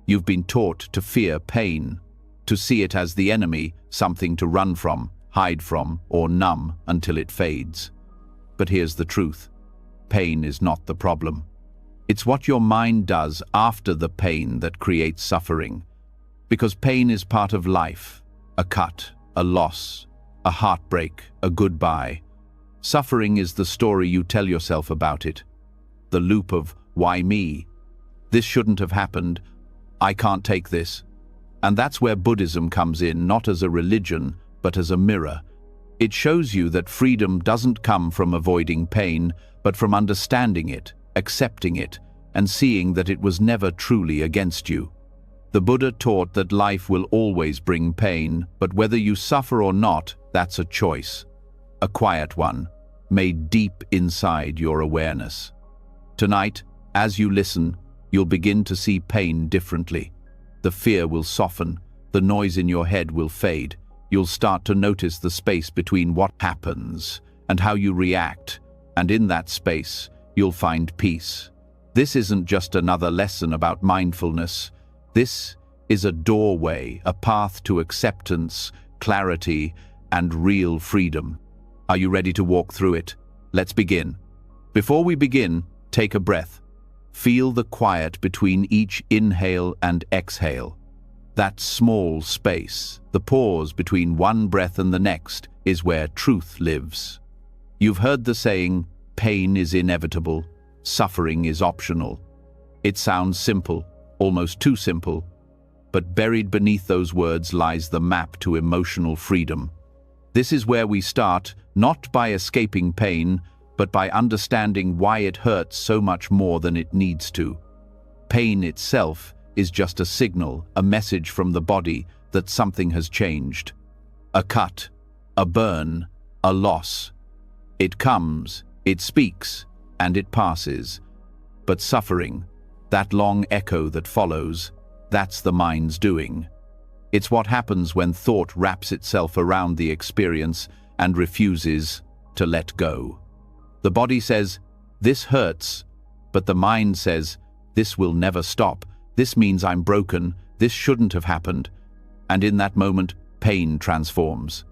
You've been taught to fear pain, to see it as the enemy, something to run from, hide from, or numb until it fades. But here's the truth. Pain is not the problem. It's what your mind does after the pain that creates suffering. Because pain is part of life, a cut, a loss, a heartbreak, a goodbye. Suffering is the story you tell yourself about it. The loop of, why me? This shouldn't have happened. I can't take this. And that's where Buddhism comes in, not as a religion, but as a mirror. It shows you that freedom doesn't come from avoiding pain, but from understanding it, accepting it, and seeing that it was never truly against you. The Buddha taught that life will always bring pain, but whether you suffer or not, that's a choice. A quiet one, made deep inside your awareness. Tonight, as you listen, you'll begin to see pain differently. The fear will soften, the noise in your head will fade. You'll start to notice the space between what happens and how you react, and in that space, you'll find peace. This isn't just another lesson about mindfulness. This is a doorway, a path to acceptance, clarity, and real freedom. Are you ready to walk through it? Let's begin. Before we begin, take a breath. Feel the quiet between each inhale and exhale. That small space, the pause between one breath and the next, is where truth lives. You've heard the saying, pain is inevitable, suffering is optional. It sounds simple, almost too simple, but buried beneath those words lies the map to emotional freedom. This is where we start, not by escaping pain, but by understanding why it hurts so much more than it needs to. Pain itself is just a signal, a message from the body that something has changed. A cut, a burn, a loss. It comes, it speaks, and it passes. But suffering, that long echo that follows, that's the mind's doing. It's what happens when thought wraps itself around the experience and refuses to let go. The body says, this hurts, but the mind says, this will never stop. This means I'm broken. This shouldn't have happened. And in that moment, pain transforms.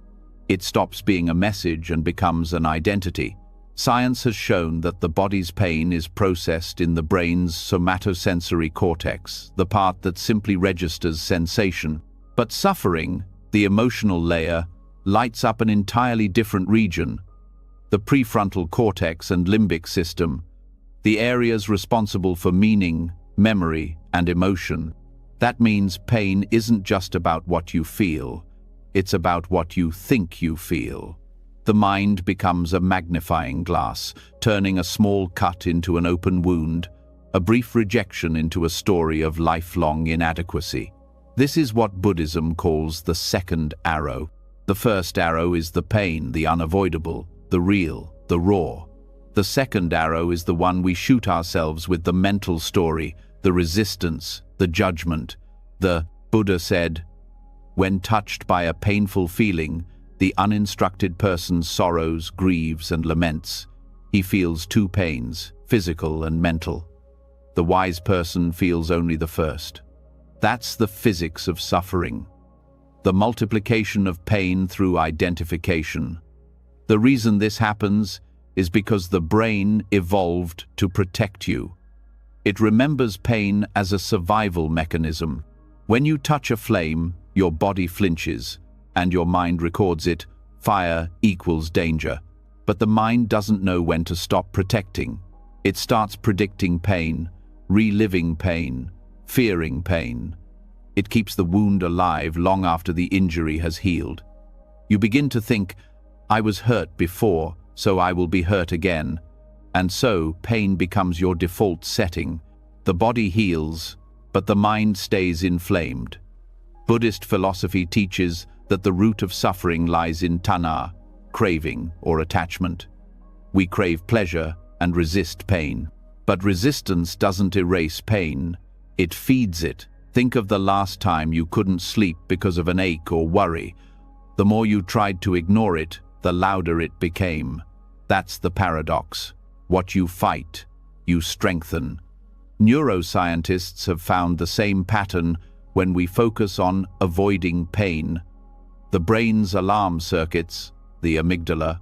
It stops being a message and becomes an identity. Science has shown that the body's pain is processed in the brain's somatosensory cortex, the part that simply registers sensation. But suffering, the emotional layer, lights up an entirely different region. The prefrontal cortex and limbic system, the areas responsible for meaning, memory, and emotion. That means pain isn't just about what you feel, it's about what you think you feel. The mind becomes a magnifying glass, turning a small cut into an open wound, a brief rejection into a story of lifelong inadequacy. This is what Buddhism calls the second arrow. The first arrow is the pain, the unavoidable, the real, the raw. The second arrow is the one we shoot ourselves with, the mental story, the resistance, the judgment. The Buddha said, when touched by a painful feeling, the uninstructed person sorrows, grieves, and laments. He feels two pains, physical and mental. The wise person feels only the first. That's the physics of suffering. The multiplication of pain through identification. The reason this happens is because the brain evolved to protect you. It remembers pain as a survival mechanism. When you touch a flame, your body flinches, and your mind records it. Fire equals danger. But the mind doesn't know when to stop protecting. It starts predicting pain, reliving pain, fearing pain. It keeps the wound alive long after the injury has healed. You begin to think, I was hurt before, so I will be hurt again. And so, pain becomes your default setting. The body heals, but the mind stays inflamed. Buddhist philosophy teaches that the root of suffering lies in tanha, craving or attachment. We crave pleasure and resist pain. But resistance doesn't erase pain, it feeds it. Think of the last time you couldn't sleep because of an ache or worry. The more you tried to ignore it, the louder it became. That's the paradox. What you fight, you strengthen. Neuroscientists have found the same pattern when we focus on avoiding pain. The brain's alarm circuits, the amygdala,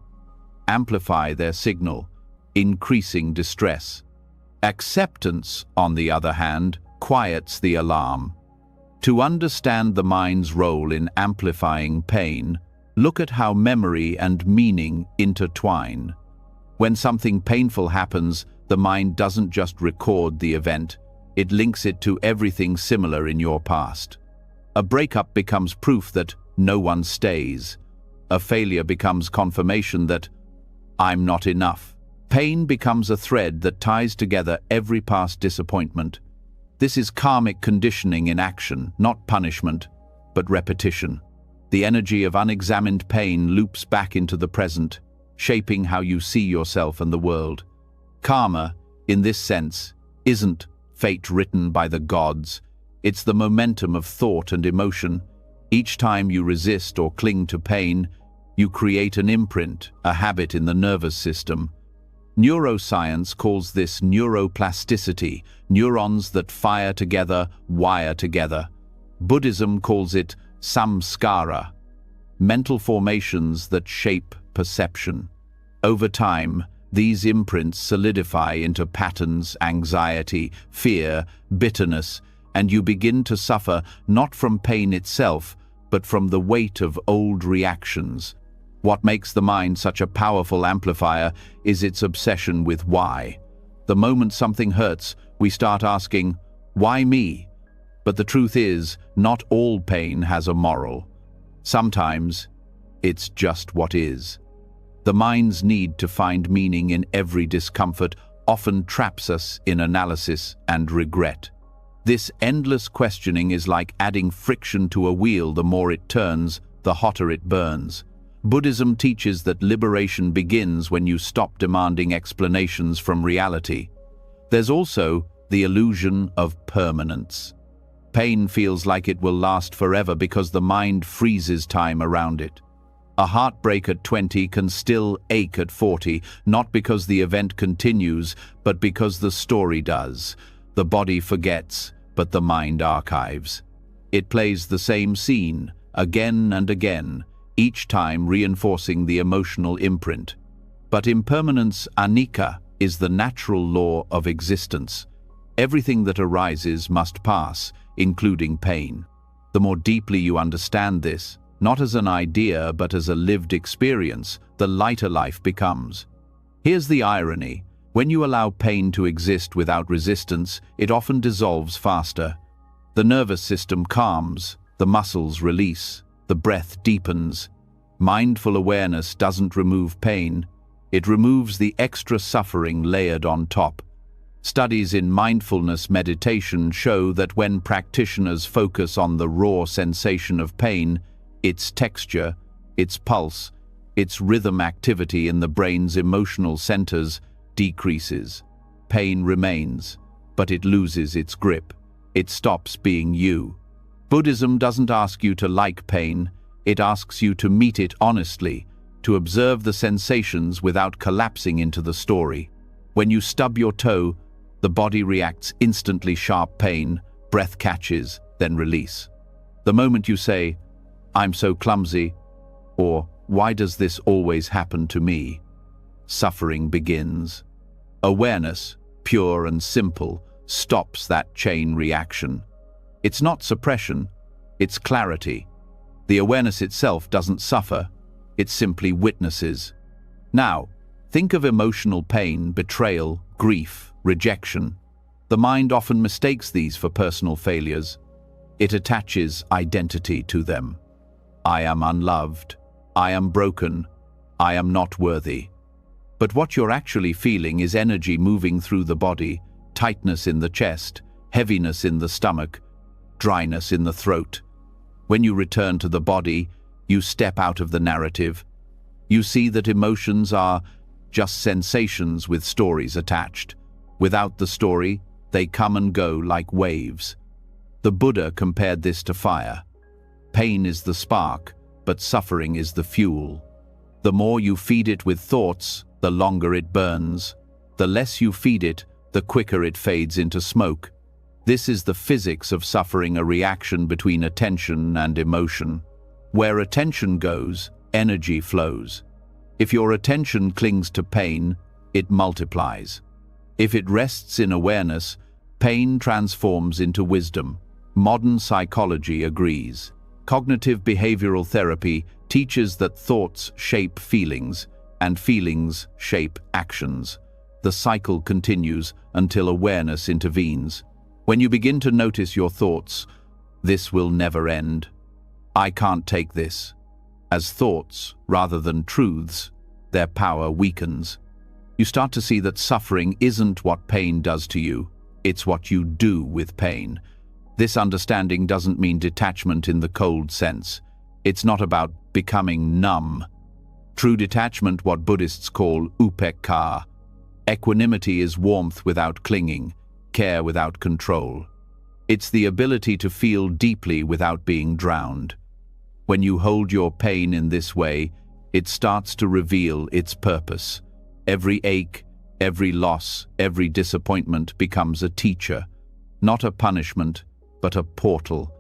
amplify their signal, increasing distress. Acceptance, on the other hand, quiets the alarm. To understand the mind's role in amplifying pain, look at how memory and meaning intertwine. When something painful happens, the mind doesn't just record the event, it links it to everything similar in your past. A breakup becomes proof that no one stays. A failure becomes confirmation that I'm not enough. Pain becomes a thread that ties together every past disappointment. This is karmic conditioning in action, not punishment, but repetition. The energy of unexamined pain loops back into the present, shaping how you see yourself and the world. Karma, in this sense, isn't fate written by the gods. It's the momentum of thought and emotion. Each time you resist or cling to pain, you create an imprint, a habit in the nervous system. Neuroscience calls this neuroplasticity, neurons that fire together, wire together. Buddhism calls it samskara, mental formations that shape perception. Over time, these imprints solidify into patterns, anxiety, fear, bitterness, and you begin to suffer not from pain itself, but from the weight of old reactions. What makes the mind such a powerful amplifier is its obsession with why. The moment something hurts, we start asking, why me? But the truth is, not all pain has a moral. Sometimes, it's just what is. The mind's need to find meaning in every discomfort often traps us in analysis and regret. This endless questioning is like adding friction to a wheel. The more it turns, the hotter it burns. Buddhism teaches that liberation begins when you stop demanding explanations from reality. There's also the illusion of permanence. Pain feels like it will last forever because the mind freezes time around it. A heartbreak at 20 can still ache at 40, not because the event continues, but because the story does. The body forgets, but the mind archives. It plays the same scene, again and again, each time reinforcing the emotional imprint. But impermanence, anicca, is the natural law of existence. Everything that arises must pass, including pain. The more deeply you understand this, not as an idea but as a lived experience, the lighter life becomes. Here's the irony. When you allow pain to exist without resistance, it often dissolves faster. The nervous system calms, the muscles release, the breath deepens. Mindful awareness doesn't remove pain, it removes the extra suffering layered on top. Studies in mindfulness meditation show that when practitioners focus on the raw sensation of pain, its texture, its pulse, its rhythm, activity in the brain's emotional centers decreases. Pain remains, but it loses its grip. It stops being you. Buddhism doesn't ask you to like pain, it asks you to meet it honestly, to observe the sensations without collapsing into the story. When you stub your toe, the body reacts instantly. Sharp pain, breath catches, then release. The moment you say, I'm so clumsy, or why does this always happen to me? Suffering begins. Awareness, pure and simple, stops that chain reaction. It's not suppression, it's clarity. The awareness itself doesn't suffer, it simply witnesses. Now, think of emotional pain, betrayal, grief, rejection. The mind often mistakes these for personal failures. It attaches identity to them. I am unloved, I am broken, I am not worthy. But what you're actually feeling is energy moving through the body, tightness in the chest, heaviness in the stomach, dryness in the throat. When you return to the body, you step out of the narrative. You see that emotions are just sensations with stories attached. Without the story, they come and go like waves. The Buddha compared this to fire. Pain is the spark, but suffering is the fuel. The more you feed it with thoughts, the longer it burns. The less you feed it, the quicker it fades into smoke. This is the physics of suffering, a reaction between attention and emotion. Where attention goes, energy flows. If your attention clings to pain, it multiplies. If it rests in awareness, pain transforms into wisdom. Modern psychology agrees. Cognitive behavioral therapy teaches that thoughts shape feelings, and feelings shape actions. The cycle continues until awareness intervenes. When you begin to notice your thoughts, "This will never end. I can't take this," as thoughts rather than truths, their power weakens. You start to see that suffering isn't what pain does to you, it's what you do with pain. This understanding doesn't mean detachment in the cold sense. It's not about becoming numb. True detachment, what Buddhists call upekkha. Equanimity is warmth without clinging, care without control. It's the ability to feel deeply without being drowned. When you hold your pain in this way, it starts to reveal its purpose. Every ache, every loss, every disappointment becomes a teacher, not a punishment, but a portal.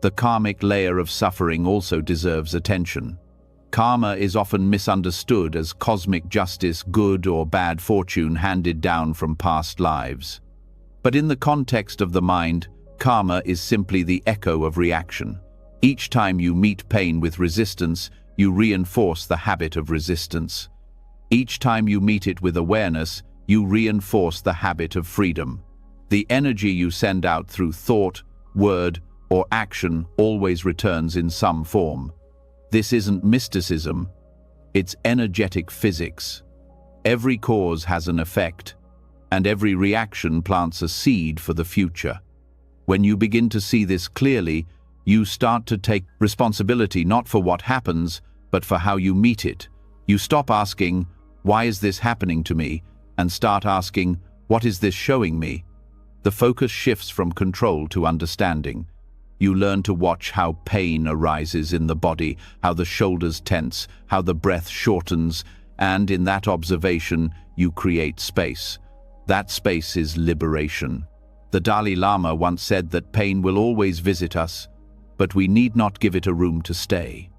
The karmic layer of suffering also deserves attention. Karma is often misunderstood as cosmic justice, good or bad fortune handed down from past lives. But in the context of the mind, karma is simply the echo of reaction. Each time you meet pain with resistance, you reinforce the habit of resistance. Each time you meet it with awareness, you reinforce the habit of freedom. The energy you send out through thought, word, or action always returns in some form. This isn't mysticism, it's energetic physics. Every cause has an effect, and every reaction plants a seed for the future. When you begin to see this clearly, you start to take responsibility not for what happens, but for how you meet it. You stop asking, "Why is this happening to me?" and start asking, "What is this showing me?" The focus shifts from control to understanding. You learn to watch how pain arises in the body, how the shoulders tense, how the breath shortens, and in that observation, you create space. That space is liberation. The Dalai Lama once said that pain will always visit us, but we need not give it a room to stay.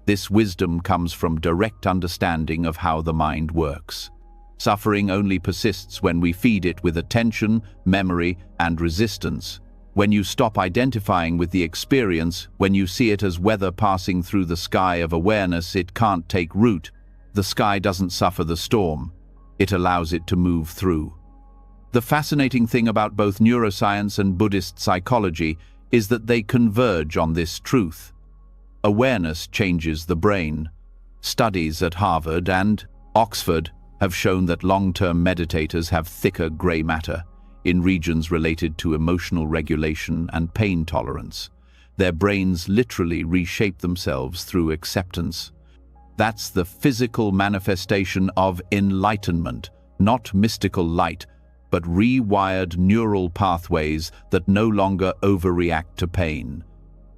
This wisdom comes from direct understanding of how the mind works. Suffering only persists when we feed it with attention, memory, and resistance. When you stop identifying with the experience, when you see it as weather passing through the sky of awareness, it can't take root. The sky doesn't suffer the storm. It allows it to move through. The fascinating thing about both neuroscience and Buddhist psychology is that they converge on this truth. Awareness changes the brain. Studies at Harvard and Oxford have shown that long-term meditators have thicker gray matter in regions related to emotional regulation and pain tolerance. Their brains literally reshape themselves through acceptance. That's the physical manifestation of enlightenment, not mystical light, but rewired neural pathways that no longer overreact to pain.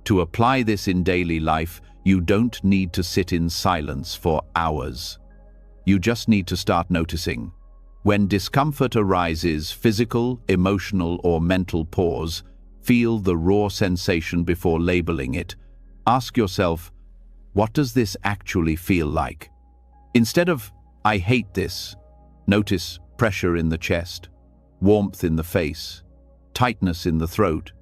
To apply this in daily life, you don't need to sit in silence for hours. You just need to start noticing. When discomfort arises, physical, emotional, or mental, pause. Feel the raw sensation before labeling it. Ask yourself, what does this actually feel like? Instead of, "I hate this," notice pressure in the chest, warmth in the face, tightness in the throat.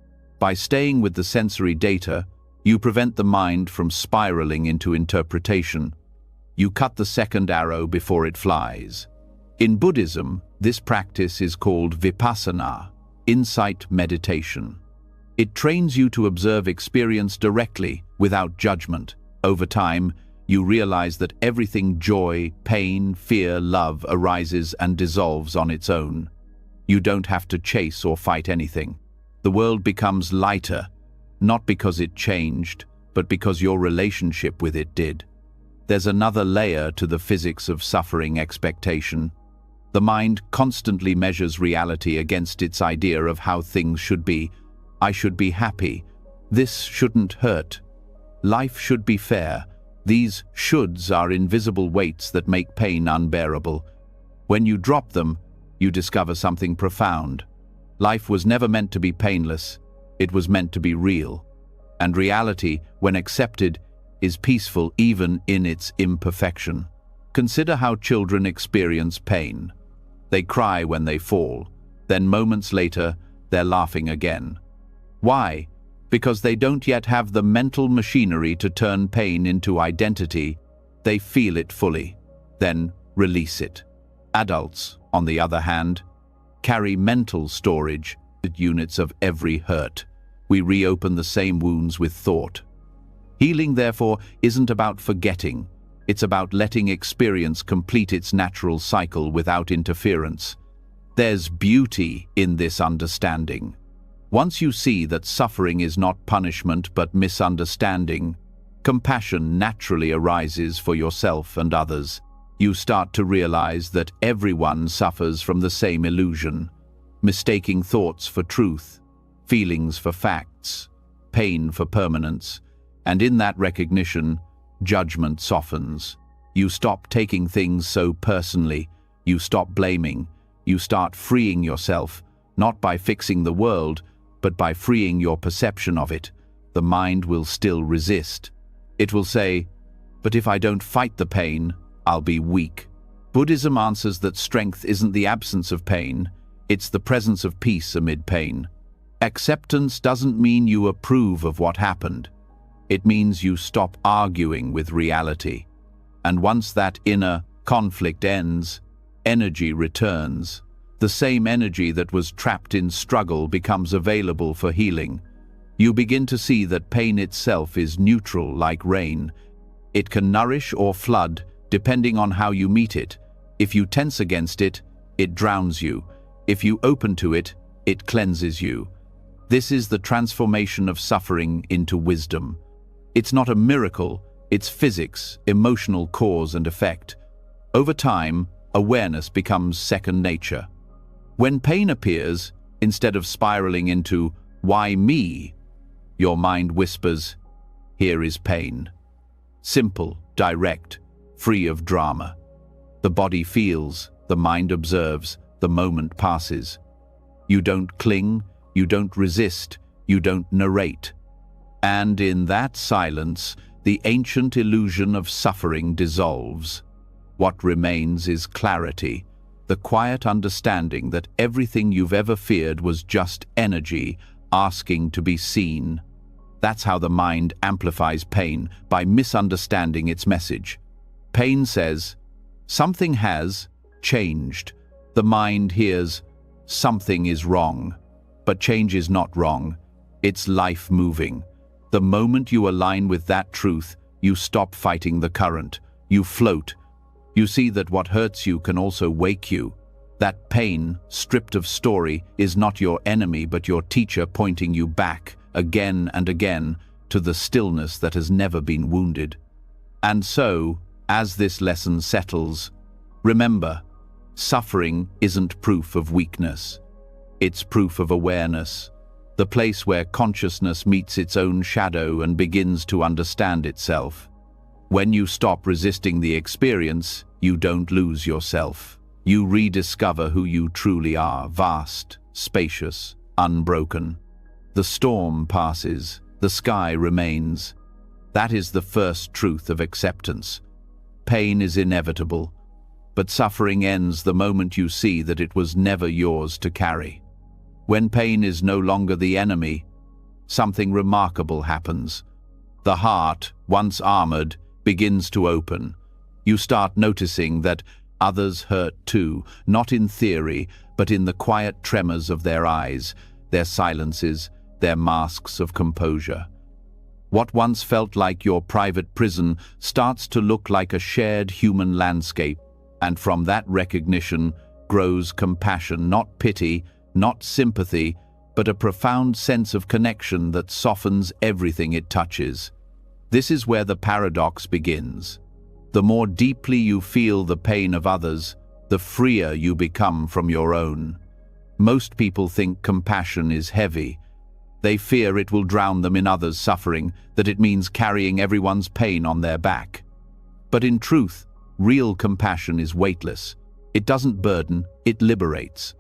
By staying with the sensory data, you prevent the mind from spiraling into interpretation. You cut the second arrow before it flies. In Buddhism, this practice is called vipassana, insight meditation. It trains you to observe experience directly, without judgment. Over time, you realize that everything joy, pain, fear, love arises and dissolves on its own. You don't have to chase or fight anything. The world becomes lighter, not because it changed, but because your relationship with it did. There's another layer to the physics of suffering expectation. The mind constantly measures reality against its idea of how things should be. I should be happy. This shouldn't hurt. Life should be fair. These shoulds are invisible weights that make pain unbearable. When you drop them, you discover something profound. Life was never meant to be painless, it was meant to be real. And reality, when accepted, is peaceful even in its imperfection. Consider how children experience pain. They cry when they fall, then moments later, they're laughing again. Why? Because they don't yet have the mental machinery to turn pain into identity. They feel it fully, then release it. Adults, on the other hand, carry mental storage, units of every hurt. We reopen the same wounds with thought. Healing, therefore, isn't about forgetting. It's about letting experience complete its natural cycle without interference. There's beauty in this understanding. Once you see that suffering is not punishment but misunderstanding, compassion naturally arises for yourself and others. You start to realize that everyone suffers from the same illusion, mistaking thoughts for truth, feelings for facts, pain for permanence, and in that recognition, judgment softens. You stop taking things so personally, you stop blaming, you start freeing yourself, not by fixing the world, but by freeing your perception of it. The mind will still resist. It will say, "But if I don't fight the pain, I'll be weak." Buddhism answers that strength isn't the absence of pain, it's the presence of peace amid pain. Acceptance doesn't mean you approve of what happened. It means you stop arguing with reality. And once that inner conflict ends, energy returns. The same energy that was trapped in struggle becomes available for healing. You begin to see that pain itself is neutral like rain. It can nourish or flood, depending on how you meet it. If you tense against it, it drowns you. If you open to it, it cleanses you. This is the transformation of suffering into wisdom. It's not a miracle, it's physics, emotional cause and effect. Over time, awareness becomes second nature. When pain appears, instead of spiraling into, "Why me?" your mind whispers, "Here is pain." Simple, direct, free of drama. The body feels, the mind observes, the moment passes. You don't cling, you don't resist, you don't narrate. And in that silence, the ancient illusion of suffering dissolves. What remains is clarity, the quiet understanding that everything you've ever feared was just energy asking to be seen. That's how the mind amplifies pain, by misunderstanding its message. Pain says, "Something has changed." The mind hears, "Something is wrong." But change is not wrong. It's life moving. The moment you align with that truth, you stop fighting the current. You float. You see that what hurts you can also wake you. That pain, stripped of story, is not your enemy but your teacher pointing you back, again and again, to the stillness that has never been wounded. And so, as this lesson settles, remember, suffering isn't proof of weakness. It's proof of awareness, the place where consciousness meets its own shadow and begins to understand itself. When you stop resisting the experience, you don't lose yourself. You rediscover who you truly are, vast, spacious, unbroken. The storm passes, the sky remains. That is the first truth of acceptance. Pain is inevitable, but suffering ends the moment you see that it was never yours to carry. When pain is no longer the enemy, something remarkable happens. The heart, once armored, begins to open. You start noticing that others hurt too, not in theory, but in the quiet tremors of their eyes, their silences, their masks of composure. What once felt like your private prison starts to look like a shared human landscape, and from that recognition grows compassion, not pity, not sympathy, but a profound sense of connection that softens everything it touches. This is where the paradox begins. The more deeply you feel the pain of others, the freer you become from your own. Most people think compassion is heavy. They fear it will drown them in others' suffering, that it means carrying everyone's pain on their back. But in truth, real compassion is weightless. It doesn't burden, it liberates.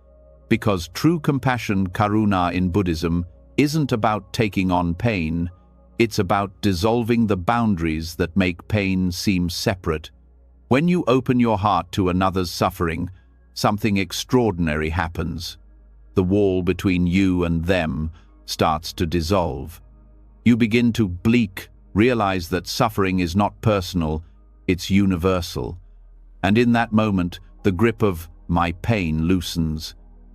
Because true compassion, karuna in Buddhism, isn't about taking on pain, it's about dissolving the boundaries that make pain seem separate. When you open your heart to another's suffering, something extraordinary happens. The wall between you and them starts to dissolve. You begin to realize that suffering is not personal, it's universal. And in that moment, the grip of my pain loosens.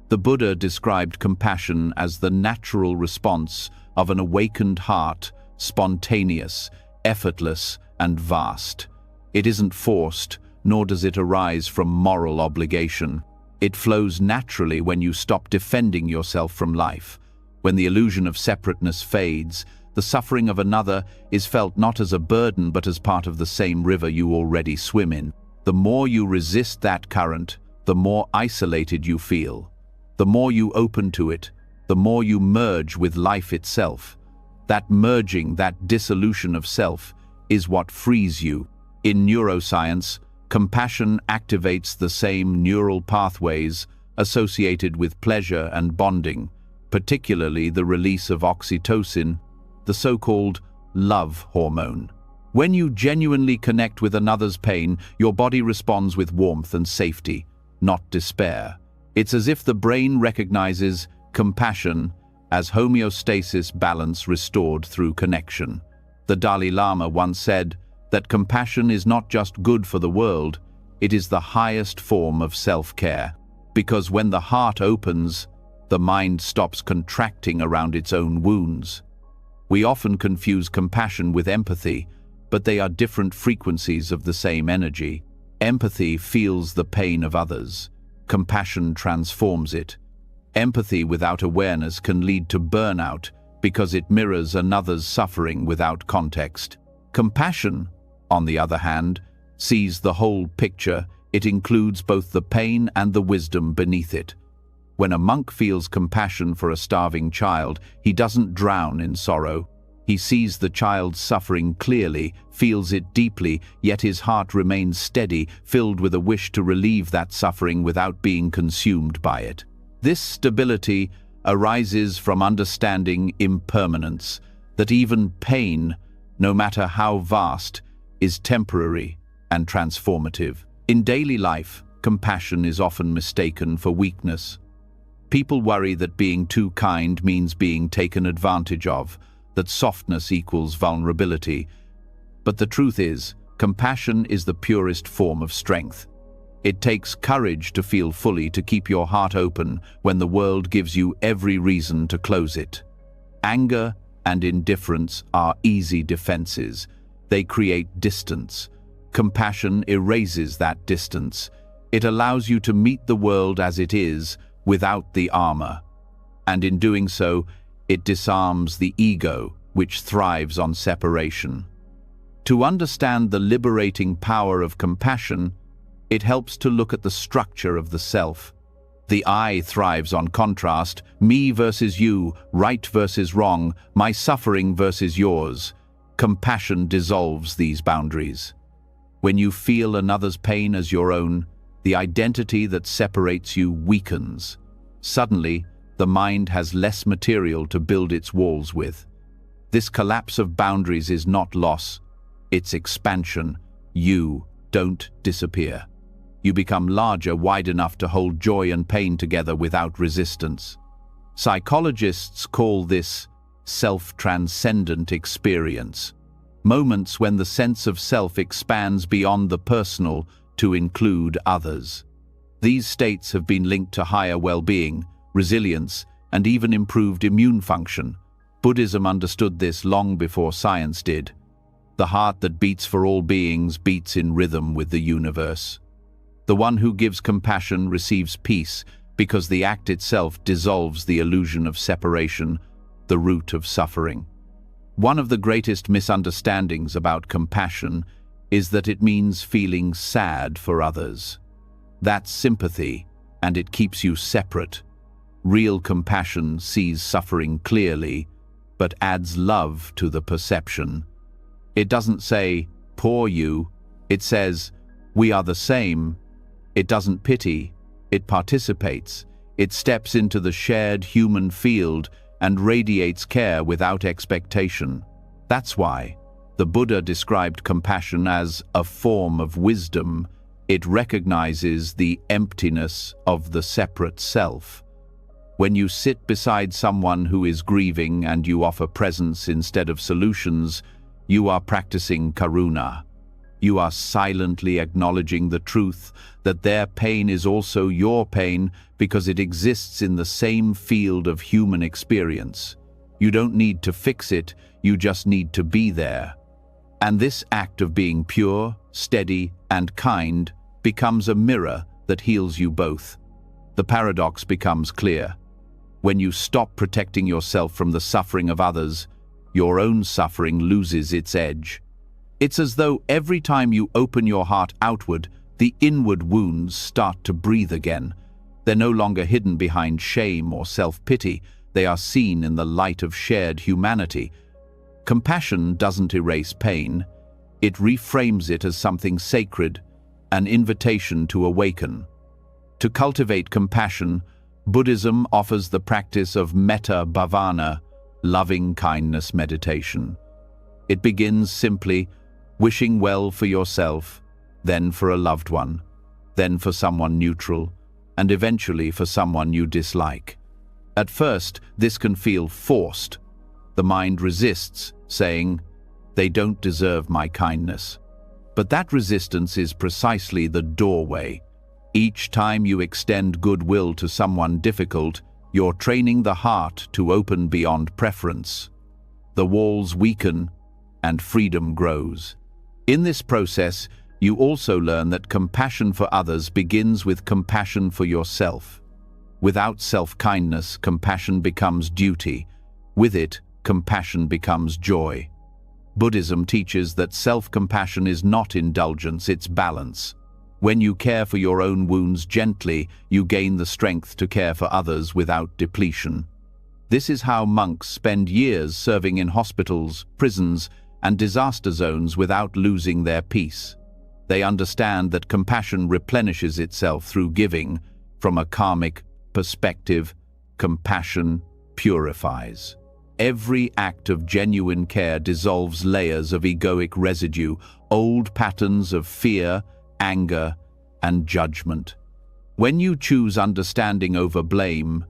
The Buddha described compassion as the natural response of an awakened heart, spontaneous, effortless, and vast. It isn't forced, nor does it arise from moral obligation. It flows naturally when you stop defending yourself from life. When the illusion of separateness fades, the suffering of another is felt not as a burden but as part of the same river you already swim in. The more you resist that current, the more isolated you feel. The more you open to it, the more you merge with life itself. That merging, that dissolution of self, is what frees you. In neuroscience, compassion activates the same neural pathways associated with pleasure and bonding, particularly the release of oxytocin, the so-called love hormone. When you genuinely connect with another's pain, your body responds with warmth and safety, not despair. It's as if the brain recognizes compassion as homeostasis, balance restored through connection. The Dalai Lama once said that compassion is not just good for the world, it is the highest form of self-care. Because when the heart opens, the mind stops contracting around its own wounds. We often confuse compassion with empathy, but they are different frequencies of the same energy. Empathy feels the pain of others. Compassion transforms it. Empathy without awareness can lead to burnout because it mirrors another's suffering without context. Compassion, on the other hand, sees the whole picture. It includes both the pain and the wisdom beneath it. When a monk feels compassion for a starving child, he doesn't drown in sorrow. He sees the child's suffering clearly, feels it deeply, yet his heart remains steady, filled with a wish to relieve that suffering without being consumed by it. This stability arises from understanding impermanence, that even pain, no matter how vast, is temporary and transformative. In daily life, compassion is often mistaken for weakness. People worry that being too kind means being taken advantage of, that softness equals vulnerability. But the truth is, compassion is the purest form of strength. It takes courage to feel fully, to keep your heart open when the world gives you every reason to close it. Anger and indifference are easy defenses. They create distance. Compassion erases that distance. It allows you to meet the world as it is, without the armor. And in doing so, it disarms the ego, which thrives on separation. To understand the liberating power of compassion, it helps to look at the structure of the self. The I thrives on contrast, me versus you, right versus wrong, my suffering versus yours. Compassion dissolves these boundaries. When you feel another's pain as your own, the identity that separates you weakens. Suddenly, the mind has less material to build its walls with. This collapse of boundaries is not loss, it's expansion. You don't disappear. You become larger, wide enough to hold joy and pain together without resistance. Psychologists call this self-transcendent experience. Moments when the sense of self expands beyond the personal to include others. These states have been linked to higher well-being, resilience, and even improved immune function. Buddhism understood this long before science did. The heart that beats for all beings beats in rhythm with the universe. The one who gives compassion receives peace because the act itself dissolves the illusion of separation, the root of suffering. One of the greatest misunderstandings about compassion is that it means feeling sad for others. That's sympathy, and it keeps you separate. Real compassion sees suffering clearly, but adds love to the perception. It doesn't say, poor you, it says, we are the same. It doesn't pity, it participates. It steps into the shared human field and radiates care without expectation. That's why the Buddha described compassion as a form of wisdom. It recognizes the emptiness of the separate self. When you sit beside someone who is grieving and you offer presence instead of solutions, you are practicing karuna. You are silently acknowledging the truth that their pain is also your pain because it exists in the same field of human experience. You don't need to fix it, you just need to be there. And this act of being pure, steady, and kind becomes a mirror that heals you both. The paradox becomes clear. When you stop protecting yourself from the suffering of others, your own suffering loses its edge. It's as though every time you open your heart outward, the inward wounds start to breathe again. They're no longer hidden behind shame or self-pity. They are seen in the light of shared humanity. Compassion doesn't erase pain. It reframes it as something sacred, an invitation to awaken. To cultivate compassion, Buddhism offers the practice of metta bhavana, loving-kindness meditation. It begins simply wishing well for yourself, then for a loved one, then for someone neutral, and eventually for someone you dislike. At first, this can feel forced. The mind resists, saying, "They don't deserve my kindness." But that resistance is precisely the doorway. Each time you extend goodwill to someone difficult, you're training the heart to open beyond preference. The walls weaken, and freedom grows. In this process, you also learn that compassion for others begins with compassion for yourself. Without self-kindness, compassion becomes duty. With it, compassion becomes joy. Buddhism teaches that self-compassion is not indulgence, it's balance. When you care for your own wounds gently, you gain the strength to care for others without depletion. This is how monks spend years serving in hospitals, prisons, and disaster zones without losing their peace. They understand that compassion replenishes itself through giving. From a karmic perspective, compassion purifies. Every act of genuine care dissolves layers of egoic residue, old patterns of fear, anger, and judgment. When you choose understanding over blame,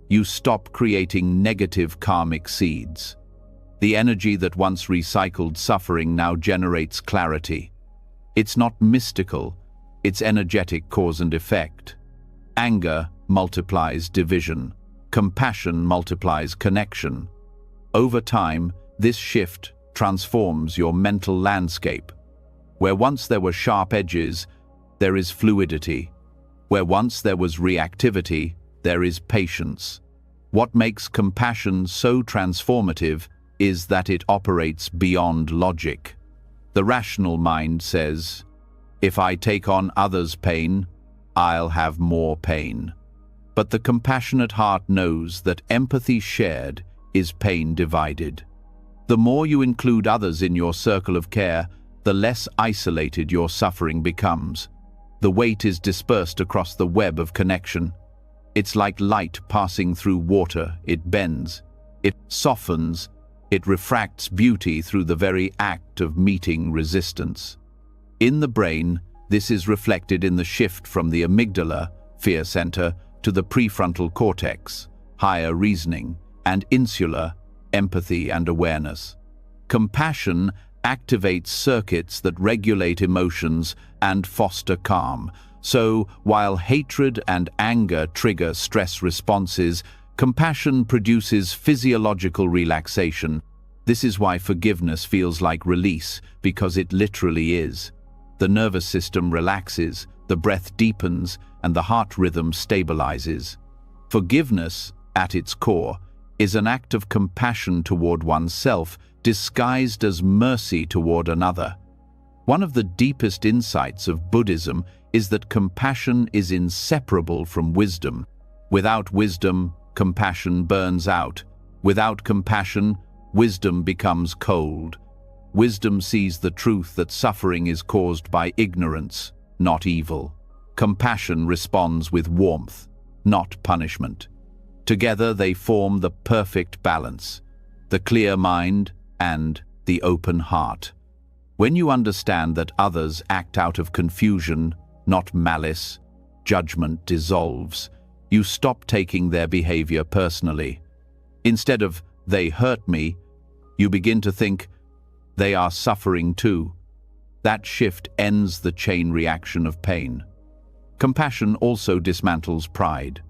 you stop creating negative karmic seeds. The energy that once recycled suffering now generates clarity. It's not mystical, it's energetic cause and effect. Anger multiplies division. Compassion multiplies connection. Over time, this shift transforms your mental landscape. Where once there were sharp edges, there is fluidity. Where once there was reactivity, there is patience. What makes compassion so transformative is that it operates beyond logic. The rational mind says, "If I take on others' pain, I'll have more pain." But the compassionate heart knows that empathy shared is pain divided. The more you include others in your circle of care, the less isolated your suffering becomes. The weight is dispersed across the web of connection. It's like light passing through water. It bends, it softens, it refracts beauty through the very act of meeting resistance. In the brain, this is reflected in the shift from the amygdala, fear center, to the prefrontal cortex, higher reasoning, and insula, empathy and awareness. Compassion activates circuits that regulate emotions and foster calm. So, while hatred and anger trigger stress responses, compassion produces physiological relaxation. This is why forgiveness feels like release, because it literally is. The nervous system relaxes, the breath deepens, and the heart rhythm stabilizes. Forgiveness, at its core, is an act of compassion toward oneself, disguised as mercy toward another. One of the deepest insights of Buddhism is that compassion is inseparable from wisdom. Without wisdom, compassion burns out. Without compassion, wisdom becomes cold. Wisdom sees the truth that suffering is caused by ignorance, not evil. Compassion responds with warmth, not punishment. Together they form the perfect balance, the clear mind and the open heart. When you understand that others act out of confusion, not malice, judgment dissolves. You stop taking their behavior personally. Instead of, "they hurt me," you begin to think, "they are suffering too." That shift ends the chain reaction of pain. Compassion also dismantles pride.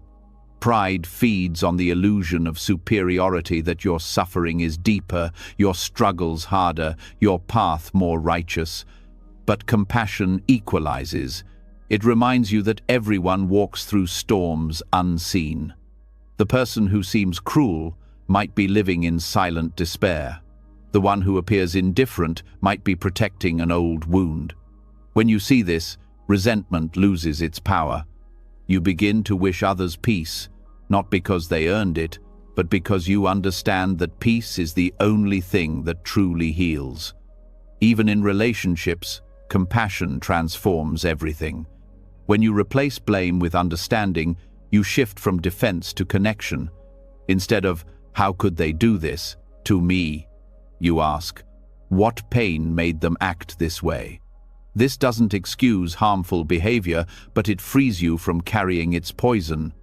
Pride feeds on the illusion of superiority, that your suffering is deeper, your struggles harder, your path more righteous. But compassion equalizes. It reminds you that everyone walks through storms unseen. The person who seems cruel might be living in silent despair. The one who appears indifferent might be protecting an old wound. When you see this, resentment loses its power. You begin to wish others peace, not because they earned it, but because you understand that peace is the only thing that truly heals. Even in relationships, compassion transforms everything. When you replace blame with understanding, you shift from defense to connection. Instead of, "How could they do this to me?" you ask, "What pain made them act this way?" This doesn't excuse harmful behavior, but it frees you from carrying its poison.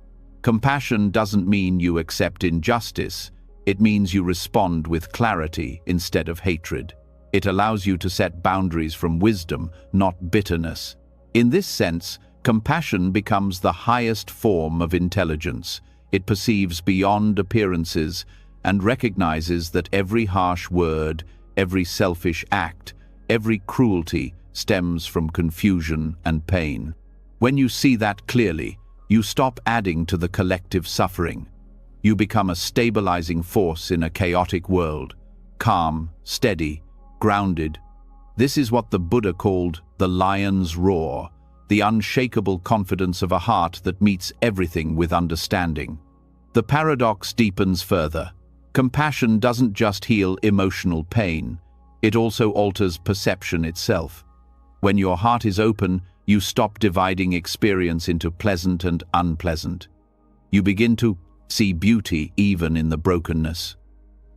Compassion doesn't mean you accept injustice. It means you respond with clarity instead of hatred. It allows you to set boundaries from wisdom, not bitterness. In this sense, compassion becomes the highest form of intelligence. It perceives beyond appearances and recognizes that every harsh word, every selfish act, every cruelty stems from confusion and pain. When you see that clearly, you stop adding to the collective suffering. You become a stabilizing force in a chaotic world, calm, steady, grounded. This is what the Buddha called the lion's roar, the unshakable confidence of a heart that meets everything with understanding. The paradox deepens further. Compassion doesn't just heal emotional pain, it also alters perception itself. When your heart is open, you stop dividing experience into pleasant and unpleasant. You begin to see beauty even in the brokenness.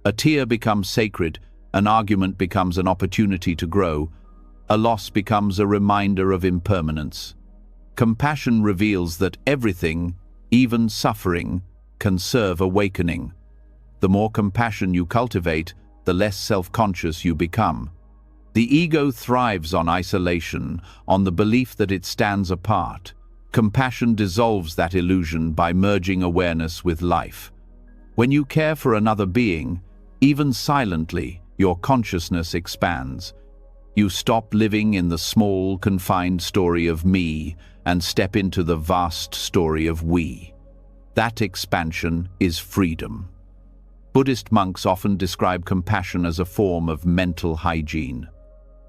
A tear becomes sacred, an argument becomes an opportunity to grow, a loss becomes a reminder of impermanence. Compassion reveals that everything, even suffering, can serve awakening. The more compassion you cultivate, the less self-conscious you become. The ego thrives on isolation, on the belief that it stands apart. Compassion dissolves that illusion by merging awareness with life. When you care for another being, even silently, your consciousness expands. You stop living in the small, confined story of me and step into the vast story of we. That expansion is freedom. Buddhist monks often describe compassion as a form of mental hygiene.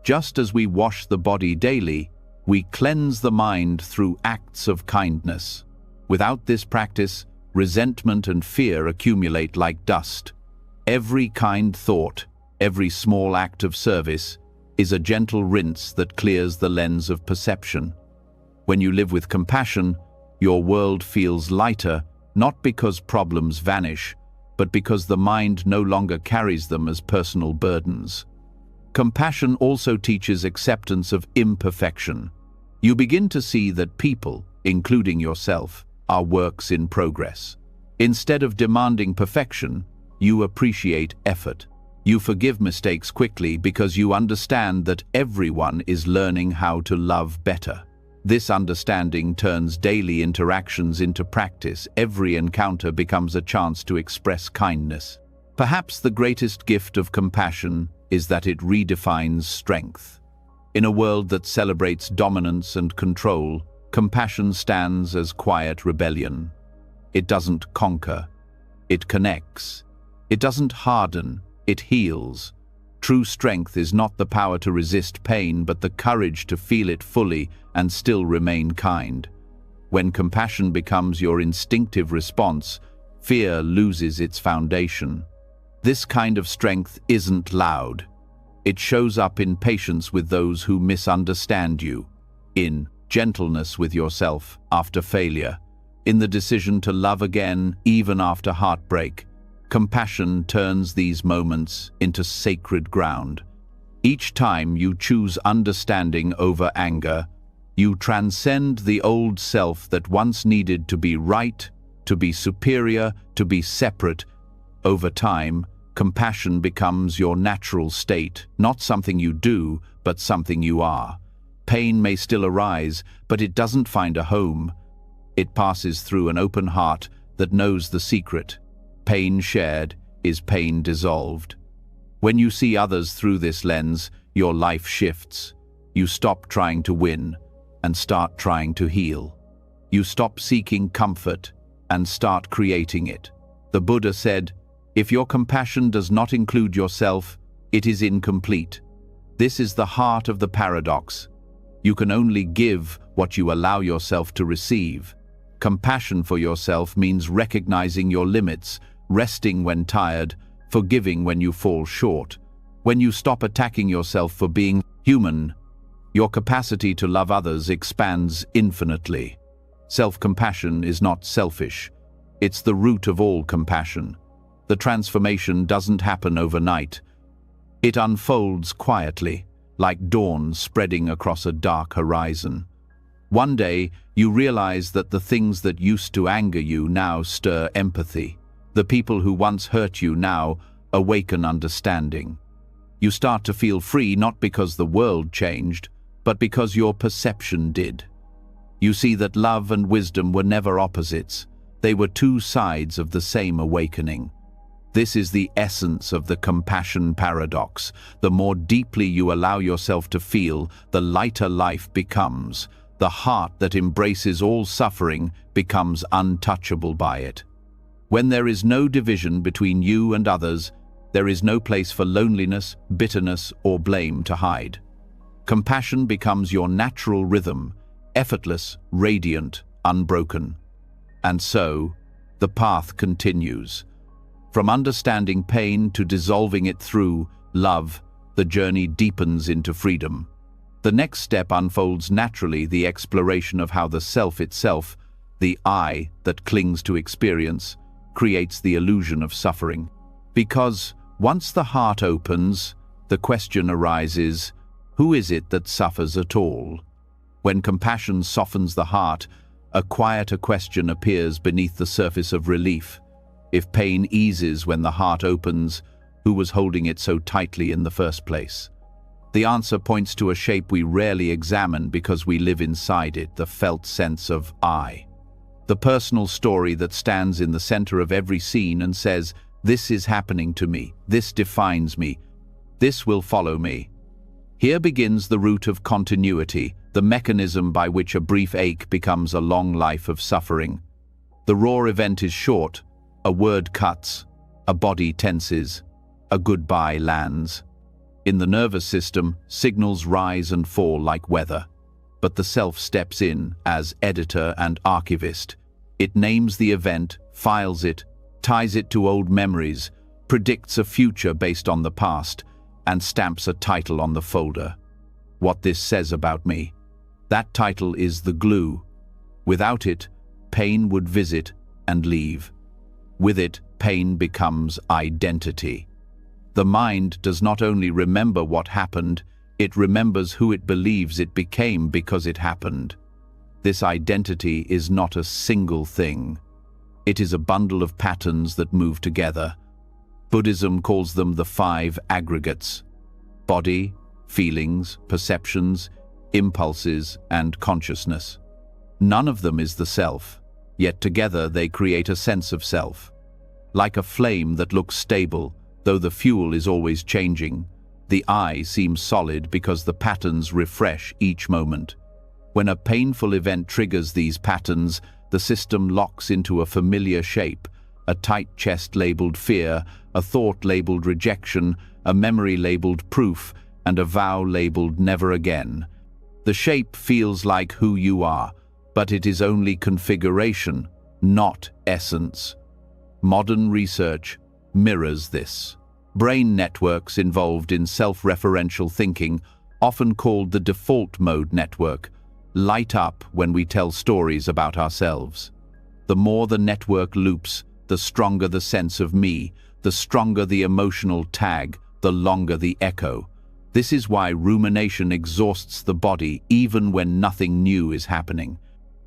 Just as we wash the body daily, we cleanse the mind through acts of kindness. Without this practice, resentment and fear accumulate like dust. Every kind thought, every small act of service, is a gentle rinse that clears the lens of perception. When you live with compassion, your world feels lighter, not because problems vanish, but because the mind no longer carries them as personal burdens. Compassion also teaches acceptance of imperfection. You begin to see that people, including yourself, are works in progress. Instead of demanding perfection, you appreciate effort. You forgive mistakes quickly because you understand that everyone is learning how to love better. This understanding turns daily interactions into practice. Every encounter becomes a chance to express kindness. Perhaps the greatest gift of compassion is that it redefines strength. In a world that celebrates dominance and control, compassion stands as quiet rebellion. It doesn't conquer, it connects. It doesn't harden, it heals. True strength is not the power to resist pain, but the courage to feel it fully and still remain kind. When compassion becomes your instinctive response, fear loses its foundation. This kind of strength isn't loud. It shows up in patience with those who misunderstand you, in gentleness with yourself after failure, in the decision to love again even after heartbreak. Compassion turns these moments into sacred ground. Each time you choose understanding over anger, you transcend the old self that once needed to be right, to be superior, to be separate. Over time, compassion becomes your natural state, not something you do, but something you are. Pain may still arise, but it doesn't find a home. It passes through an open heart that knows the secret. Pain shared is pain dissolved. When you see others through this lens, your life shifts. You stop trying to win and start trying to heal. You stop seeking comfort and start creating it. The Buddha said, "If your compassion does not include yourself, it is incomplete." This is the heart of the paradox. You can only give what you allow yourself to receive. Compassion for yourself means recognizing your limits, resting when tired, forgiving when you fall short. When you stop attacking yourself for being human, your capacity to love others expands infinitely. Self-compassion is not selfish. It's the root of all compassion. The transformation doesn't happen overnight. It unfolds quietly, like dawn spreading across a dark horizon. One day, you realize that the things that used to anger you now stir empathy. The people who once hurt you now awaken understanding. You start to feel free not because the world changed, but because your perception did. You see that love and wisdom were never opposites. They were two sides of the same awakening. This is the essence of the compassion paradox. The more deeply you allow yourself to feel, the lighter life becomes. The heart that embraces all suffering becomes untouchable by it. When there is no division between you and others, there is no place for loneliness, bitterness, or blame to hide. Compassion becomes your natural rhythm, effortless, radiant, unbroken. And so, the path continues. From understanding pain to dissolving it through love, the journey deepens into freedom. The next step unfolds naturally, the exploration of how the self itself, the I that clings to experience, creates the illusion of suffering. Because once the heart opens, the question arises, who is it that suffers at all? When compassion softens the heart, a quieter question appears beneath the surface of relief. If pain eases when the heart opens, who was holding it so tightly in the first place? The answer points to a shape we rarely examine because we live inside it, the felt sense of I. The personal story that stands in the center of every scene and says, "This is happening to me, this defines me, this will follow me." Here begins the root of continuity, the mechanism by which a brief ache becomes a long life of suffering. The raw event is short, a word cuts, a body tenses, a goodbye lands. In the nervous system, signals rise and fall like weather. But the self steps in as editor and archivist. It names the event, files it, ties it to old memories, predicts a future based on the past, and stamps a title on the folder. What this says about me. That title is the glue. Without it, pain would visit and leave. With it, pain becomes identity. The mind does not only remember what happened, it remembers who it believes it became because it happened. This identity is not a single thing. It is a bundle of patterns that move together. Buddhism calls them the 5 aggregates: body, feelings, perceptions, impulses, and consciousness. None of them is the self, yet together they create a sense of self. Like a flame that looks stable, though the fuel is always changing, the I seems solid because the patterns refresh each moment. When a painful event triggers these patterns, the system locks into a familiar shape, a tight chest labeled fear, a thought labeled rejection, a memory labeled proof, and a vow labeled never again. The shape feels like who you are, but it is only configuration, not essence. Modern research mirrors this. Brain networks involved in self-referential thinking, often called the default mode network, light up when we tell stories about ourselves. The more the network loops, the stronger the sense of me, the stronger the emotional tag, the longer the echo. This is why rumination exhausts the body even when nothing new is happening.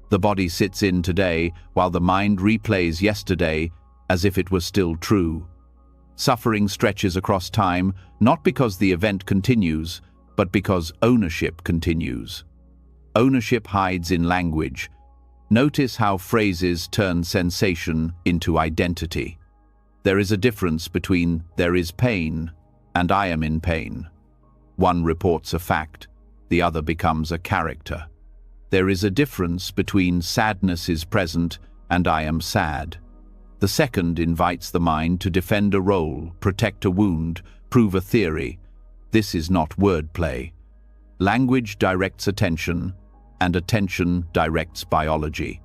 The body sits in today while the mind replays yesterday as if it was still true. Suffering stretches across time, not because the event continues, but because ownership continues. Ownership hides in language. Notice how phrases turn sensation into identity. There is a difference between "there is pain" and "I am in pain." One reports a fact, the other becomes a character. There is a difference between "sadness is present" and "I am sad." The second invites the mind to defend a role, protect a wound, prove a theory. This is not wordplay. Language directs attention, and attention directs biology.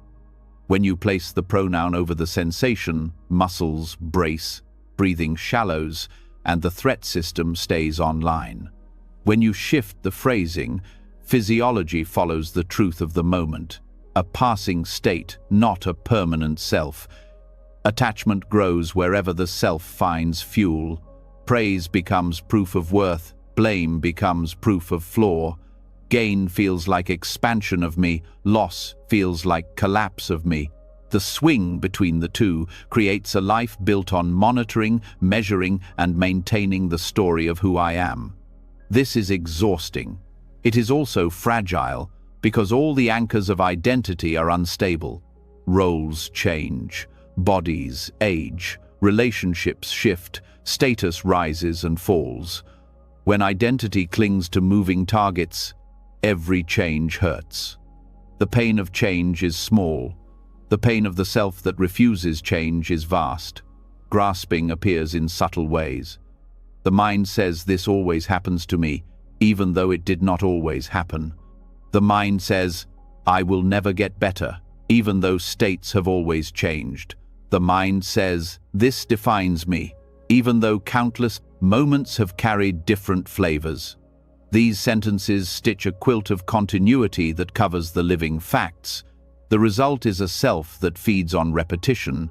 When you place the pronoun over the sensation, muscles brace, breathing shallows, and the threat system stays online. When you shift the phrasing, physiology follows the truth of the moment, a passing state, not a permanent self. Attachment grows wherever the self finds fuel. Praise becomes proof of worth, blame becomes proof of flaw. Gain feels like expansion of me, loss feels like collapse of me. The swing between the two creates a life built on monitoring, measuring, and maintaining the story of who I am. This is exhausting. It is also fragile, because all the anchors of identity are unstable. Roles change, bodies age, relationships shift, status rises and falls. When identity clings to moving targets, every change hurts. The pain of change is small. The pain of the self that refuses change is vast. Grasping appears in subtle ways. The mind says this always happens to me, even though it did not always happen. The mind says, I will never get better, even though states have always changed. The mind says, this defines me, even though countless moments have carried different flavors. These sentences stitch a quilt of continuity that covers the living facts. The result is a self that feeds on repetition.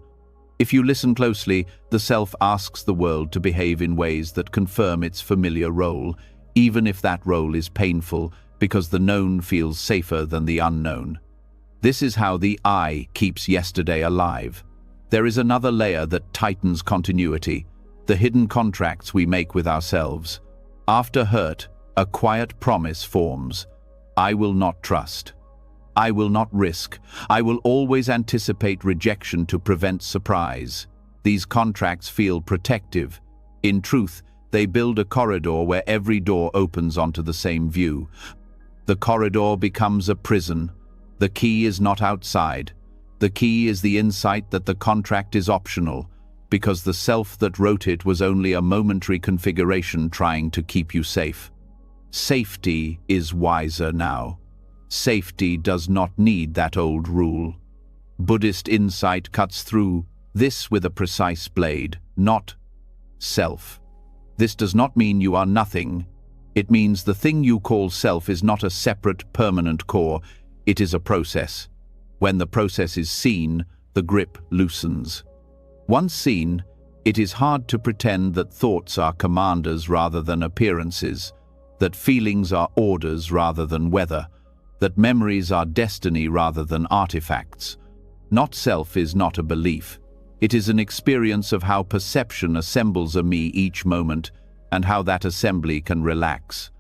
If you listen closely, the self asks the world to behave in ways that confirm its familiar role, even if that role is painful, because the known feels safer than the unknown. This is how the I keeps yesterday alive. There is another layer that tightens continuity, the hidden contracts we make with ourselves. After hurt, a quiet promise forms. I will not trust. I will not risk. I will always anticipate rejection to prevent surprise. These contracts feel protective. In truth, they build a corridor where every door opens onto the same view. The corridor becomes a prison. The key is not outside. The key is the insight that the contract is optional, because the self that wrote it was only a momentary configuration trying to keep you safe. Safety is wiser now. Safety does not need that old rule. Buddhist insight cuts through this with a precise blade, not self. This does not mean you are nothing. It means the thing you call self is not a separate, permanent core. It is a process. When the process is seen, the grip loosens. Once seen, it is hard to pretend that thoughts are commanders rather than appearances, that feelings are orders rather than weather, that memories are destiny rather than artifacts. Not self is not a belief. It is an experience of how perception assembles a me each moment, and how that assembly can relax.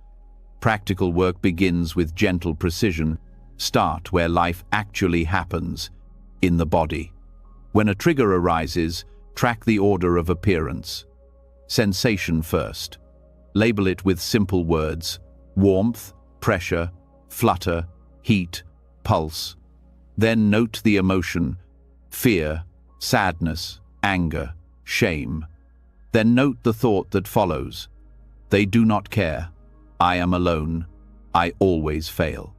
Practical work begins with gentle precision. Start where life actually happens, in the body. When a trigger arises, track the order of appearance. Sensation first. Label it with simple words: warmth, pressure, flutter, heat, pulse. Then note the emotion: fear, sadness, anger, shame. Then note the thought that follows: they do not care. I am alone. I always fail.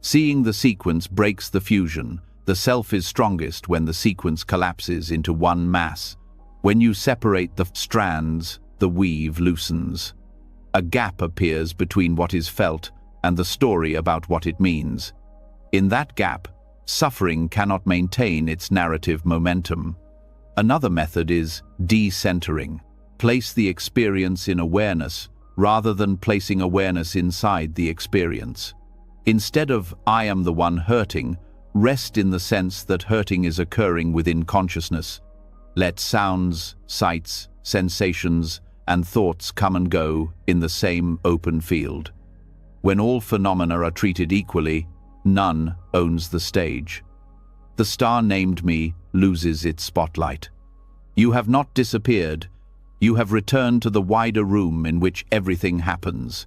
Seeing the sequence breaks the fusion. The self is strongest when the sequence collapses into one mass. When you separate the strands, the weave loosens. A gap appears between what is felt and the story about what it means. In that gap, suffering cannot maintain its narrative momentum. Another method is decentering. Place the experience in awareness rather than placing awareness inside the experience. Instead of "I am the one hurting," rest in the sense that hurting is occurring within consciousness. Let sounds, sights, sensations, and thoughts come and go in the same open field. When all phenomena are treated equally, none owns the stage. The star named me loses its spotlight. You have not disappeared. You have returned to the wider room in which everything happens.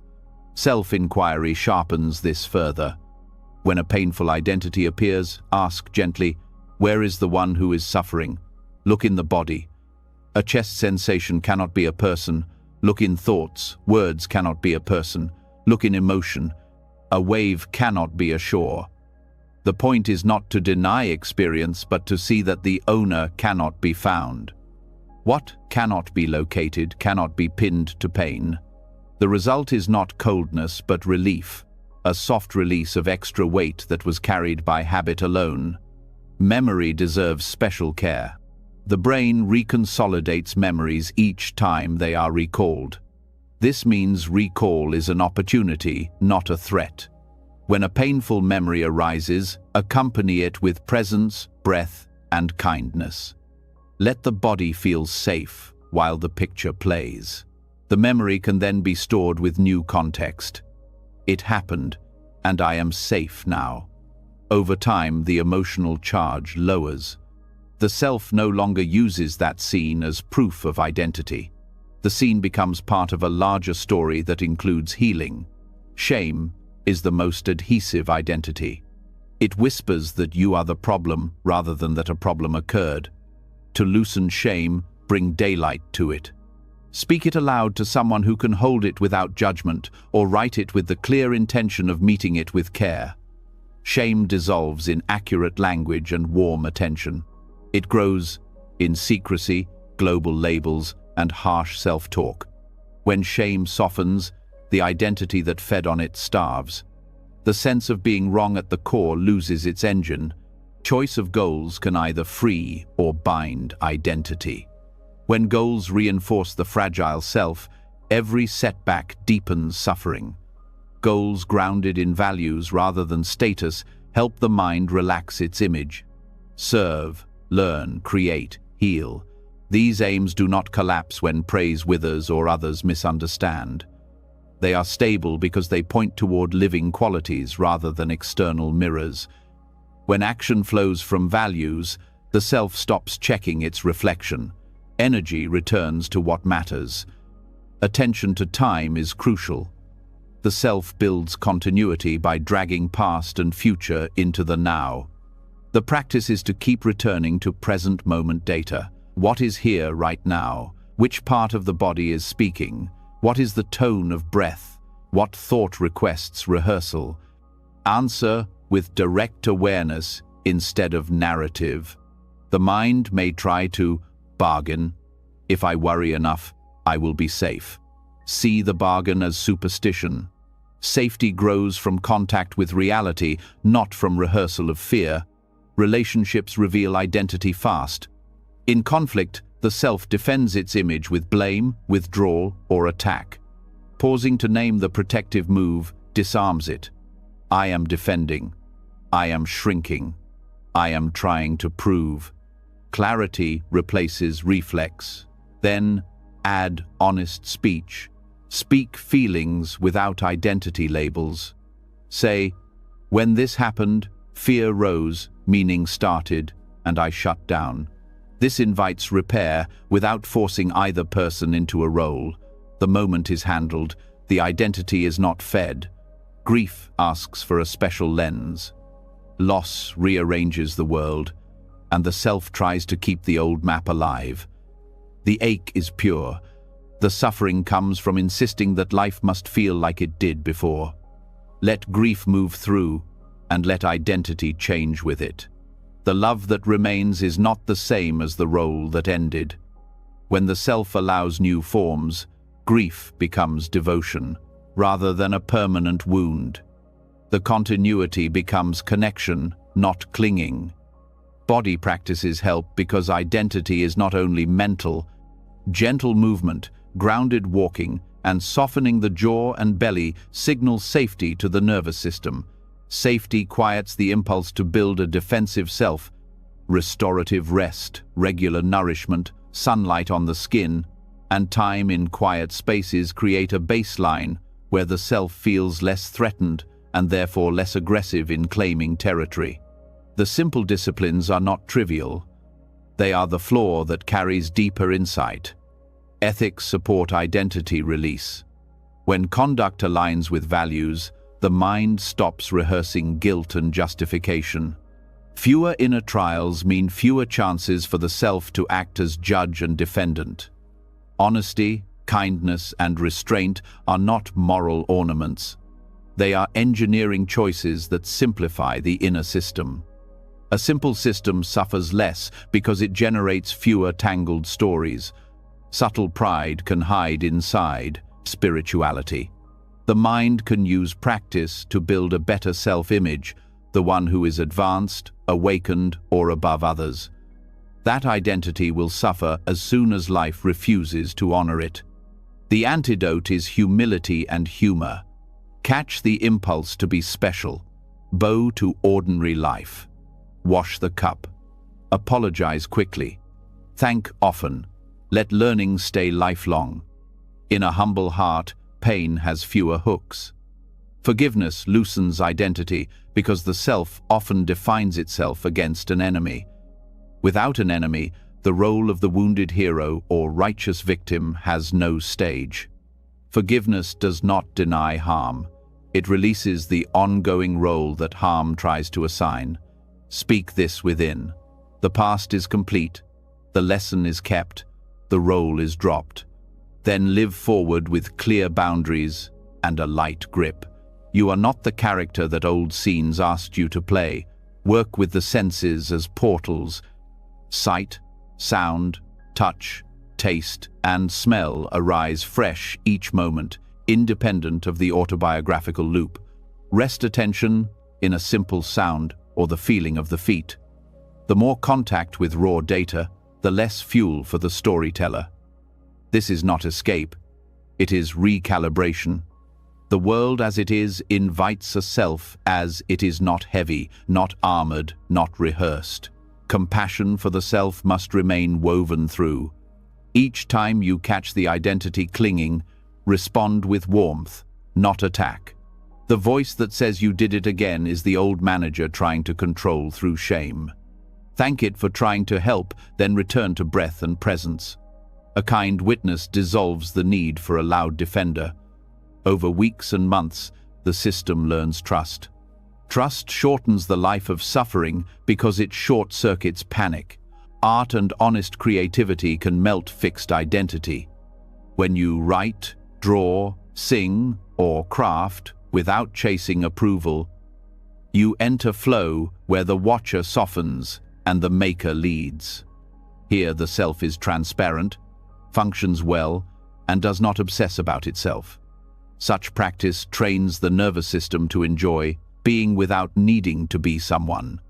Self-inquiry sharpens this further. When a painful identity appears, ask gently, "Where is the one who is suffering?" Look in the body. A chest sensation cannot be a person. Look in thoughts. Words cannot be a person. Look in emotion. A wave cannot be a shore. The point is not to deny experience, but to see that the owner cannot be found. What cannot be located cannot be pinned to pain. The result is not coldness, but relief, a soft release of extra weight that was carried by habit alone. Memory deserves special care. The brain reconsolidates memories each time they are recalled. This means recall is an opportunity, not a threat. When a painful memory arises, accompany it with presence, breath, and kindness. Let the body feel safe while the picture plays. The memory can then be stored with new context. It happened, and I am safe now. Over time, the emotional charge lowers. The self no longer uses that scene as proof of identity. The scene becomes part of a larger story that includes healing. Shame is the most adhesive identity. It whispers that you are the problem rather than that a problem occurred. To loosen shame, bring daylight to it. Speak it aloud to someone who can hold it without judgment, or write it with the clear intention of meeting it with care. Shame dissolves in accurate language and warm attention. It grows in secrecy, global labels, and harsh self-talk. When shame softens, the identity that fed on it starves. The sense of being wrong at the core loses its engine. Choice of goals can either free or bind identity. When goals reinforce the fragile self, every setback deepens suffering. Goals grounded in values rather than status help the mind relax its image. Serve, learn, create, heal. These aims do not collapse when praise withers or others misunderstand. They are stable because they point toward living qualities rather than external mirrors. When action flows from values, the self stops checking its reflection. Energy returns to what matters. Attention to time is crucial. The self builds continuity by dragging past and future into the now. The practice is to keep returning to present moment data. What is here right now? Which part of the body is speaking? What is the tone of breath? What thought requests rehearsal? Answer with direct awareness instead of narrative. The mind may try to bargain. If I worry enough, I will be safe. See the bargain as superstition. Safety grows from contact with reality, not from rehearsal of fear. Relationships reveal identity fast. In conflict, the self defends its image with blame, withdrawal, or attack. Pausing to name the protective move disarms it. I am defending. I am shrinking. I am trying to prove. Clarity replaces reflex. Then add honest speech. Speak feelings without identity labels. Say, when this happened, fear rose, meaning started, and I shut down. This invites repair without forcing either person into a role. The moment is handled. The identity is not fed. Grief asks for a special lens. Loss rearranges the world, and the self tries to keep the old map alive. The ache is pure. The suffering comes from insisting that life must feel like it did before. Let grief move through, and let identity change with it. The love that remains is not the same as the role that ended. When the self allows new forms, grief becomes devotion, rather than a permanent wound. The continuity becomes connection, not clinging. Body practices help because identity is not only mental. Gentle movement, grounded walking, and softening the jaw and belly signal safety to the nervous system. Safety quiets the impulse to build a defensive self. Restorative rest, regular nourishment, sunlight on the skin, and time in quiet spaces create a baseline where the self feels less threatened and therefore less aggressive in claiming territory. The simple disciplines are not trivial. They are the floor that carries deeper insight. Ethics support identity release. When conduct aligns with values, the mind stops rehearsing guilt and justification. Fewer inner trials mean fewer chances for the self to act as judge and defendant. Honesty, kindness, and restraint are not moral ornaments. They are engineering choices that simplify the inner system. A simple system suffers less because it generates fewer tangled stories. Subtle pride can hide inside spirituality. The mind can use practice to build a better self-image, the one who is advanced, awakened, or above others. That identity will suffer as soon as life refuses to honor it. The antidote is humility and humor. Catch the impulse to be special. Bow to ordinary life. Wash the cup. Apologize quickly. Thank often. Let learning stay lifelong. In a humble heart, pain has fewer hooks. Forgiveness loosens identity because the self often defines itself against an enemy. Without an enemy, the role of the wounded hero or righteous victim has no stage. Forgiveness does not deny harm. It releases the ongoing role that harm tries to assign. Speak this within. The past is complete. The lesson is kept. The role is dropped. Then live forward with clear boundaries and a light grip. You are not the character that old scenes asked you to play. Work with the senses as portals. Sight, sound, touch, taste, and smell arise fresh each moment, independent of the autobiographical loop. Rest attention in a simple sound or the feeling of the feet. The more contact with raw data, the less fuel for the storyteller. This is not escape. It is recalibration. The world as it is invites a self as it is not heavy, not armored, not rehearsed. Compassion for the self must remain woven through. Each time you catch the identity clinging, respond with warmth, not attack. The voice that says you did it again is the old manager trying to control through shame. Thank it for trying to help, then return to breath and presence. A kind witness dissolves the need for a loud defender. Over weeks and months, the system learns trust. Trust shortens the life of suffering because it short-circuits panic. Art and honest creativity can melt fixed identity. When you write, draw, sing, or craft without chasing approval, you enter flow where the watcher softens and the maker leads. Here the self is transparent, functions well, and does not obsess about itself. Such practice trains the nervous system to enjoy being without needing to be someone.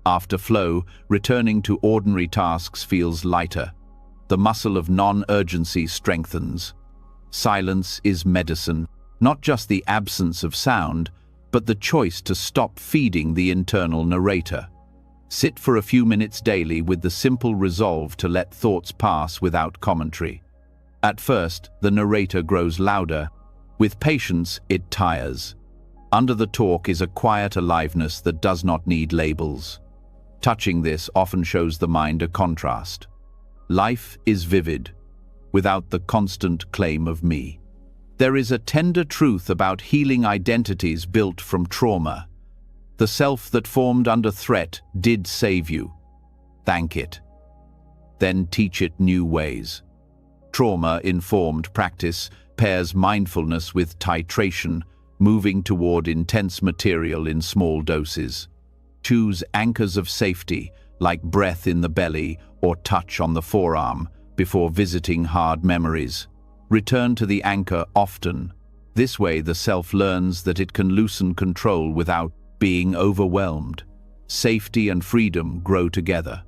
After flow, returning to ordinary tasks feels lighter. The muscle of non-urgency strengthens. Silence is medicine, not just the absence of sound, but the choice to stop feeding the internal narrator. Sit for a few minutes daily with the simple resolve to let thoughts pass without commentary. At first, the narrator grows louder. With patience, it tires. Under the talk is a quiet aliveness that does not need labels. Touching this often shows the mind a contrast. Life is vivid, without the constant claim of me. There is a tender truth about healing identities built from trauma. The self that formed under threat did save you. Thank it. Then teach it new ways. Trauma-informed practice pairs mindfulness with titration, moving toward intense material in small doses. Choose anchors of safety, like breath in the belly or touch on the forearm, before visiting hard memories. Return to the anchor often. This way, the self learns that it can loosen control without being overwhelmed. Safety and freedom grow together.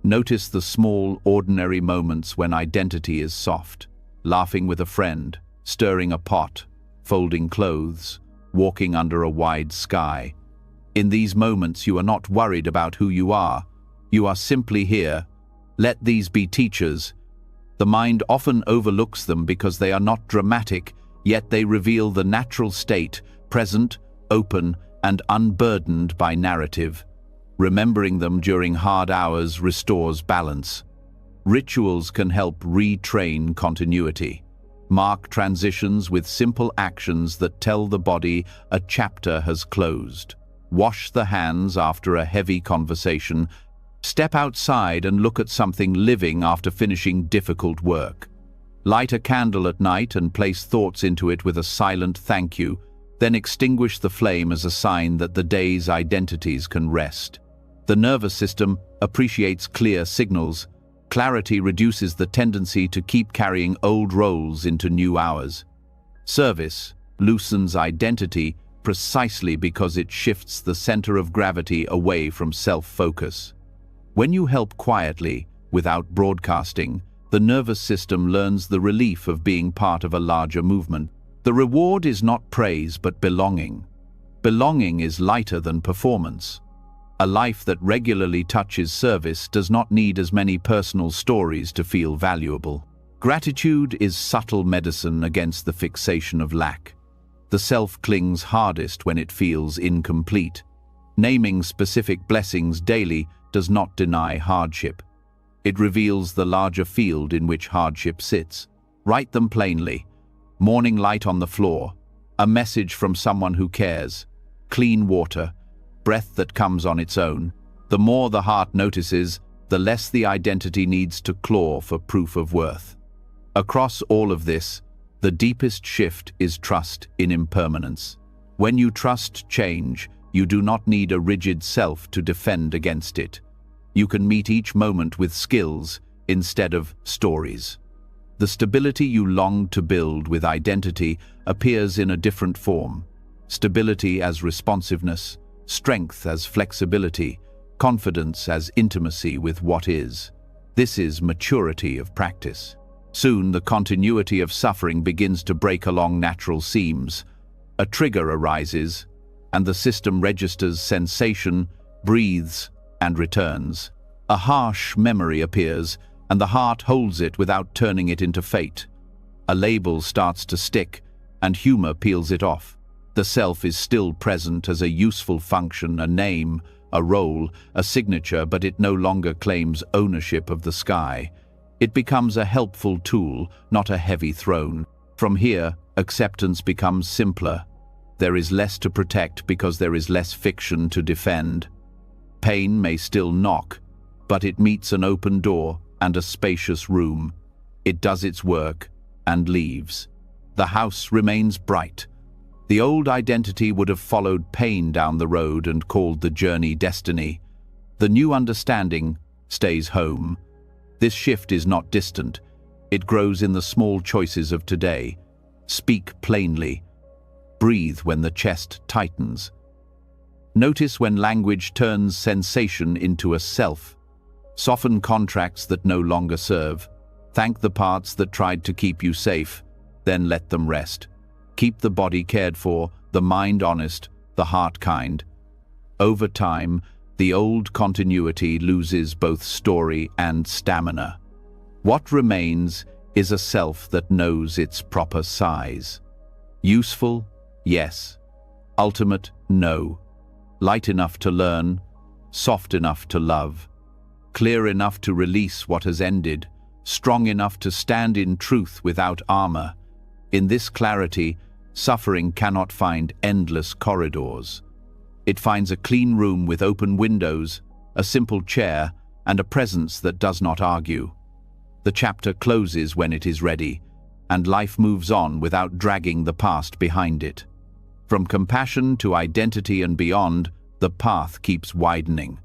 Notice the small, ordinary moments when identity is soft. Laughing with a friend, stirring a pot, folding clothes, walking under a wide sky. In these moments, you are not worried about who you are. You are simply here. Let these be teachers. The mind often overlooks them because they are not dramatic, yet they reveal the natural state, present, open, and unburdened by narrative. Remembering them during hard hours restores balance. Rituals can help retrain continuity. Mark transitions with simple actions that tell the body a chapter has closed. Wash the hands after a heavy conversation. Step outside and look at something living after finishing difficult work. Light a candle at night and place thoughts into it with a silent thank you, then extinguish the flame as a sign that the day's identities can rest. The nervous system appreciates clear signals. Clarity reduces the tendency to keep carrying old roles into new hours. Service loosens identity precisely because it shifts the center of gravity away from self-focus. When you help quietly, without broadcasting, the nervous system learns the relief of being part of a larger movement. The reward is not praise but belonging. Belonging is lighter than performance. A life that regularly touches service does not need as many personal stories to feel valuable. Gratitude is subtle medicine against the fixation of lack. The self clings hardest when it feels incomplete. Naming specific blessings daily does not deny hardship. It reveals the larger field in which hardship sits. Write them plainly. Morning light on the floor, a message from someone who cares, clean water, breath that comes on its own. The more the heart notices, the less the identity needs to claw for proof of worth. Across all of this, the deepest shift is trust in impermanence. When you trust change, you do not need a rigid self to defend against it. You can meet each moment with skills instead of stories. The stability you long to build with identity appears in a different form. Stability as responsiveness, strength as flexibility, confidence as intimacy with what is. This is maturity of practice. Soon, the continuity of suffering begins to break along natural seams. A trigger arises, and the system registers sensation, breathes, and returns. A harsh memory appears, and the heart holds it without turning it into fate. A label starts to stick, and humor peels it off. The self is still present as a useful function, a name, a role, a signature, but it no longer claims ownership of the sky. It becomes a helpful tool, not a heavy throne. From here, acceptance becomes simpler. There is less to protect because there is less fiction to defend. Pain may still knock, but it meets an open door and a spacious room. It does its work and leaves. The house remains bright. The old identity would have followed pain down the road and called the journey destiny. The new understanding stays home. This shift is not distant. It grows in the small choices of today. Speak plainly. Breathe when the chest tightens. Notice when language turns sensation into a self. Soften contracts that no longer serve. Thank the parts that tried to keep you safe, then let them rest. Keep the body cared for, the mind honest, the heart kind. Over time, the old continuity loses both story and stamina. What remains is a self that knows its proper size. Useful? Yes. Ultimate? No. Light enough to learn, soft enough to love, clear enough to release what has ended, strong enough to stand in truth without armor. In this clarity, suffering cannot find endless corridors. It finds a clean room with open windows, a simple chair, and a presence that does not argue. The chapter closes when it is ready, and life moves on without dragging the past behind it. From compassion to identity and beyond, the path keeps widening.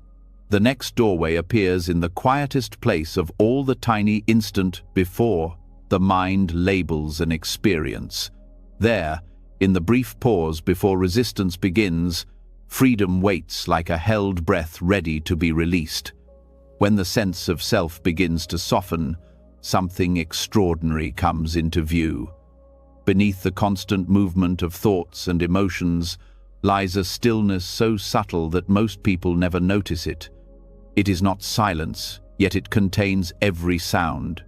The next doorway appears in the quietest place of all, the tiny instant before the mind labels an experience. There, In the brief pause before resistance begins, freedom waits like a held breath ready to be released. When the sense of self begins to soften, something extraordinary comes into view. Beneath the constant movement of thoughts and emotions lies a stillness so subtle that most people never notice it. It is not silence, yet it contains every sound.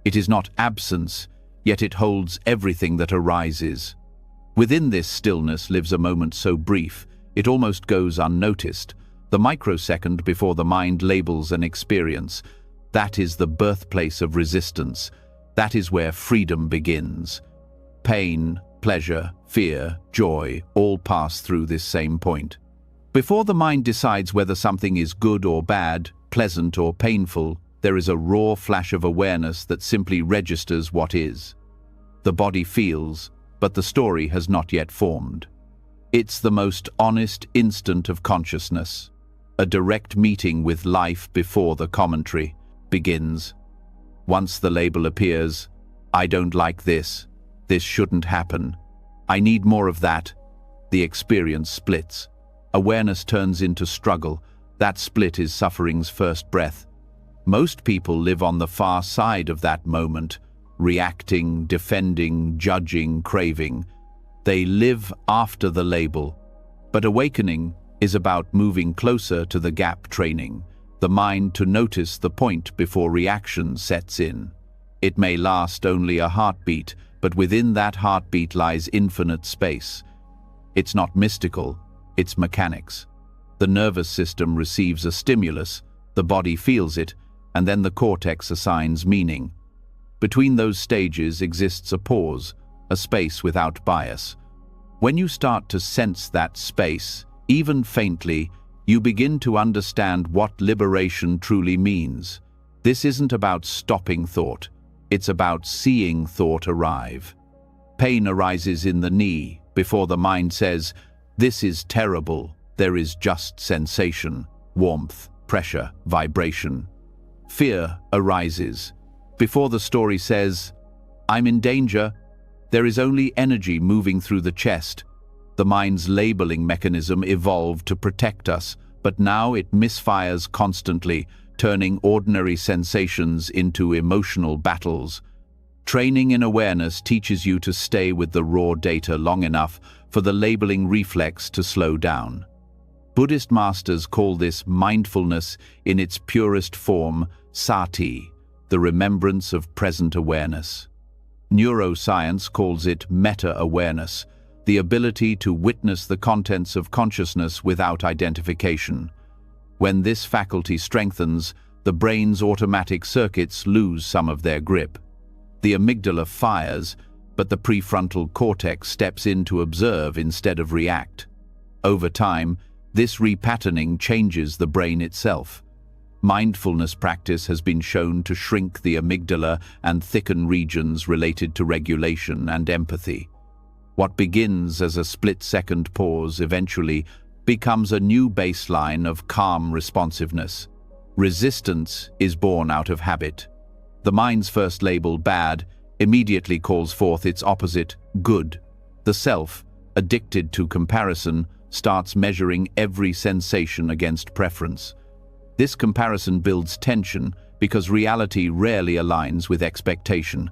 It is not absence, yet it holds everything that arises. Within this stillness lives a moment so brief, it almost goes unnoticed, the microsecond before the mind labels an experience. That is the birthplace of resistance. That is where freedom begins. Pain, pleasure, fear, joy, all pass through this same point. Before the mind decides whether something is good or bad, pleasant or painful, there is a raw flash of awareness that simply registers what is. The body feels, but the story has not yet formed. It's the most honest instant of consciousness. A direct meeting with life before the commentary begins. Once the label appears, "I don't like this. This shouldn't happen. I need more of that." The experience splits. Awareness turns into struggle. That split is suffering's first breath. Most people live on the far side of that moment, reacting, defending, judging, craving. They live after the label. But awakening is about moving closer to the gap, training the mind to notice the point before reaction sets in. It may last only a heartbeat, but within that heartbeat lies infinite space. It's not mystical, it's mechanics. The nervous system receives a stimulus, the body feels it, and then the cortex assigns meaning. Between those stages exists a pause, a space without bias. When you start to sense that space, even faintly, you begin to understand what liberation truly means. This isn't about stopping thought. It's about seeing thought arrive. Pain arises in the knee before the mind says, "This is terrible." There is just sensation, warmth, pressure, vibration. Fear arises before the story says, "I'm in danger." There is only energy moving through the chest. The mind's labeling mechanism evolved to protect us, but now it misfires constantly, turning ordinary sensations into emotional battles. Training in awareness teaches you to stay with the raw data long enough for the labeling reflex to slow down. Buddhist masters call this mindfulness in its purest form, sati, the remembrance of present awareness. Neuroscience calls it meta-awareness, the ability to witness the contents of consciousness without identification. When this faculty strengthens, the brain's automatic circuits lose some of their grip. The amygdala fires, but the prefrontal cortex steps in to observe instead of react. Over time, this repatterning changes the brain itself. Mindfulness practice has been shown to shrink the amygdala and thicken regions related to regulation and empathy. What begins as a split-second pause eventually becomes a new baseline of calm responsiveness. Resistance is born out of habit. The mind's first label, bad, immediately calls forth its opposite, good. The self, addicted to comparison, starts measuring every sensation against preference. This comparison builds tension because reality rarely aligns with expectation.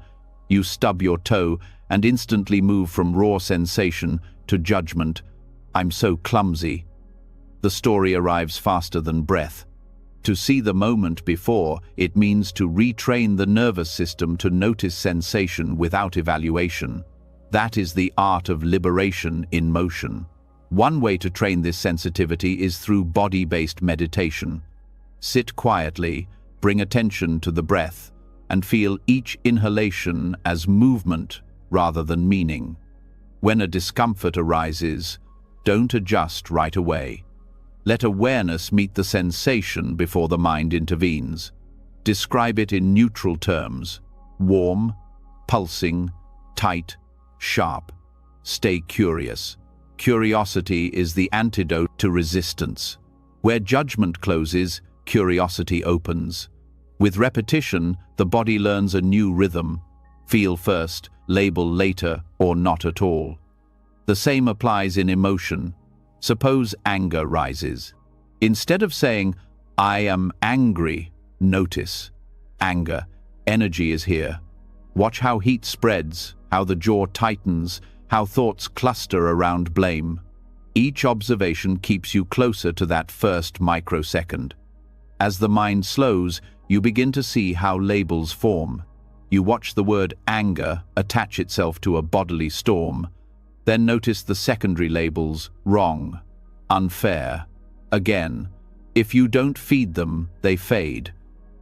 You stub your toe and instantly move from raw sensation to judgment. "I'm so clumsy." The story arrives faster than breath. To see the moment before, it means to retrain the nervous system to notice sensation without evaluation. That is the art of liberation in motion. One way to train this sensitivity is through body-based meditation. Sit quietly, bring attention to the breath, and feel each inhalation as movement rather than meaning. When a discomfort arises, don't adjust right away. Let awareness meet the sensation before the mind intervenes. Describe it in neutral terms: warm, pulsing, tight, sharp. Stay curious. Curiosity is the antidote to resistance. Where judgment closes, curiosity opens. With repetition, the body learns a new rhythm: feel first, label later, or not at all. The same applies in emotion. Suppose anger rises. Instead of saying, "I am angry," notice. Anger. Energy is here. Watch how heat spreads, how the jaw tightens, how thoughts cluster around blame. Each observation keeps you closer to that first microsecond. As the mind slows, you begin to see how labels form. You watch the word anger attach itself to a bodily storm. Then notice the secondary labels: wrong, unfair, again. If you don't feed them, they fade.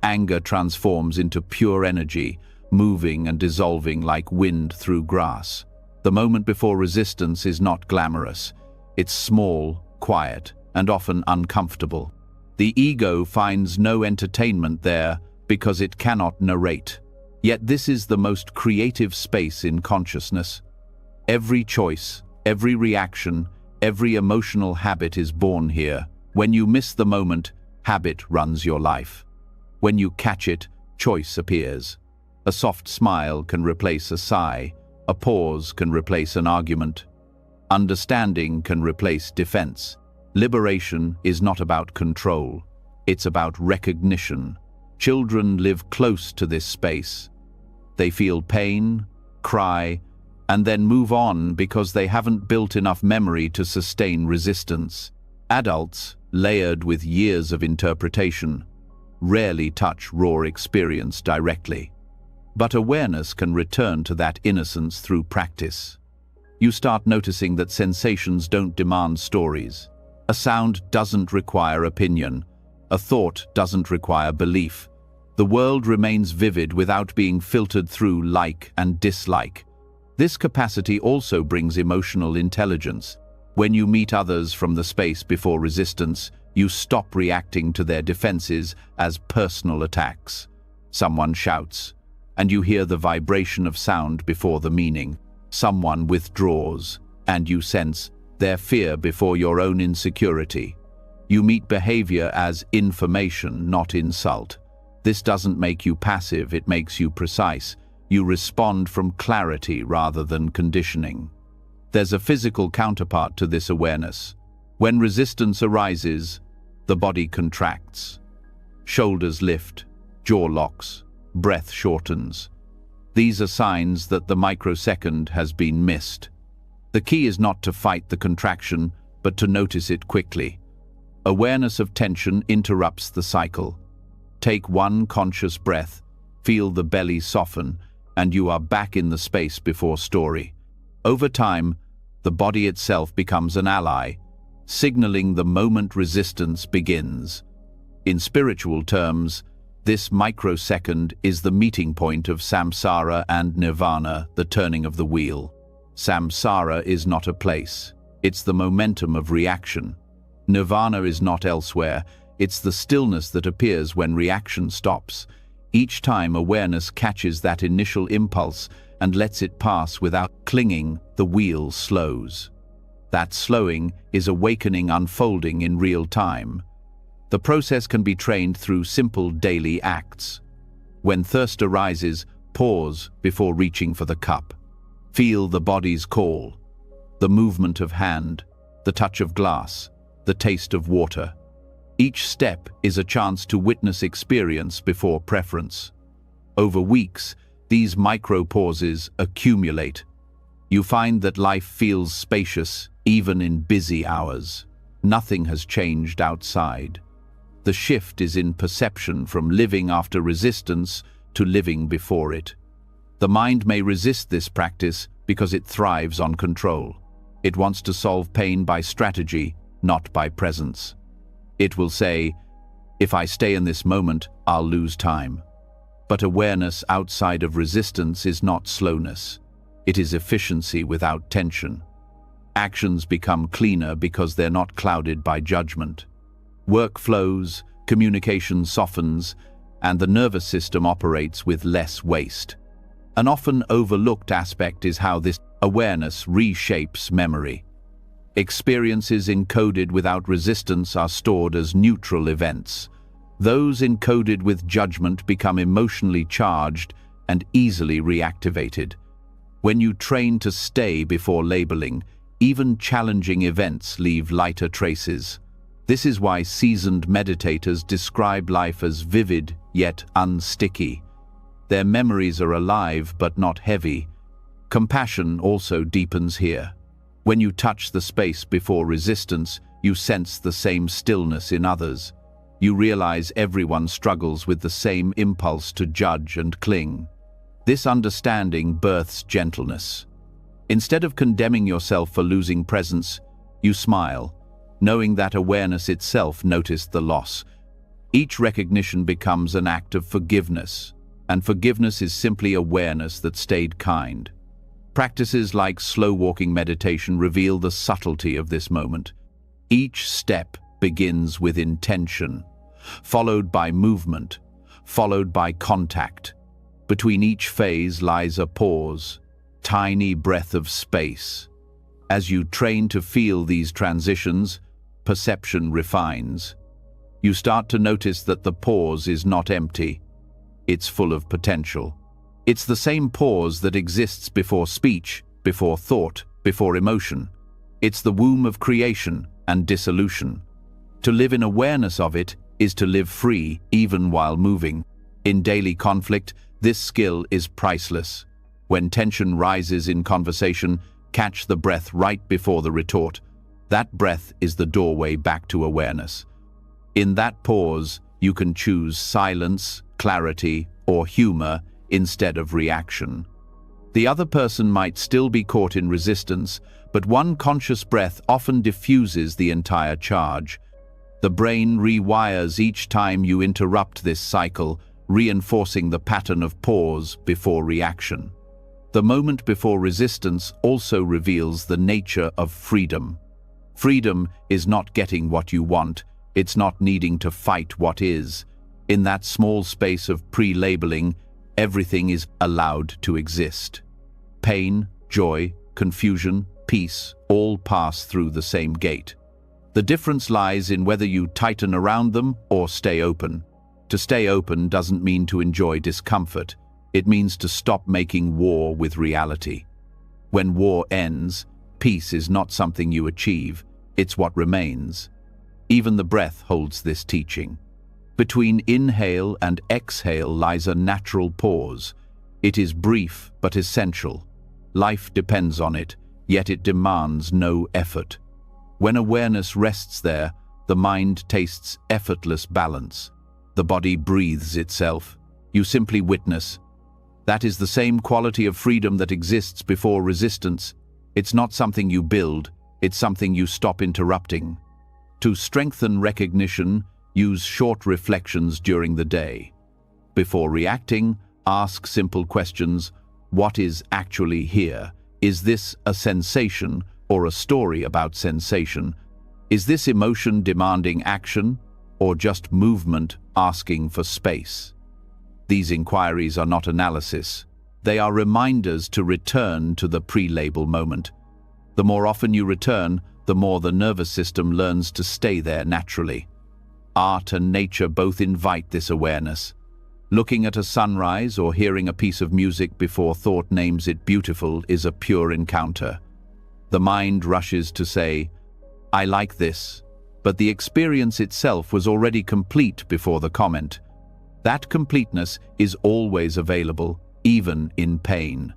Anger transforms into pure energy, moving and dissolving like wind through grass. The moment before resistance is not glamorous. It's small, quiet, and often uncomfortable. The ego finds no entertainment there because it cannot narrate. Yet this is the most creative space in consciousness. Every choice, every reaction, every emotional habit is born here. When you miss the moment, habit runs your life. When you catch it, choice appears. A soft smile can replace a sigh. A pause can replace an argument. Understanding can replace defense. Liberation is not about control. It's about recognition. Children live close to this space. They feel pain, cry, and then move on because they haven't built enough memory to sustain resistance. Adults, layered with years of interpretation, rarely touch raw experience directly. But awareness can return to that innocence through practice. You start noticing that sensations don't demand stories. A sound doesn't require opinion. A thought doesn't require belief. The world remains vivid without being filtered through like and dislike. This capacity also brings emotional intelligence. When you meet others from the space before resistance, you stop reacting to their defenses as personal attacks. Someone shouts, and you hear the vibration of sound before the meaning. Someone withdraws, and you sense their fear before your own insecurity. You meet behavior as information, not insult. This doesn't make you passive, it makes you precise. You respond from clarity rather than conditioning. There's a physical counterpart to this awareness. When resistance arises, the body contracts. Shoulders lift, jaw locks, breath shortens. These are signs that the microsecond has been missed. The key is not to fight the contraction, but to notice it quickly. Awareness of tension interrupts the cycle. Take one conscious breath, feel the belly soften, and you are back in the space before story. Over time, the body itself becomes an ally, signaling the moment resistance begins. In spiritual terms, this microsecond is the meeting point of samsara and nirvana, the turning of the wheel. Samsara is not a place. It's the momentum of reaction. Nirvana is not elsewhere. It's the stillness that appears when reaction stops. Each time awareness catches that initial impulse and lets it pass without clinging, the wheel slows. That slowing is awakening unfolding in real time. The process can be trained through simple daily acts. When thirst arises, pause before reaching for the cup. Feel the body's call, the movement of hand, the touch of glass, the taste of water. Each step is a chance to witness experience before preference. Over weeks, these micro-pauses accumulate. You find that life feels spacious, even in busy hours. Nothing has changed outside. The shift is in perception from living after resistance to living before it. The mind may resist this practice because it thrives on control. It wants to solve pain by strategy, not by presence. It will say, if I stay in this moment, I'll lose time. But awareness outside of resistance is not slowness. It is efficiency without tension. Actions become cleaner because they're not clouded by judgment. Work flows, communication softens, and the nervous system operates with less waste. An often overlooked aspect is how this awareness reshapes memory. Experiences encoded without resistance are stored as neutral events. Those encoded with judgment become emotionally charged and easily reactivated. When you train to stay before labeling, Even challenging events leave lighter traces. This is why seasoned meditators describe life as vivid yet unsticky. Their memories are alive but not heavy. Compassion also deepens here. When you touch the space before resistance, you sense the same stillness in others. You realize everyone struggles with the same impulse to judge and cling. This understanding births gentleness. Instead of condemning yourself for losing presence, you smile, knowing that awareness itself noticed the loss. Each recognition becomes an act of forgiveness, and forgiveness is simply awareness that stayed kind. Practices like slow-walking meditation reveal the subtlety of this moment. Each step begins with intention, followed by movement, followed by contact. Between each phase lies a pause, tiny breath of space. As you train to feel these transitions, perception refines. You start to notice that the pause is not empty. It's full of potential. It's the same pause that exists before speech, before thought, before emotion. It's the womb of creation and dissolution. To live in awareness of it is to live free, even while moving. In daily conflict, this skill is priceless. When tension rises in conversation, catch the breath right before the retort. That breath is the doorway back to awareness. In that pause, you can choose silence, clarity, or humor instead of reaction. The other person might still be caught in resistance, but one conscious breath often diffuses the entire charge. The brain rewires each time you interrupt this cycle, reinforcing the pattern of pause before reaction. The moment before resistance also reveals the nature of freedom. Freedom is not getting what you want, it's not needing to fight what is. In that small space of pre-labeling, everything is allowed to exist. Pain, joy, confusion, peace, all pass through the same gate. The difference lies in whether you tighten around them or stay open. To stay open doesn't mean to enjoy discomfort. It means to stop making war with reality. When war ends, peace is not something you achieve, it's what remains. Even the breath holds this teaching. Between inhale and exhale lies a natural pause. It is brief but essential. Life depends on it, yet it demands no effort. When awareness rests there, the mind tastes effortless balance. The body breathes itself. You simply witness. That is the same quality of freedom that exists before resistance. It's not something you build, it's something you stop interrupting. To strengthen recognition, use short reflections during the day. Before reacting, ask simple questions. What is actually here? Is this a sensation or a story about sensation? Is this emotion demanding action or just movement asking for space? These inquiries are not analysis. They are reminders to return to the pre-label moment. The more often you return, the more the nervous system learns to stay there naturally. Art and nature both invite this awareness. Looking at a sunrise or hearing a piece of music before thought names it beautiful is a pure encounter. The mind rushes to say, "I like this," but the experience itself was already complete before the comment. That completeness is always available, even in pain.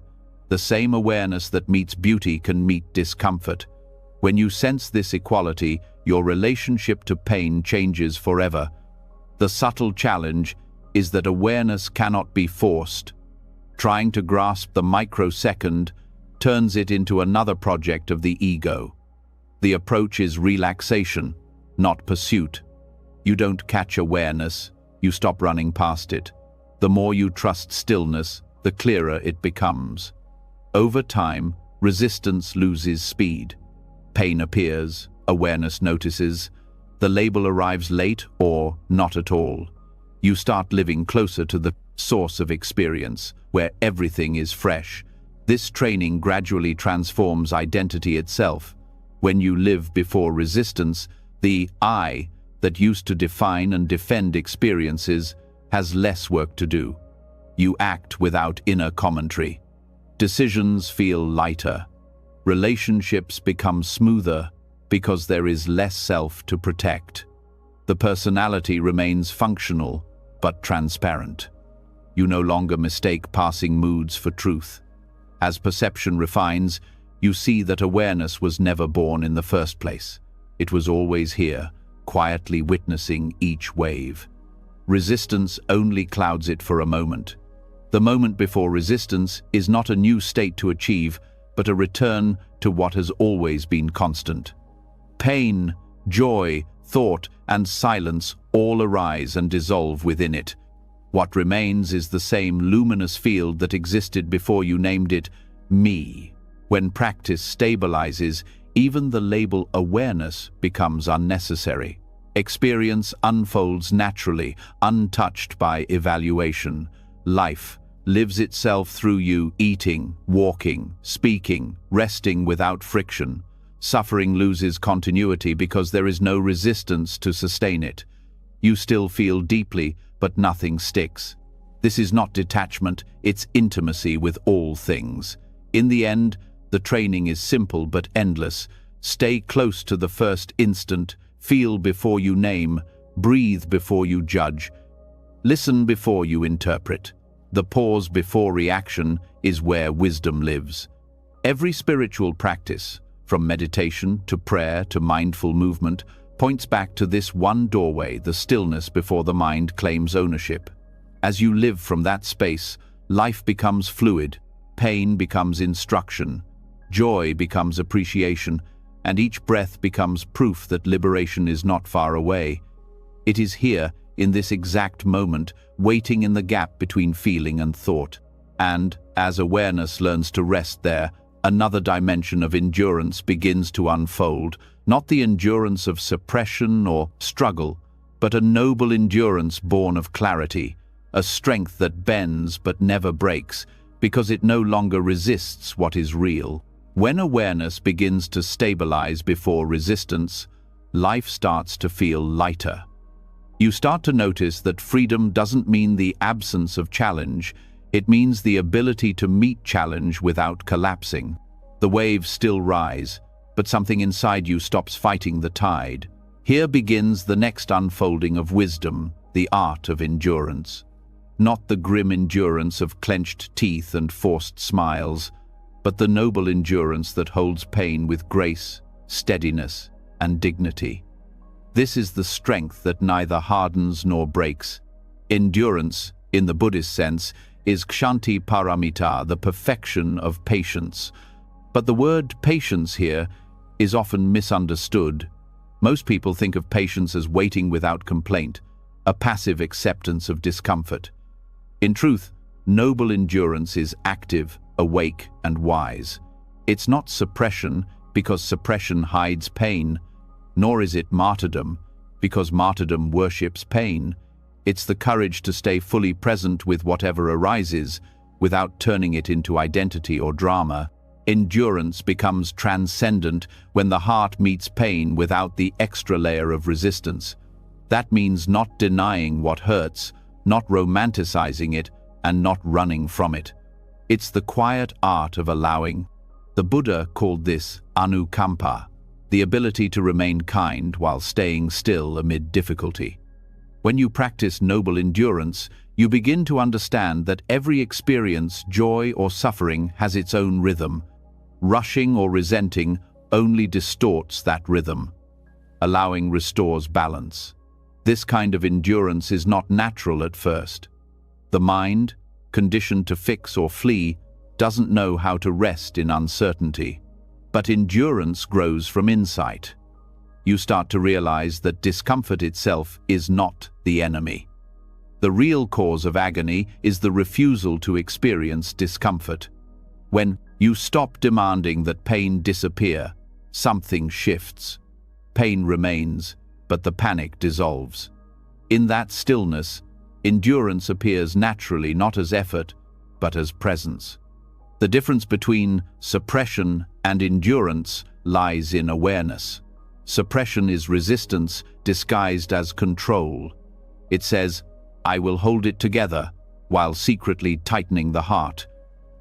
The same awareness that meets beauty can meet discomfort. When you sense this equality, your relationship to pain changes forever. The subtle challenge is that awareness cannot be forced. Trying to grasp the microsecond turns it into another project of the ego. The approach is relaxation, not pursuit. You don't catch awareness, you stop running past it. The more you trust stillness, the clearer it becomes. Over time, resistance loses speed. Pain appears, awareness notices. The label arrives late or not at all. You start living closer to the source of experience, where everything is fresh. This training gradually transforms identity itself. When you live before resistance, the I that used to define and defend experiences has less work to do. You act without inner commentary. Decisions feel lighter. Relationships become smoother because there is less self to protect. The personality remains functional but transparent. You no longer mistake passing moods for truth. As perception refines, you see that awareness was never born in the first place. It was always here, quietly witnessing each wave. Resistance only clouds it for a moment. The moment before resistance is not a new state to achieve, but a return to what has always been constant. Pain, joy, thought, and silence all arise and dissolve within it. What remains is the same luminous field that existed before you named it me. When practice stabilizes, even the label awareness becomes unnecessary. Experience unfolds naturally, untouched by evaluation. Life lives itself through you, eating, walking, speaking, resting without friction. Suffering loses continuity because there is no resistance to sustain it. You still feel deeply, but nothing sticks. This is not detachment, it's intimacy with all things. In the end, the training is simple but endless. Stay close to the first instant, feel before you name, breathe before you judge, listen before you interpret. The pause before reaction is where wisdom lives. Every spiritual practice, from meditation to prayer to mindful movement, points back to this one doorway, the stillness before the mind claims ownership. As you live from that space, life becomes fluid, pain becomes instruction, joy becomes appreciation, and each breath becomes proof that liberation is not far away. It is here, in this exact moment, waiting in the gap between feeling and thought. And, as awareness learns to rest there, another dimension of endurance begins to unfold, not the endurance of suppression or struggle, but a noble endurance born of clarity, a strength that bends but never breaks, because it no longer resists what is real. When awareness begins to stabilize before resistance, life starts to feel lighter. You start to notice that freedom doesn't mean the absence of challenge, it means the ability to meet challenge without collapsing. The waves still rise, but something inside you stops fighting the tide. Here begins the next unfolding of wisdom, the art of endurance. Not the grim endurance of clenched teeth and forced smiles, but the noble endurance that holds pain with grace, steadiness, and dignity. This is the strength that neither hardens nor breaks. Endurance, in the Buddhist sense, is kshanti paramita, the perfection of patience. But the word patience here is often misunderstood. Most people think of patience as waiting without complaint, a passive acceptance of discomfort. In truth, noble endurance is active, awake, and wise. It's not suppression, because suppression hides pain, nor is it martyrdom, because martyrdom worships pain. It's the courage to stay fully present with whatever arises, without turning it into identity or drama. Endurance becomes transcendent when the heart meets pain without the extra layer of resistance. That means not denying what hurts, not romanticizing it, and not running from it. It's the quiet art of allowing. The Buddha called this anukampa, the ability to remain kind while staying still amid difficulty. When you practice noble endurance, you begin to understand that every experience, joy or suffering, has its own rhythm. Rushing or resenting only distorts that rhythm. Allowing restores balance. This kind of endurance is not natural at first. The mind, conditioned to fix or flee, doesn't know how to rest in uncertainty. But endurance grows from insight. You start to realize that discomfort itself is not the enemy. The real cause of agony is the refusal to experience discomfort. When you stop demanding that pain disappear, something shifts. Pain remains, but the panic dissolves. In that stillness, endurance appears naturally, not as effort, but as presence. The difference between suppression and endurance lies in awareness. Suppression is resistance disguised as control. It says, "I will hold it together," while secretly tightening the heart.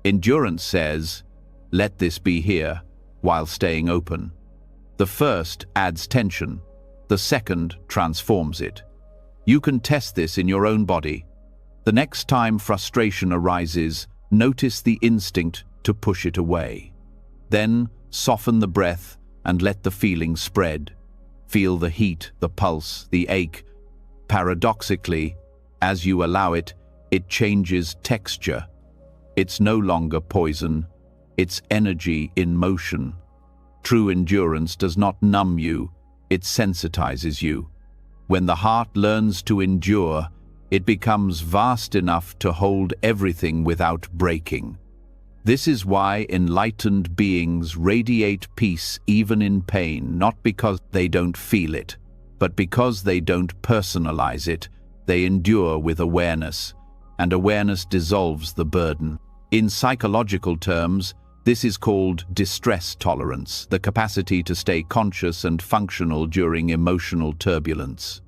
Endurance says, "Let this be here," while staying open. The first adds tension, the second transforms it. You can test this in your own body. The next time frustration arises, notice the instinct to push it away. Then soften the breath and let the feeling spread. Feel the heat, the pulse, the ache. Paradoxically, as you allow it, it changes texture. It's no longer poison, it's energy in motion. True endurance does not numb you, it sensitizes you. When the heart learns to endure, it becomes vast enough to hold everything without breaking. This is why enlightened beings radiate peace even in pain, not because they don't feel it, but because they don't personalize it. They endure with awareness, and awareness dissolves the burden. In psychological terms, this is called distress tolerance, the capacity to stay conscious and functional during emotional turbulence.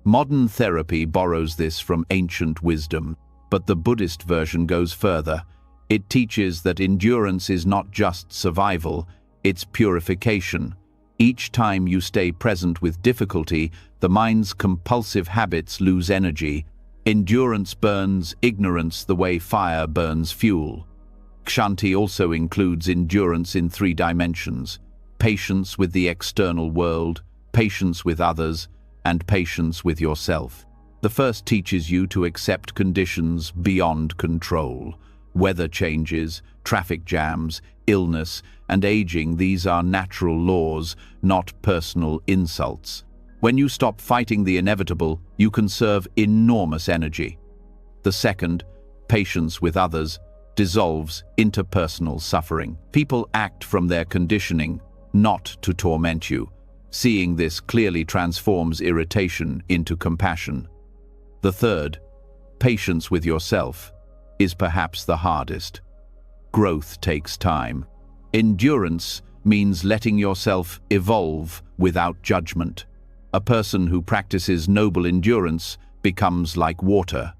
Modern therapy borrows this from ancient wisdom, but the Buddhist version goes further. It teaches that endurance is not just survival, it's purification. Each time you stay present with difficulty, the mind's compulsive habits lose energy. Endurance burns ignorance the way fire burns fuel. Kshanti also includes endurance in 3 dimensions: patience with the external world, patience with others, and patience with yourself. The first teaches you to accept conditions beyond control. Weather changes, traffic jams, illness, and aging, these are natural laws, not personal insults. When you stop fighting the inevitable, you conserve enormous energy. The second, patience with others, dissolves interpersonal suffering. People act from their conditioning, not to torment you. Seeing this clearly transforms irritation into compassion. The third, patience with yourself, is perhaps the hardest. Growth takes time. Endurance means letting yourself evolve without judgment. A person who practices noble endurance becomes like water.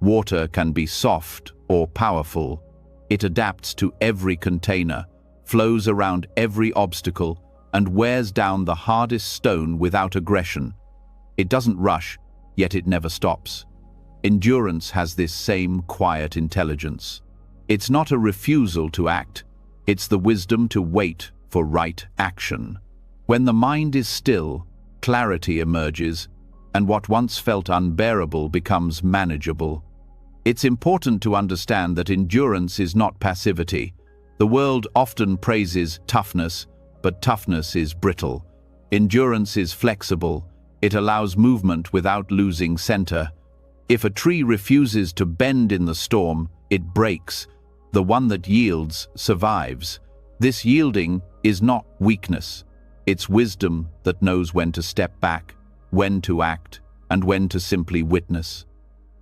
Water can be soft or powerful. It adapts to every container, flows around every obstacle, and wears down the hardest stone without aggression. It doesn't rush, yet it never stops. Endurance has this same quiet intelligence. It's not a refusal to act, it's the wisdom to wait for right action. When the mind is still, clarity emerges, and what once felt unbearable becomes manageable. It's important to understand that endurance is not passivity. The world often praises toughness, but toughness is brittle. Endurance is flexible. It allows movement without losing center. If a tree refuses to bend in the storm, it breaks. The one that yields survives. This yielding is not weakness. It's wisdom that knows when to step back, when to act, and when to simply witness.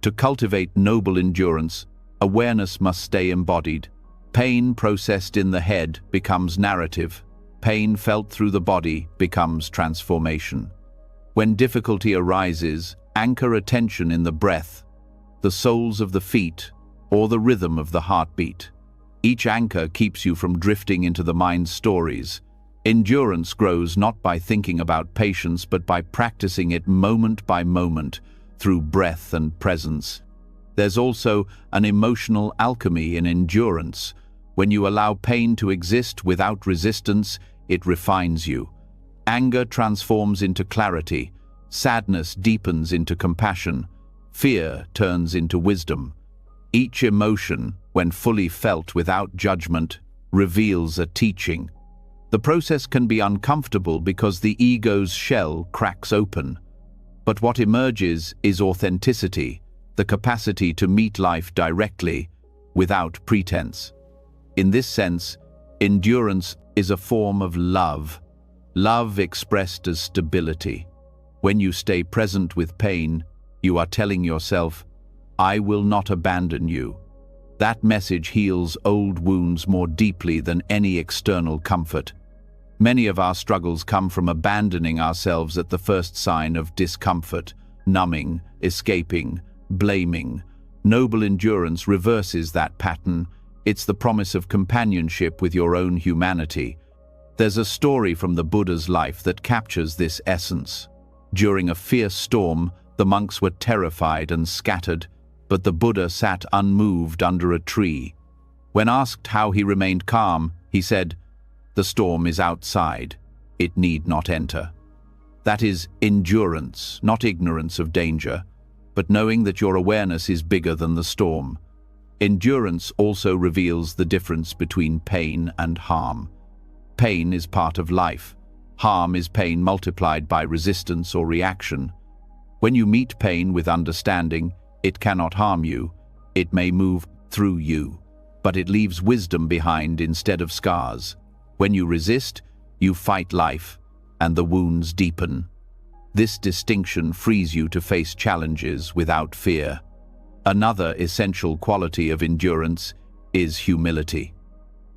To cultivate noble endurance, awareness must stay embodied. Pain processed in the head becomes narrative. Pain felt through the body becomes transformation. When difficulty arises, anchor attention in the breath, the soles of the feet, or the rhythm of the heartbeat. Each anchor keeps you from drifting into the mind's stories. Endurance grows not by thinking about patience, but by practicing it moment by moment, through breath and presence. There's also an emotional alchemy in endurance. When you allow pain to exist without resistance, it refines you. Anger transforms into clarity. Sadness deepens into compassion. Fear turns into wisdom. Each emotion, when fully felt without judgment, reveals a teaching. The process can be uncomfortable because the ego's shell cracks open. But what emerges is authenticity, the capacity to meet life directly, without pretense. In this sense, endurance is a form of love, love expressed as stability. When you stay present with pain, you are telling yourself, "I will not abandon you." That message heals old wounds more deeply than any external comfort. Many of our struggles come from abandoning ourselves at the first sign of discomfort, numbing, escaping, blaming. Noble endurance reverses that pattern. It's the promise of companionship with your own humanity. There's a story from the Buddha's life that captures this essence. During a fierce storm, the monks were terrified and scattered, but the Buddha sat unmoved under a tree. When asked how he remained calm, he said, "The storm is outside. It need not enter." That is endurance, not ignorance of danger, but knowing that your awareness is bigger than the storm. Endurance also reveals the difference between pain and harm. Pain is part of life. Harm is pain multiplied by resistance or reaction. When you meet pain with understanding, it cannot harm you. It may move through you, but it leaves wisdom behind instead of scars. When you resist, you fight life, and the wounds deepen. This distinction frees you to face challenges without fear. Another essential quality of endurance is humility.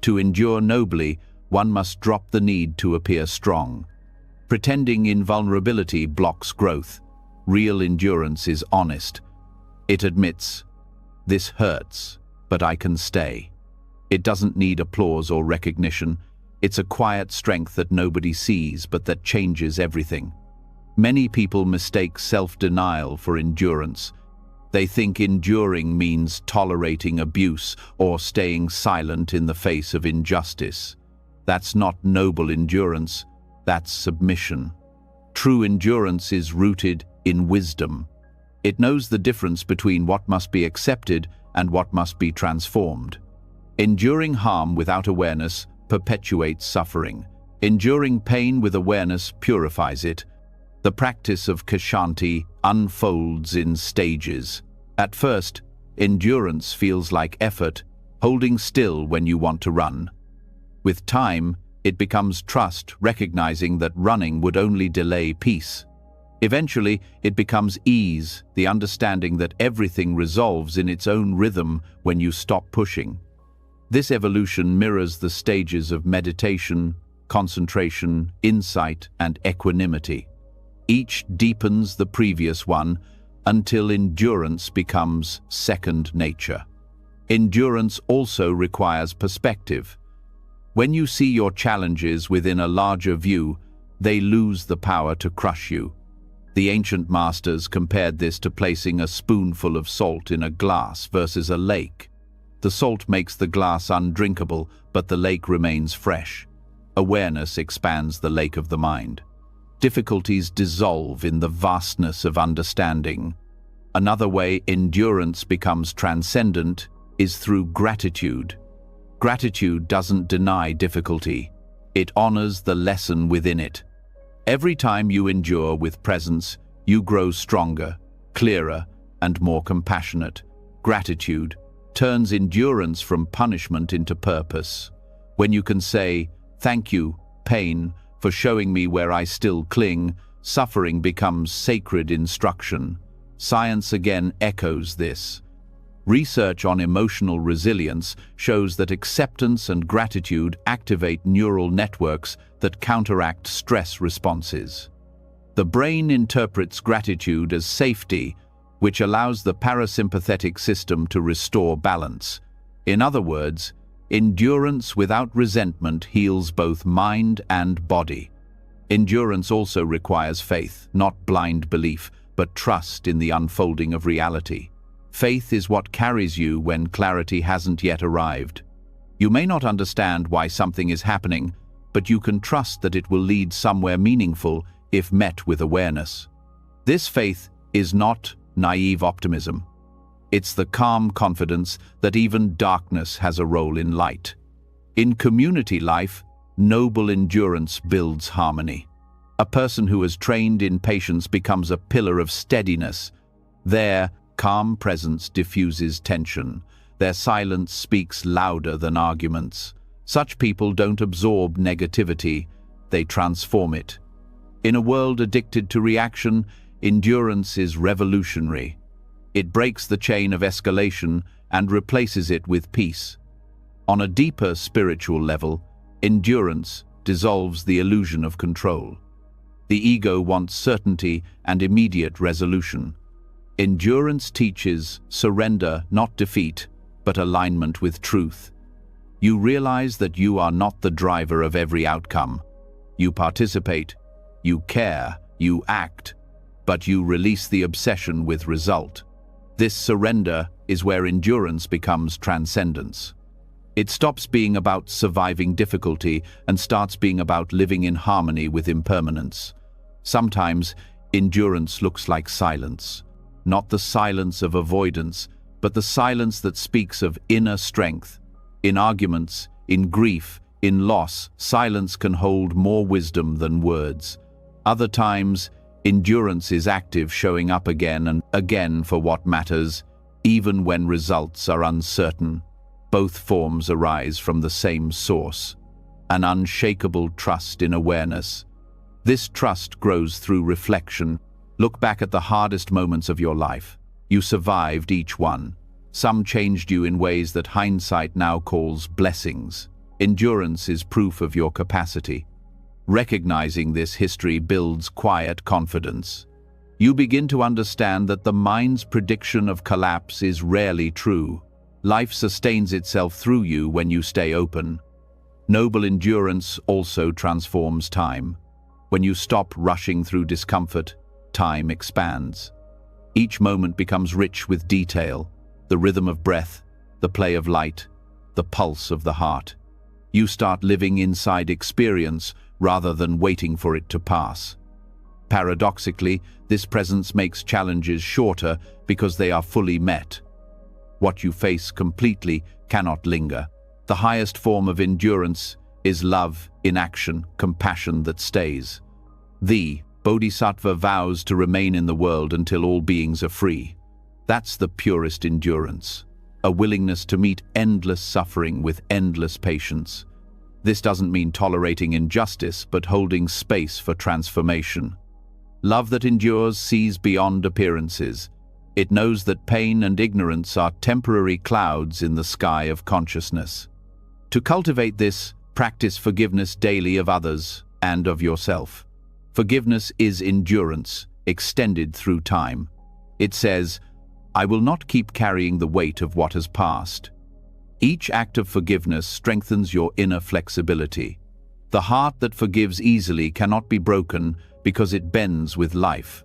To endure nobly, one must drop the need to appear strong. Pretending invulnerability blocks growth. Real endurance is honest. It admits, "This hurts, but I can stay." It doesn't need applause or recognition. It's a quiet strength that nobody sees, but that changes everything. Many people mistake self-denial for endurance. They think enduring means tolerating abuse or staying silent in the face of injustice. That's not noble endurance, that's submission. True endurance is rooted in wisdom. It knows the difference between what must be accepted and what must be transformed. Enduring harm without awareness perpetuates suffering. Enduring pain with awareness purifies it. The practice of Kshanti unfolds in stages. At first, endurance feels like effort, holding still when you want to run. With time, it becomes trust, recognizing that running would only delay peace. Eventually, it becomes ease, the understanding that everything resolves in its own rhythm when you stop pushing. This evolution mirrors the stages of meditation, concentration, insight, and equanimity. Each deepens the previous one until endurance becomes second nature. Endurance also requires perspective. When you see your challenges within a larger view, they lose the power to crush you. The ancient masters compared this to placing a spoonful of salt in a glass versus a lake. The salt makes the glass undrinkable, but the lake remains fresh. Awareness expands the lake of the mind. Difficulties dissolve in the vastness of understanding. Another way endurance becomes transcendent is through gratitude. Gratitude doesn't deny difficulty. It honors the lesson within it. Every time you endure with presence, you grow stronger, clearer, and more compassionate. Gratitude turns endurance from punishment into purpose. When you can say, "Thank you, pain, for showing me where I still cling," suffering becomes sacred instruction. Science again echoes this. Research on emotional resilience shows that acceptance and gratitude activate neural networks that counteract stress responses. The brain interprets gratitude as safety, which allows the parasympathetic system to restore balance. In other words, endurance without resentment heals both mind and body. Endurance also requires faith, not blind belief, but trust in the unfolding of reality. Faith is what carries you when clarity hasn't yet arrived. You may not understand why something is happening, but you can trust that it will lead somewhere meaningful if met with awareness. This faith is not naive optimism. It's the calm confidence that even darkness has a role in light. In community life, noble endurance builds harmony. A person who is trained in patience becomes a pillar of steadiness. Their calm presence diffuses tension. Their silence speaks louder than arguments. Such people don't absorb negativity, they transform it. In a world addicted to reaction, endurance is revolutionary. It breaks the chain of escalation and replaces it with peace. On a deeper spiritual level, endurance dissolves the illusion of control. The ego wants certainty and immediate resolution. Endurance teaches surrender, not defeat, but alignment with truth. You realize that you are not the driver of every outcome. You participate, you care, you act, but you release the obsession with result. This surrender is where endurance becomes transcendence. It stops being about surviving difficulty and starts being about living in harmony with impermanence. Sometimes, endurance looks like silence. Not the silence of avoidance, but the silence that speaks of inner strength. In arguments, in grief, in loss, silence can hold more wisdom than words. Other times, endurance is active, showing up again and again for what matters, even when results are uncertain. Both forms arise from the same source, an unshakable trust in awareness. This trust grows through reflection. Look back at the hardest moments of your life. You survived each one. Some changed you in ways that hindsight now calls blessings. Endurance is proof of your capacity. Recognizing this history builds quiet confidence. You begin to understand that the mind's prediction of collapse is rarely true. Life sustains itself through you when you stay open. Noble endurance also transforms time. When you stop rushing through discomfort, time expands. Each moment becomes rich with detail, the rhythm of breath, the play of light, the pulse of the heart. You start living inside experience rather than waiting for it to pass. Paradoxically, this presence makes challenges shorter because they are fully met. What you face completely cannot linger. The highest form of endurance is love in action, compassion that stays. The Bodhisattva vows to remain in the world until all beings are free. That's the purest endurance, a willingness to meet endless suffering with endless patience. This doesn't mean tolerating injustice, but holding space for transformation. Love that endures sees beyond appearances. It knows that pain and ignorance are temporary clouds in the sky of consciousness. To cultivate this, practice forgiveness daily of others and of yourself. Forgiveness is endurance, extended through time. It says, "I will not keep carrying the weight of what has passed." Each act of forgiveness strengthens your inner flexibility. The heart that forgives easily cannot be broken because it bends with life.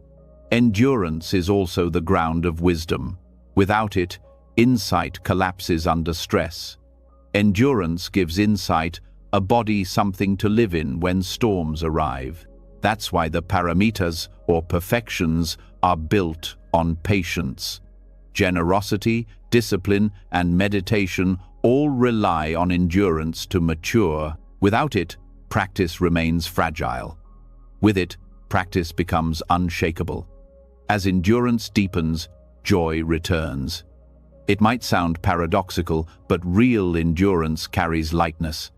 Endurance is also the ground of wisdom. Without it, insight collapses under stress. Endurance gives insight, a body something to live in when storms arrive. That's why the paramitas, or perfections, are built on patience. Generosity, discipline, and meditation all rely on endurance to mature. Without it, practice remains fragile. With it, practice becomes unshakable. As endurance deepens, joy returns. It might sound paradoxical, but real endurance carries lightness.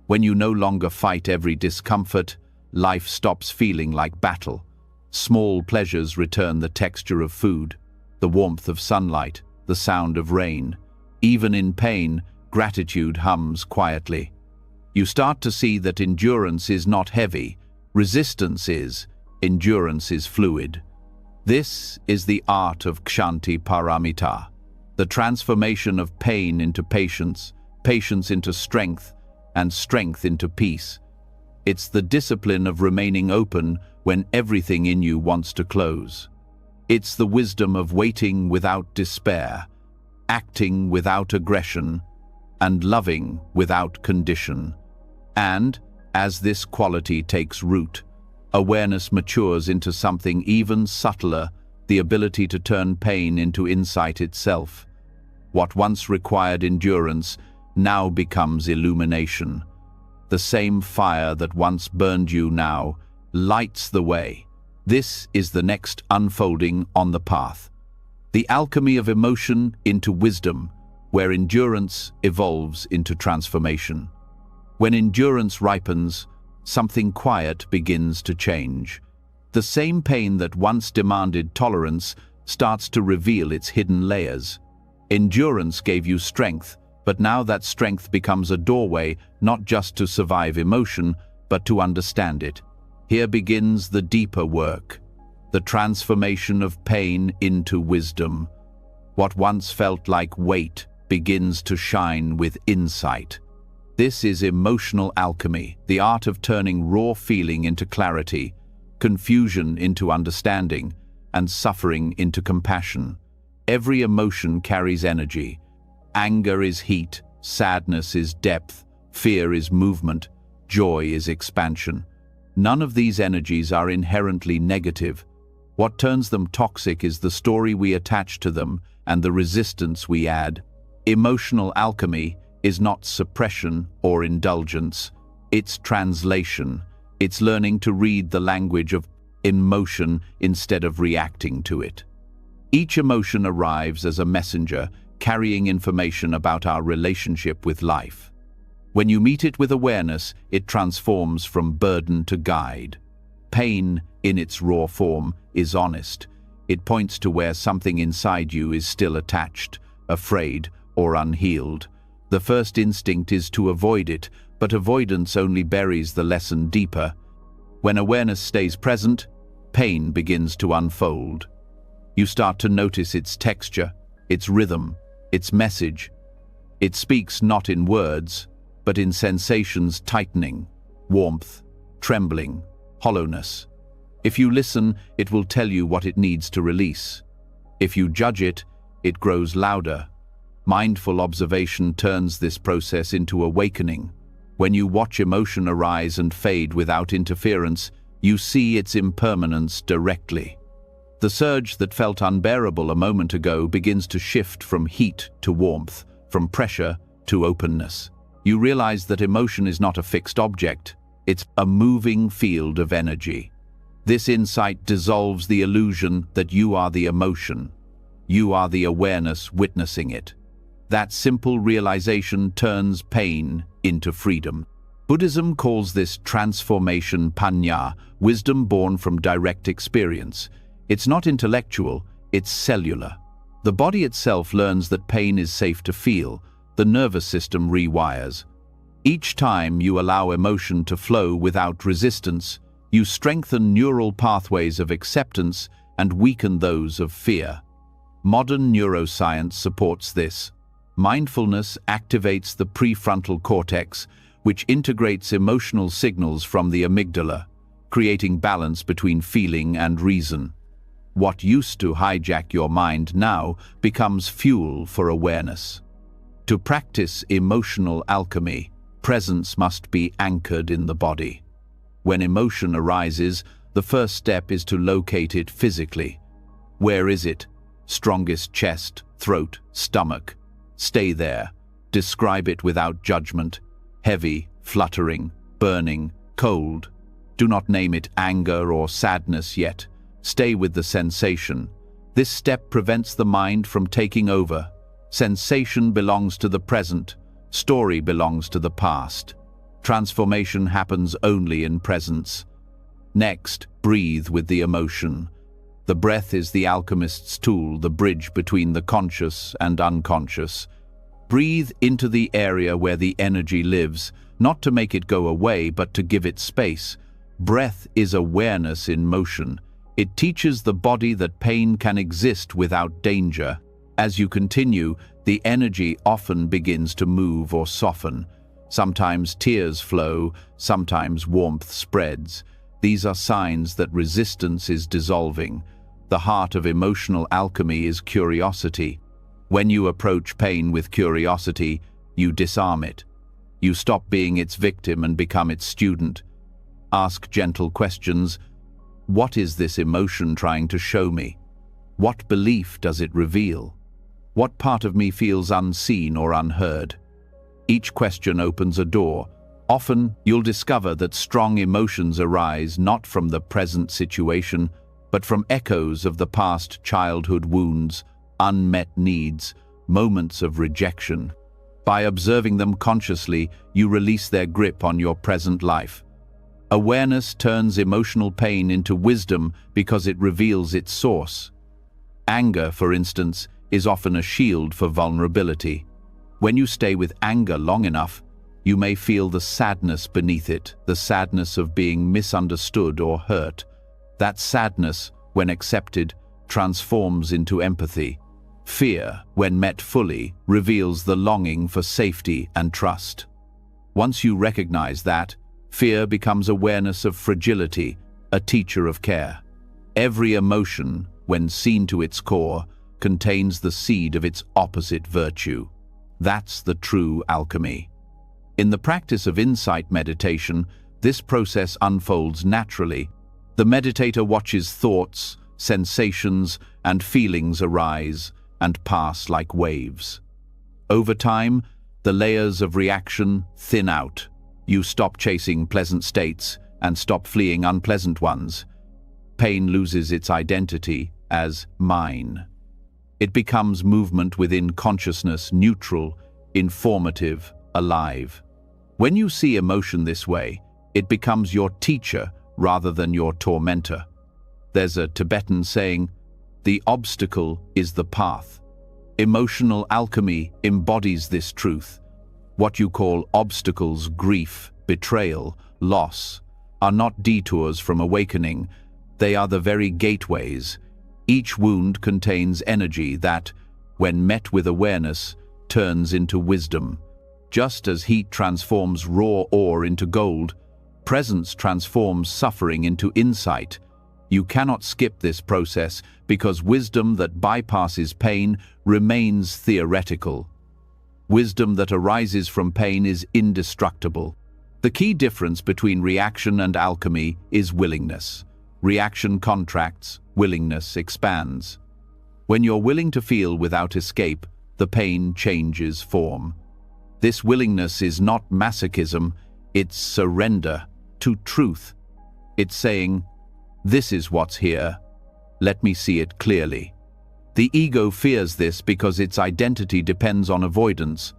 When you no longer fight every discomfort, life stops feeling like battle. Small pleasures return: the texture of food, the warmth of sunlight, the sound of rain. Even in pain, gratitude hums quietly. You start to see that endurance is not heavy, resistance is, endurance is fluid. This is the art of Kshanti Paramita, the transformation of pain into patience, patience into strength, and strength into peace. It's the discipline of remaining open when everything in you wants to close. It's the wisdom of waiting without despair, acting without aggression, and loving without condition. And, as this quality takes root, awareness matures into something even subtler, the ability to turn pain into insight itself. What once required endurance now becomes illumination. The same fire that once burned you now lights the way. This is the next unfolding on the path. The alchemy of emotion into wisdom, where endurance evolves into transformation. When endurance ripens, something quiet begins to change. The same pain that once demanded tolerance starts to reveal its hidden layers. Endurance gave you strength, but now that strength becomes a doorway not just to survive emotion, but to understand it. Here begins the deeper work, the transformation of pain into wisdom. What once felt like weight begins to shine with insight. This is emotional alchemy, the art of turning raw feeling into clarity, confusion into understanding, and suffering into compassion. Every emotion carries energy. Anger is heat, sadness is depth, fear is movement, joy is expansion. None of these energies are inherently negative. What turns them toxic is the story we attach to them and the resistance we add. Emotional alchemy is not suppression or indulgence. It's translation. It's learning to read the language of emotion instead of reacting to it. Each emotion arrives as a messenger, carrying information about our relationship with life. When you meet it with awareness, it transforms from burden to guide. Pain, in its raw form, is honest. It points to where something inside you is still attached, afraid, or unhealed. The first instinct is to avoid it, but avoidance only buries the lesson deeper. When awareness stays present, pain begins to unfold. You start to notice its texture, its rhythm, its message. It speaks not in words, but in sensations: tightening, warmth, trembling, hollowness. If you listen, it will tell you what it needs to release. If you judge it, it grows louder. Mindful observation turns this process into awakening. When you watch emotion arise and fade without interference, you see its impermanence directly. The surge that felt unbearable a moment ago begins to shift from heat to warmth, from pressure to openness. You realize that emotion is not a fixed object, it's a moving field of energy. This insight dissolves the illusion that you are the emotion. You are the awareness witnessing it. That simple realization turns pain into freedom. Buddhism calls this transformation paññā, wisdom born from direct experience. It's not intellectual, it's cellular. The body itself learns that pain is safe to feel. The nervous system rewires. Each time you allow emotion to flow without resistance, you strengthen neural pathways of acceptance and weaken those of fear. Modern neuroscience supports this. Mindfulness activates the prefrontal cortex, which integrates emotional signals from the amygdala, creating balance between feeling and reason. What used to hijack your mind now becomes fuel for awareness. To practice emotional alchemy, presence must be anchored in the body. When emotion arises, the first step is to locate it physically. Where is it? Strongest chest, throat, stomach. Stay there. Describe it without judgment. Heavy, fluttering, burning, cold. Do not name it anger or sadness yet. Stay with the sensation. This step prevents the mind from taking over. Sensation belongs to the present. Story belongs to the past. Transformation happens only in presence. Next, breathe with the emotion. The breath is the alchemist's tool, the bridge between the conscious and unconscious. Breathe into the area where the energy lives, not to make it go away, but to give it space. Breath is awareness in motion. It teaches the body that pain can exist without danger. As you continue, the energy often begins to move or soften. Sometimes tears flow, sometimes warmth spreads. These are signs that resistance is dissolving. The heart of emotional alchemy is curiosity. When you approach pain with curiosity, you disarm it. You stop being its victim and become its student. Ask gentle questions. What is this emotion trying to show me? What belief does it reveal? What part of me feels unseen or unheard? Each question opens a door. Often, you'll discover that strong emotions arise not from the present situation, but from echoes of the past childhood wounds, unmet needs, moments of rejection. By observing them consciously, you release their grip on your present life. Awareness turns emotional pain into wisdom because it reveals its source. Anger, for instance, is often a shield for vulnerability. When you stay with anger long enough, you may feel the sadness beneath it, the sadness of being misunderstood or hurt. That sadness, when accepted, transforms into empathy. Fear, when met fully, reveals the longing for safety and trust. Once you recognize that, fear becomes awareness of fragility, a teacher of care. Every emotion, when seen to its core, contains the seed of its opposite virtue. That's the true alchemy. In the practice of insight meditation, this process unfolds naturally. The meditator watches thoughts, sensations, and feelings arise and pass like waves. Over time, the layers of reaction thin out. You stop chasing pleasant states and stop fleeing unpleasant ones. Pain loses its identity as mine. It becomes movement within consciousness, neutral, informative, alive. When you see emotion this way, it becomes your teacher rather than your tormentor. There's a Tibetan saying, "The obstacle is the path." Emotional alchemy embodies this truth. What you call obstacles, grief, betrayal, loss, are not detours from awakening. They are the very gateways. Each wound contains energy that, when met with awareness, turns into wisdom. Just as heat transforms raw ore into gold, presence transforms suffering into insight. You cannot skip this process because wisdom that bypasses pain remains theoretical. Wisdom that arises from pain is indestructible. The key difference between reaction and alchemy is willingness. Reaction contracts, willingness expands. When you're willing to feel without escape, the pain changes form. This willingness is not masochism, it's surrender to truth. It's saying, "This is what's here. Let me see it clearly." The ego fears this because its identity depends on avoidance.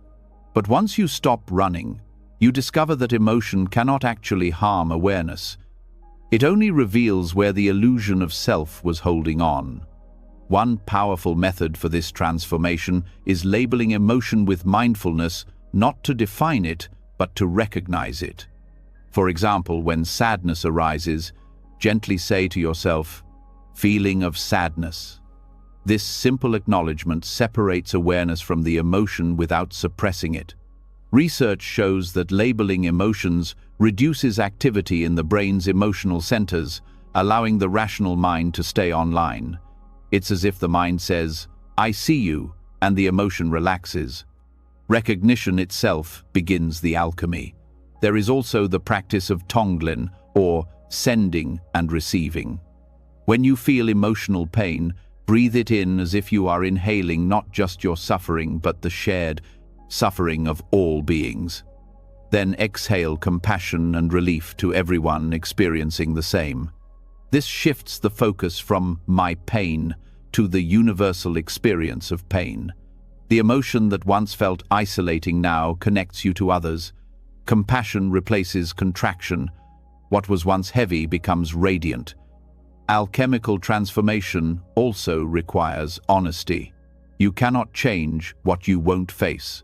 But once you stop running, you discover that emotion cannot actually harm awareness. It only reveals where the illusion of self was holding on. One powerful method for this transformation is labeling emotion with mindfulness, not to define it, but to recognize it. For example, when sadness arises, gently say to yourself, "Feeling of sadness." This simple acknowledgement separates awareness from the emotion without suppressing it. Research shows that labeling emotions reduces activity in the brain's emotional centers, allowing the rational mind to stay online. It's as if the mind says, "I see you," and the emotion relaxes. Recognition itself begins the alchemy. There is also the practice of Tonglen, or sending and receiving. When you feel emotional pain, breathe it in as if you are inhaling not just your suffering, but the shared suffering of all beings. Then exhale compassion and relief to everyone experiencing the same. This shifts the focus from my pain to the universal experience of pain. The emotion that once felt isolating now connects you to others. Compassion replaces contraction. What was once heavy becomes radiant. Alchemical transformation also requires honesty. You cannot change what you won't face.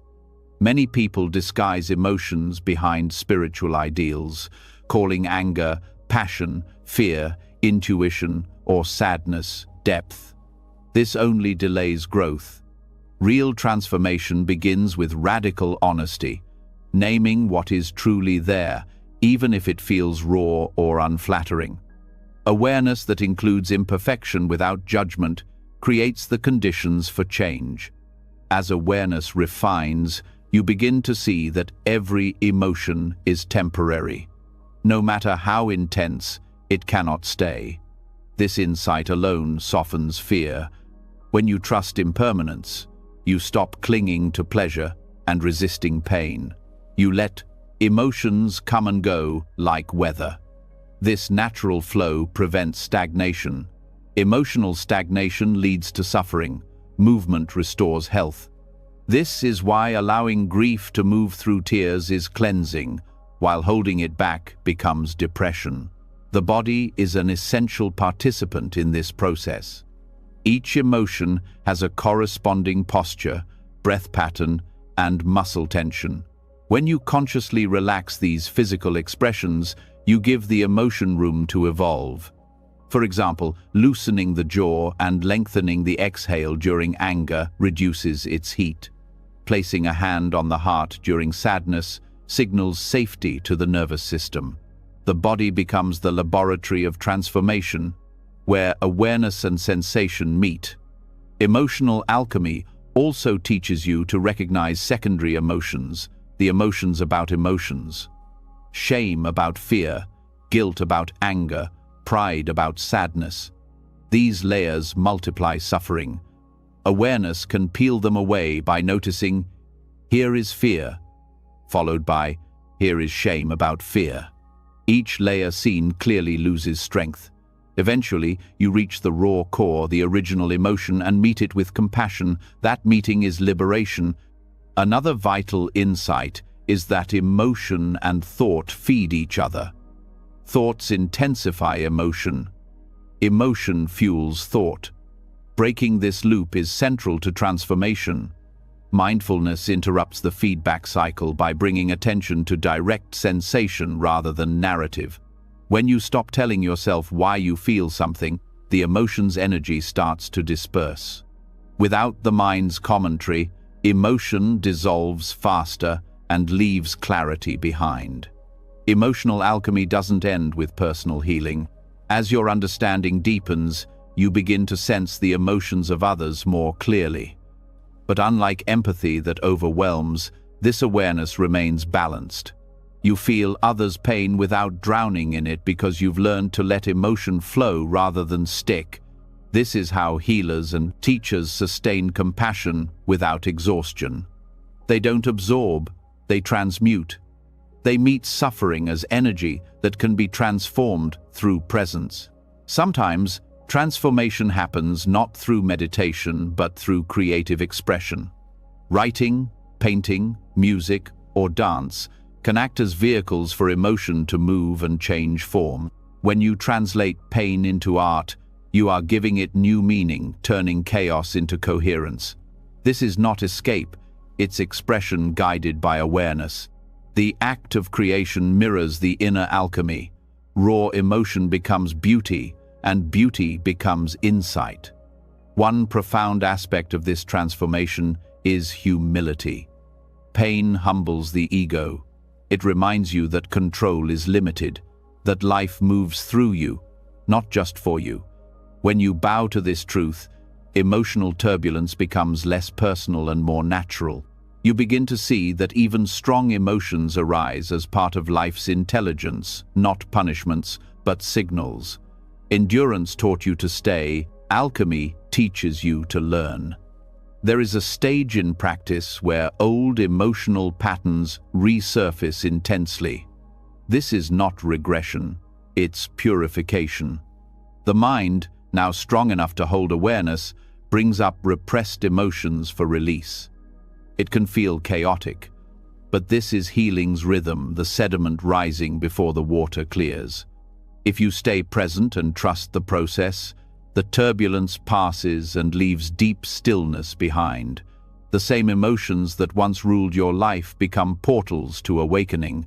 Many people disguise emotions behind spiritual ideals, calling anger passion, fear, intuition, or sadness depth. This only delays growth. Real transformation begins with radical honesty, naming what is truly there, even if it feels raw or unflattering. Awareness that includes imperfection without judgment creates the conditions for change. As awareness refines, you begin to see that every emotion is temporary. No matter how intense, it cannot stay. This insight alone softens fear. When you trust impermanence, you stop clinging to pleasure and resisting pain. You let emotions come and go like weather. This natural flow prevents stagnation. Emotional stagnation leads to suffering. Movement restores health. This is why allowing grief to move through tears is cleansing, while holding it back becomes depression. The body is an essential participant in this process. Each emotion has a corresponding posture, breath pattern, and muscle tension. When you consciously relax these physical expressions, you give the emotion room to evolve. For example, loosening the jaw and lengthening the exhale during anger reduces its heat. Placing a hand on the heart during sadness signals safety to the nervous system. The body becomes the laboratory of transformation, where awareness and sensation meet. Emotional alchemy also teaches you to recognize secondary emotions, the emotions about emotions. Shame about fear, guilt about anger, pride about sadness. These layers multiply suffering. Awareness can peel them away by noticing, here is fear, followed by, here is shame about fear. Each layer seen clearly loses strength. Eventually, you reach the raw core, the original emotion, and meet it with compassion. That meeting is liberation. Another vital insight is that emotion and thought feed each other. Thoughts intensify emotion. Emotion fuels thought. Breaking this loop is central to transformation. Mindfulness interrupts the feedback cycle by bringing attention to direct sensation rather than narrative. When you stop telling yourself why you feel something, the emotion's energy starts to disperse. Without the mind's commentary, emotion dissolves faster and leaves clarity behind. Emotional alchemy doesn't end with personal healing. As your understanding deepens, you begin to sense the emotions of others more clearly. But unlike empathy that overwhelms, this awareness remains balanced. You feel others' pain without drowning in it because you've learned to let emotion flow rather than stick. This is how healers and teachers sustain compassion without exhaustion. They don't absorb, they transmute. They meet suffering as energy that can be transformed through presence. Sometimes, transformation happens not through meditation but through creative expression. Writing, painting, music, or dance can act as vehicles for emotion to move and change form. When you translate pain into art, you are giving it new meaning, turning chaos into coherence. This is not escape, it's expression guided by awareness. The act of creation mirrors the inner alchemy. Raw emotion becomes beauty, and beauty becomes insight. One profound aspect of this transformation is humility. Pain humbles the ego. It reminds you that control is limited, that life moves through you, not just for you. When you bow to this truth, emotional turbulence becomes less personal and more natural. You begin to see that even strong emotions arise as part of life's intelligence, not punishments, but signals. Endurance taught you to stay, alchemy teaches you to learn. There is a stage in practice where old emotional patterns resurface intensely. This is not regression, it's purification. The mind, now strong enough to hold awareness, brings up repressed emotions for release. It can feel chaotic, but this is healing's rhythm, the sediment rising before the water clears. If you stay present and trust the process, the turbulence passes and leaves deep stillness behind. The same emotions that once ruled your life become portals to awakening.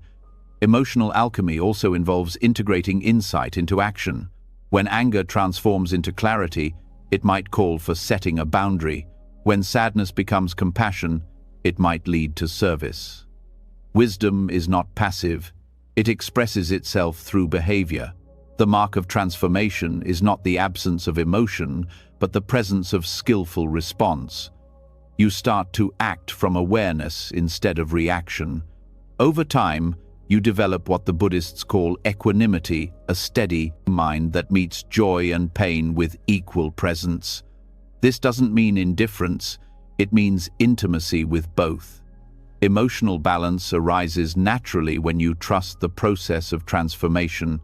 Emotional alchemy also involves integrating insight into action. When anger transforms into clarity, it might call for setting a boundary. When sadness becomes compassion, it might lead to service. Wisdom is not passive. It expresses itself through behavior. The mark of transformation is not the absence of emotion, but the presence of skillful response. You start to act from awareness instead of reaction. Over time, you develop what the Buddhists call equanimity, a steady mind that meets joy and pain with equal presence. This doesn't mean indifference, it means intimacy with both. Emotional balance arises naturally when you trust the process of transformation.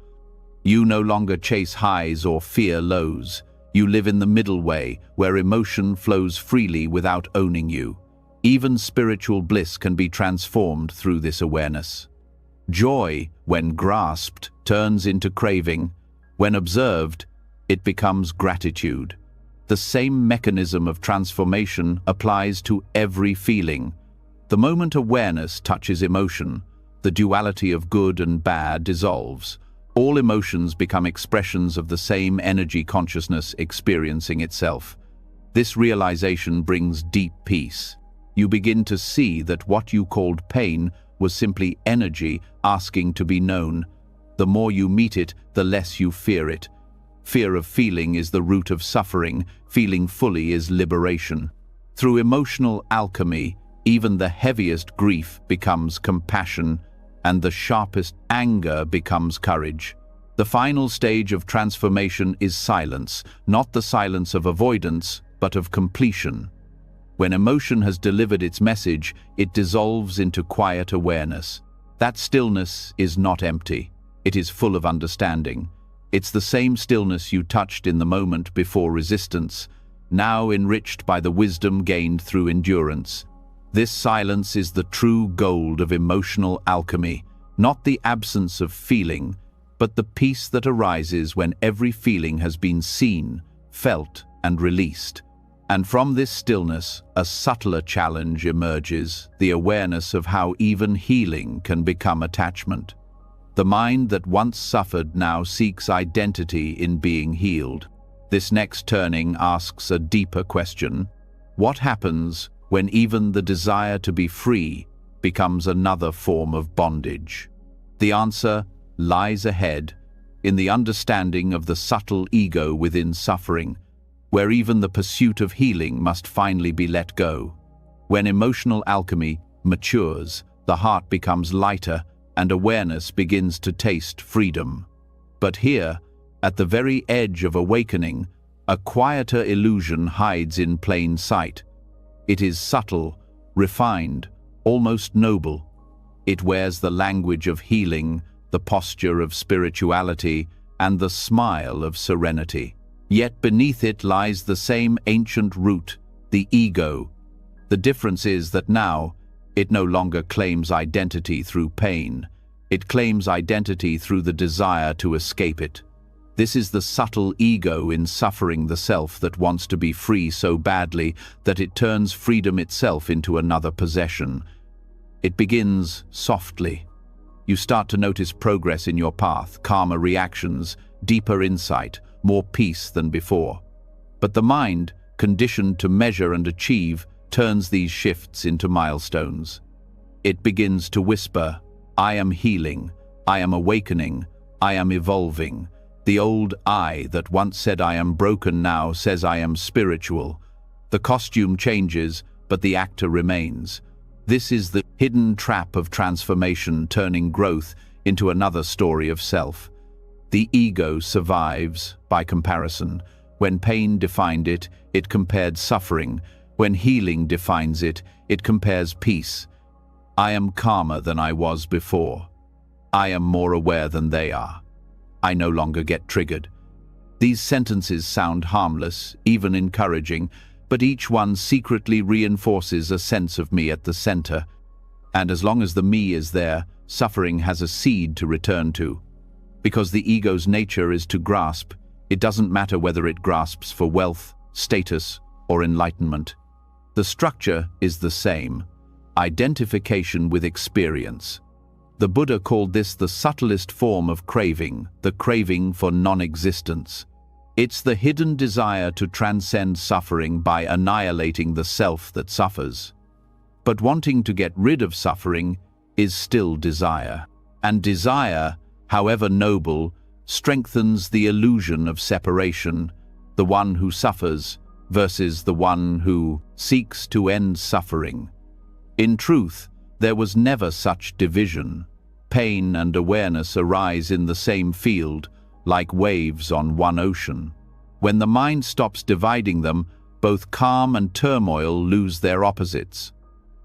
You no longer chase highs or fear lows. You live in the middle way, where emotion flows freely without owning you. Even spiritual bliss can be transformed through this awareness. Joy, when grasped, turns into craving. When observed, it becomes gratitude. The same mechanism of transformation applies to every feeling. The moment awareness touches emotion, the duality of good and bad dissolves. All emotions become expressions of the same energy consciousness experiencing itself. This realization brings deep peace. You begin to see that what you called pain was simply energy asking to be known. The more you meet it, the less you fear it. Fear of feeling is the root of suffering. Feeling fully is liberation. Through emotional alchemy, even the heaviest grief becomes compassion, and the sharpest anger becomes courage. The final stage of transformation is silence, not the silence of avoidance, but of completion. When emotion has delivered its message, it dissolves into quiet awareness. That stillness is not empty. It is full of understanding. It's the same stillness you touched in the moment before resistance, now enriched by the wisdom gained through endurance. This silence is the true gold of emotional alchemy, not the absence of feeling, but the peace that arises when every feeling has been seen, felt, and released. And from this stillness, a subtler challenge emerges, the awareness of how even healing can become attachment. The mind that once suffered now seeks identity in being healed. This next turning asks a deeper question. What happens when even the desire to be free becomes another form of bondage? The answer lies ahead, in the understanding of the subtle ego within suffering, where even the pursuit of healing must finally be let go. When emotional alchemy matures, the heart becomes lighter and awareness begins to taste freedom. But here, at the very edge of awakening, a quieter illusion hides in plain sight. It is subtle, refined, almost noble. It wears the language of healing, the posture of spirituality, and the smile of serenity. Yet beneath it lies the same ancient root, the ego. The difference is that now, it no longer claims identity through pain. It claims identity through the desire to escape it. This is the subtle ego in suffering, the self that wants to be free so badly that it turns freedom itself into another possession. It begins softly. You start to notice progress in your path, calmer reactions, deeper insight, more peace than before. But the mind, conditioned to measure and achieve, turns these shifts into milestones. It begins to whisper, I am healing, I am awakening, I am evolving. The old I that once said I am broken now says I am spiritual. The costume changes, but the actor remains. This is the hidden trap of transformation, turning growth into another story of self. The ego survives, by comparison. When pain defined it, it compared suffering. When healing defines it, it compares peace. I am calmer than I was before. I am more aware than they are. I no longer get triggered. These sentences sound harmless, even encouraging, but each one secretly reinforces a sense of me at the center. And as long as the me is there, suffering has a seed to return to. Because the ego's nature is to grasp, it doesn't matter whether it grasps for wealth, status, or enlightenment. The structure is the same: identification with experience. The Buddha called this the subtlest form of craving, the craving for non-existence. It's the hidden desire to transcend suffering by annihilating the self that suffers. But wanting to get rid of suffering is still desire. And desire, however noble, strengthens the illusion of separation, the one who suffers versus the one who seeks to end suffering. In truth, there was never such division. Pain and awareness arise in the same field, like waves on one ocean. When the mind stops dividing them, both calm and turmoil lose their opposites.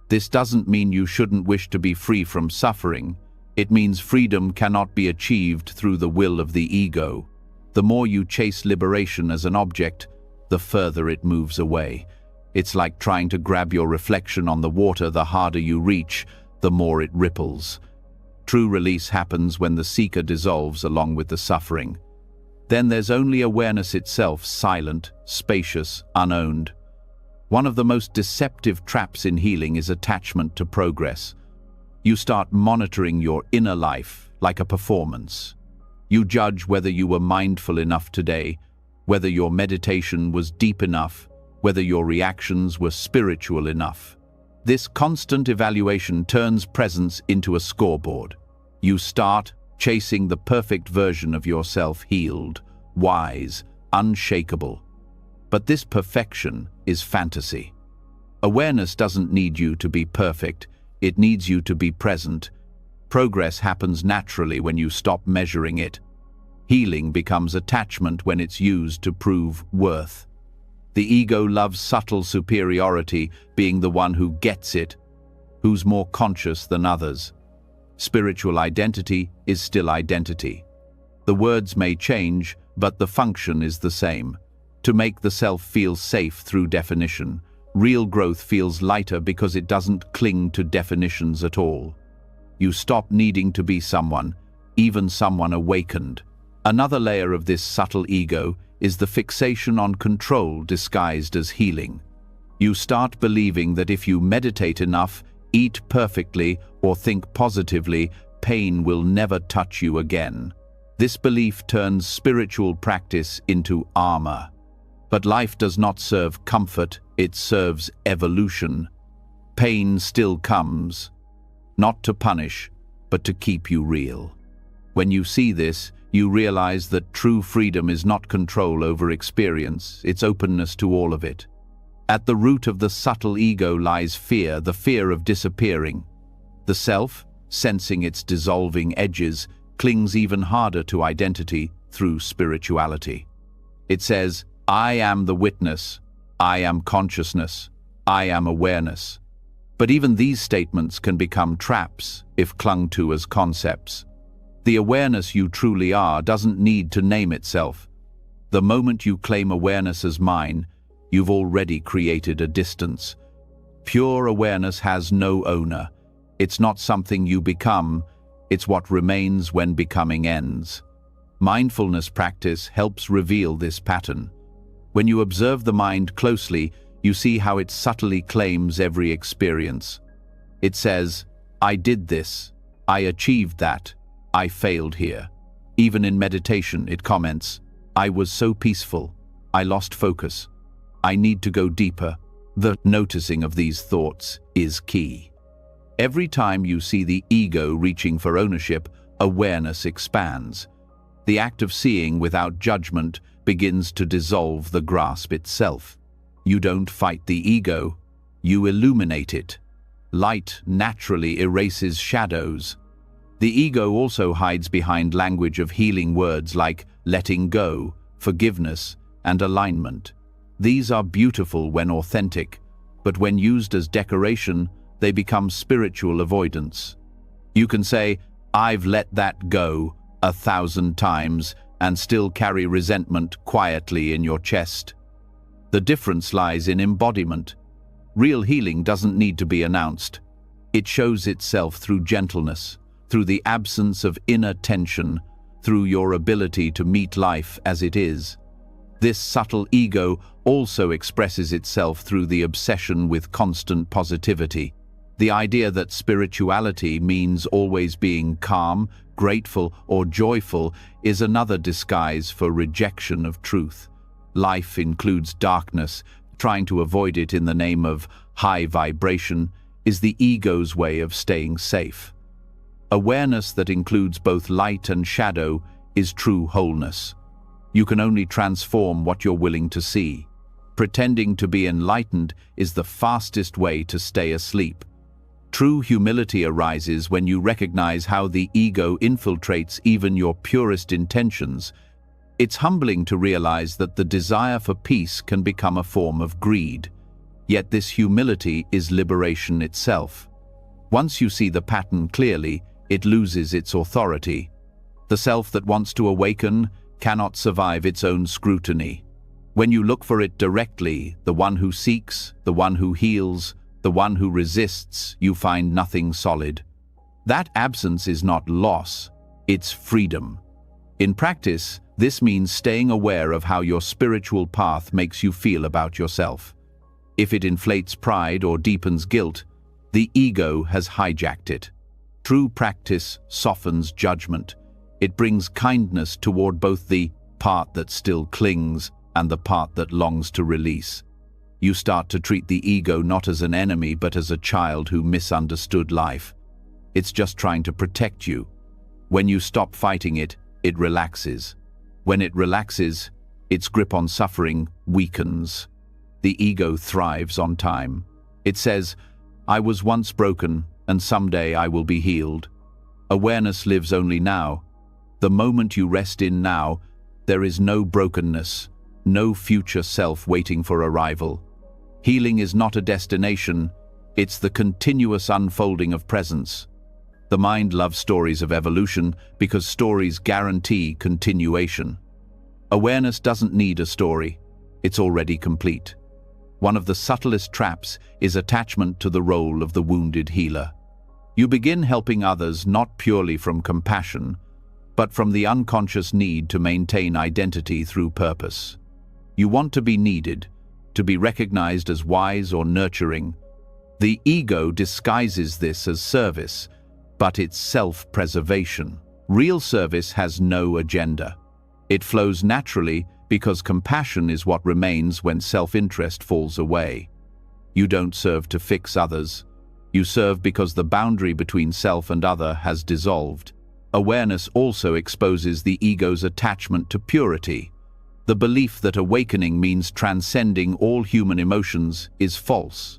This doesn't mean you shouldn't wish to be free from suffering. It means freedom cannot be achieved through the will of the ego. The more you chase liberation as an object, the further it moves away. It's like trying to grab your reflection on the water. The harder you reach, the more it ripples. True release happens when the seeker dissolves along with the suffering. Then there's only awareness itself, silent, spacious, unowned. One of the most deceptive traps in healing is attachment to progress. You start monitoring your inner life like a performance. You judge whether you were mindful enough today, whether your meditation was deep enough, whether your reactions were spiritual enough. This constant evaluation turns presence into a scoreboard. You start chasing the perfect version of yourself, healed, wise, unshakable. But this perfection is fantasy. Awareness doesn't need you to be perfect, it needs you to be present. Progress happens naturally when you stop measuring it. Healing becomes attachment when it's used to prove worth. The ego loves subtle superiority, being the one who gets it, who's more conscious than others. Spiritual identity is still identity. The words may change, but the function is the same. To make the self feel safe through definition. Real growth feels lighter because it doesn't cling to definitions at all. You stop needing to be someone, even someone awakened. Another layer of this subtle ego is the fixation on control disguised as healing. You start believing that if you meditate enough, eat perfectly, or think positively, pain will never touch you again. This belief turns spiritual practice into armor. But life does not serve comfort, it serves evolution. Pain still comes, not to punish, but to keep you real. When you see this, you realize that true freedom is not control over experience, it's openness to all of it. At the root of the subtle ego lies fear, the fear of disappearing. The self, sensing its dissolving edges, clings even harder to identity through spirituality. It says, I am the witness, I am consciousness, I am awareness. But even these statements can become traps if clung to as concepts. The awareness you truly are doesn't need to name itself. The moment you claim awareness as mine, you've already created a distance. Pure awareness has no owner. It's not something you become, it's what remains when becoming ends. Mindfulness practice helps reveal this pattern. When you observe the mind closely, you see how it subtly claims every experience. It says, I did this, I achieved that, I failed here. Even in meditation, it comments, I was so peaceful, I lost focus. I need to go deeper. The noticing of these thoughts is key. Every time you see the ego reaching for ownership, awareness expands. The act of seeing without judgment begins to dissolve the grasp itself. You don't fight the ego, you illuminate it. Light naturally erases shadows. The ego also hides behind language of healing words like letting go, forgiveness, and alignment. These are beautiful when authentic, but when used as decoration, they become spiritual avoidance. You can say, I've let that go 1,000 times, and still carry resentment quietly in your chest. The difference lies in embodiment. Real healing doesn't need to be announced. It shows itself through gentleness, through the absence of inner tension, through your ability to meet life as it is. This subtle ego also expresses itself through the obsession with constant positivity. The idea that spirituality means always being calm, grateful, or joyful is another disguise for rejection of truth. Life includes darkness. Trying to avoid it in the name of high vibration is the ego's way of staying safe. Awareness that includes both light and shadow is true wholeness. You can only transform what you're willing to see. Pretending to be enlightened is the fastest way to stay asleep. True humility arises when you recognize how the ego infiltrates even your purest intentions. It's humbling to realize that the desire for peace can become a form of greed. Yet this humility is liberation itself. Once you see the pattern clearly, it loses its authority. The self that wants to awaken cannot survive its own scrutiny. When you look for it directly, the one who seeks, the one who heals, the one who resists, you find nothing solid. That absence is not loss, it's freedom. In practice, this means staying aware of how your spiritual path makes you feel about yourself. If it inflates pride or deepens guilt, the ego has hijacked it. True practice softens judgment. It brings kindness toward both the part that still clings and the part that longs to release. You start to treat the ego not as an enemy but as a child who misunderstood life. It's just trying to protect you. When you stop fighting it, it relaxes. When it relaxes, its grip on suffering weakens. The ego thrives on time. It says, "I was once broken, and someday I will be healed." Awareness lives only now. The moment you rest in now, there is no brokenness, no future self waiting for arrival. Healing is not a destination, it's the continuous unfolding of presence. The mind loves stories of evolution because stories guarantee continuation. Awareness doesn't need a story, it's already complete. One of the subtlest traps is attachment to the role of the wounded healer. You begin helping others not purely from compassion, but from the unconscious need to maintain identity through purpose. You want to be needed, to be recognized as wise or nurturing. The ego disguises this as service, but it's self-preservation. Real service has no agenda. It flows naturally because compassion is what remains when self-interest falls away. You don't serve to fix others. You serve because the boundary between self and other has dissolved. Awareness also exposes the ego's attachment to purity. The belief that awakening means transcending all human emotions is false.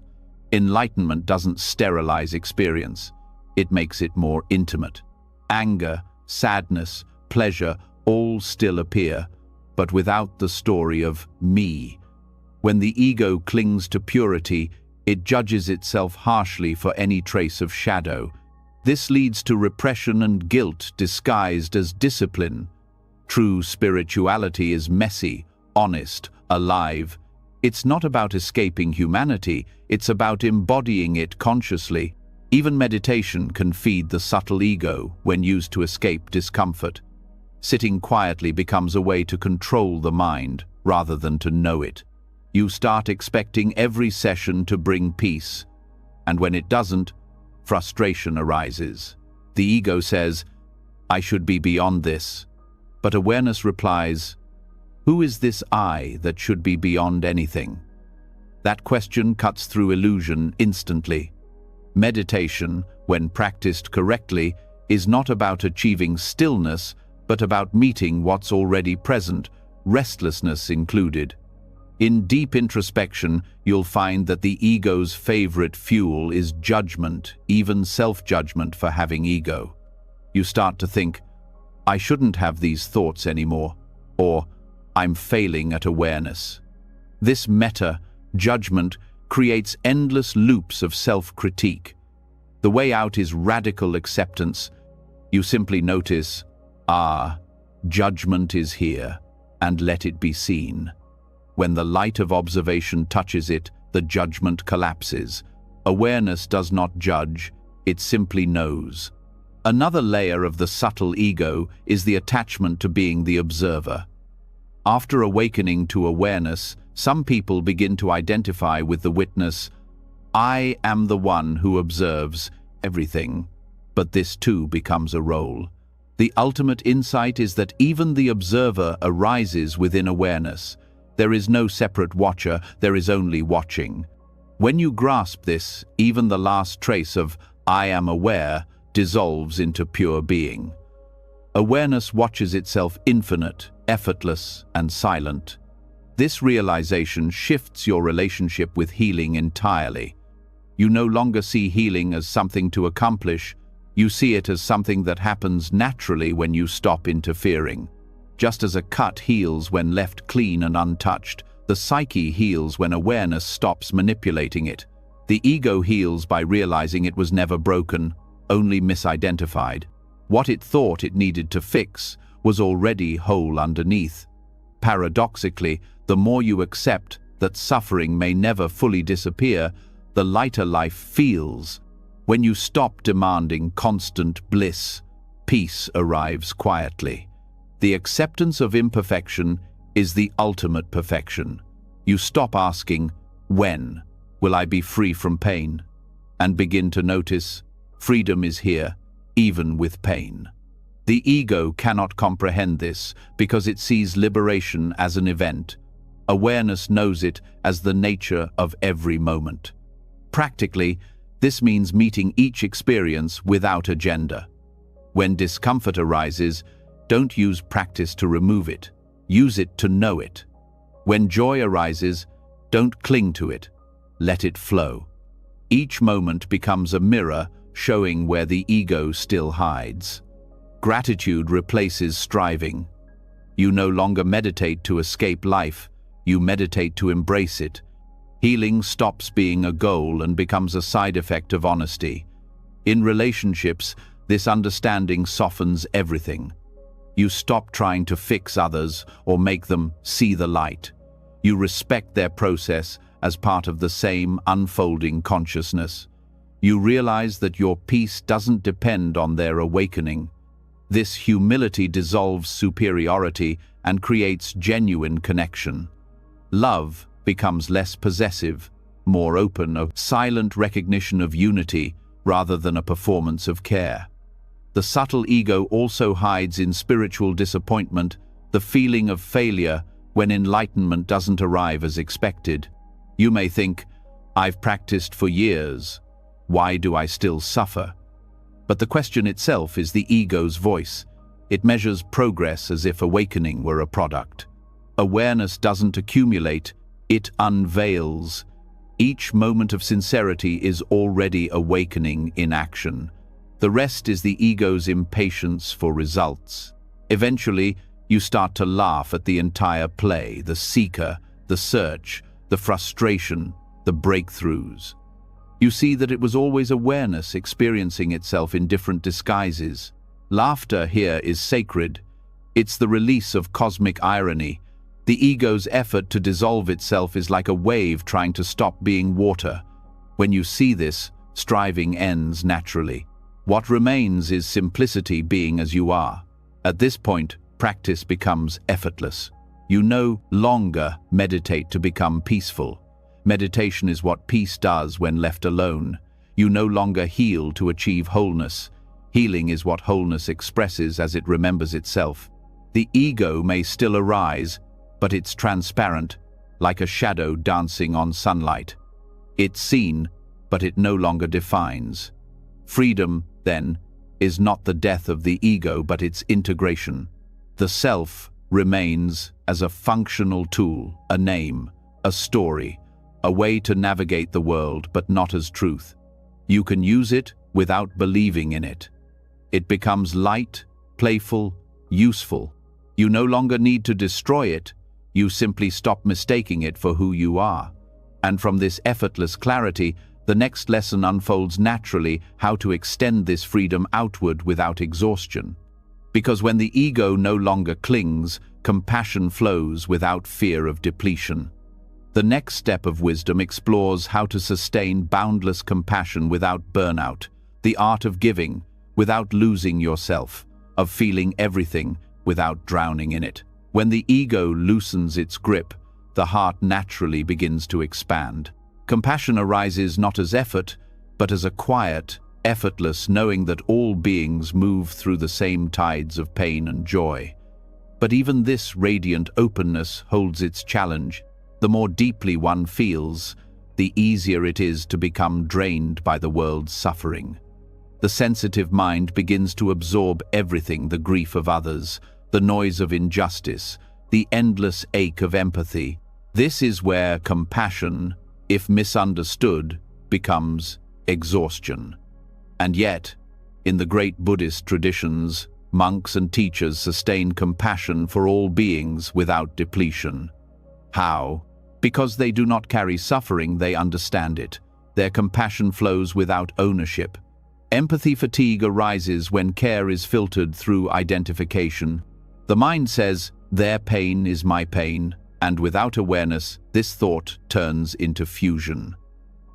Enlightenment doesn't sterilize experience. It makes it more intimate. Anger, sadness, pleasure all still appear, but without the story of me. When the ego clings to purity, it judges itself harshly for any trace of shadow. This leads to repression and guilt disguised as discipline. True spirituality is messy, honest, alive. It's not about escaping humanity, it's about embodying it consciously. Even meditation can feed the subtle ego when used to escape discomfort. Sitting quietly becomes a way to control the mind rather than to know it. You start expecting every session to bring peace, and when it doesn't, frustration arises. The ego says, "I should be beyond this." But awareness replies, "Who is this I that should be beyond anything?" That question cuts through illusion instantly. Meditation, when practiced correctly, is not about achieving stillness, but about meeting what's already present, restlessness included. In deep introspection, you'll find that the ego's favorite fuel is judgment, even self-judgment for having ego. You start to think, "I shouldn't have these thoughts anymore," or "I'm failing at awareness." This meta-judgment creates endless loops of self-critique. The way out is radical acceptance. You simply notice, judgment is here, and let it be seen. When the light of observation touches it, the judgment collapses. Awareness does not judge, it simply knows. Another layer of the subtle ego is the attachment to being the observer. After awakening to awareness, some people begin to identify with the witness. "I am the one who observes everything," but this too becomes a role. The ultimate insight is that even the observer arises within awareness. There is no separate watcher, there is only watching. When you grasp this, even the last trace of "I am aware" dissolves into pure being. Awareness watches itself infinite, effortless, and silent. This realization shifts your relationship with healing entirely. You no longer see healing as something to accomplish, you see it as something that happens naturally when you stop interfering. Just as a cut heals when left clean and untouched, the psyche heals when awareness stops manipulating it. The ego heals by realizing it was never broken, only misidentified. What it thought it needed to fix was already whole underneath. Paradoxically, the more you accept that suffering may never fully disappear, the lighter life feels. When you stop demanding constant bliss, peace arrives quietly. The acceptance of imperfection is the ultimate perfection. You stop asking, "When will I be free from pain?" and begin to notice, freedom is here, even with pain. The ego cannot comprehend this because it sees liberation as an event. Awareness knows it as the nature of every moment. Practically, this means meeting each experience without agenda. When discomfort arises, don't use practice to remove it. Use it to know it. When joy arises, don't cling to it. Let it flow. Each moment becomes a mirror showing where the ego still hides. Gratitude replaces striving. You no longer meditate to escape life, you meditate to embrace it. Healing stops being a goal and becomes a side effect of honesty. In relationships, this understanding softens everything. You stop trying to fix others or make them see the light. You respect their process as part of the same unfolding consciousness. You realize that your peace doesn't depend on their awakening. This humility dissolves superiority and creates genuine connection. Love becomes less possessive, more open, a silent recognition of unity rather than a performance of care. The subtle ego also hides in spiritual disappointment, the feeling of failure when enlightenment doesn't arrive as expected. You may think, "I've practiced for years. Why do I still suffer?" But the question itself is the ego's voice. It measures progress as if awakening were a product. Awareness doesn't accumulate, it unveils. Each moment of sincerity is already awakening in action. The rest is the ego's impatience for results. Eventually, you start to laugh at the entire play, the seeker, the search, the frustration, the breakthroughs. You see that it was always awareness experiencing itself in different disguises. Laughter here is sacred. It's the release of cosmic irony. The ego's effort to dissolve itself is like a wave trying to stop being water. When you see this, striving ends naturally. What remains is simplicity, being as you are. At this point, practice becomes effortless. You no longer meditate to become peaceful. Meditation is what peace does when left alone. You no longer heal to achieve wholeness. Healing is what wholeness expresses as it remembers itself. The ego may still arise, but it's transparent, like a shadow dancing on sunlight. It's seen, but it no longer defines. Freedom, then, is not the death of the ego, but its integration. The self remains as a functional tool, a name, a story, a way to navigate the world, but not as truth. You can use it without believing in it. It becomes light, playful, useful. You no longer need to destroy it. You simply stop mistaking it for who you are. And from this effortless clarity, the next lesson unfolds naturally: how to extend this freedom outward without exhaustion. Because when the ego no longer clings, compassion flows without fear of depletion. The next step of wisdom explores how to sustain boundless compassion without burnout, the art of giving without losing yourself, of feeling everything without drowning in it. When the ego loosens its grip, the heart naturally begins to expand. Compassion arises not as effort, but as a quiet, effortless knowing that all beings move through the same tides of pain and joy. But even this radiant openness holds its challenge. The more deeply one feels, the easier it is to become drained by the world's suffering. The sensitive mind begins to absorb everything: the grief of others, the noise of injustice, the endless ache of empathy. This is where compassion, if misunderstood, becomes exhaustion. And yet, in the great Buddhist traditions, monks and teachers sustain compassion for all beings without depletion. How? Because they do not carry suffering, they understand it. Their compassion flows without ownership. Empathy fatigue arises when care is filtered through identification. The mind says, "Their pain is my pain," and without awareness, this thought turns into fusion.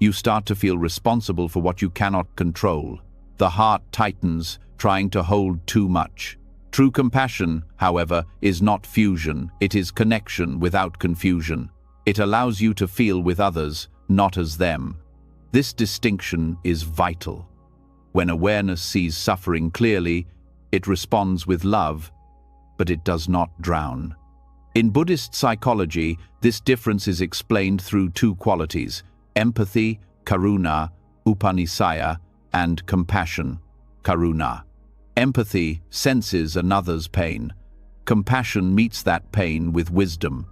You start to feel responsible for what you cannot control. The heart tightens, trying to hold too much. True compassion, however, is not fusion, it is connection without confusion. It allows you to feel with others, not as them. This distinction is vital. When awareness sees suffering clearly, it responds with love, but it does not drown. In Buddhist psychology, this difference is explained through two qualities: empathy, karuna, upanisaya, and compassion, karuna. Empathy senses another's pain. Compassion meets that pain with wisdom.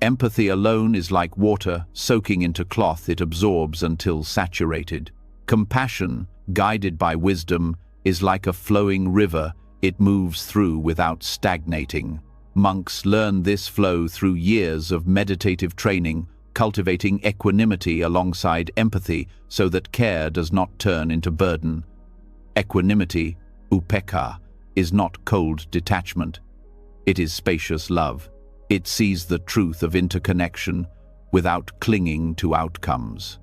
Empathy alone is like water soaking into cloth it absorbs until saturated. Compassion, guided by wisdom, is like a flowing river it moves through without stagnating. Monks learn this flow through years of meditative training, cultivating equanimity alongside empathy so that care does not turn into burden. Equanimity, upekkha, is not cold detachment. It is spacious love. It sees the truth of interconnection without clinging to outcomes.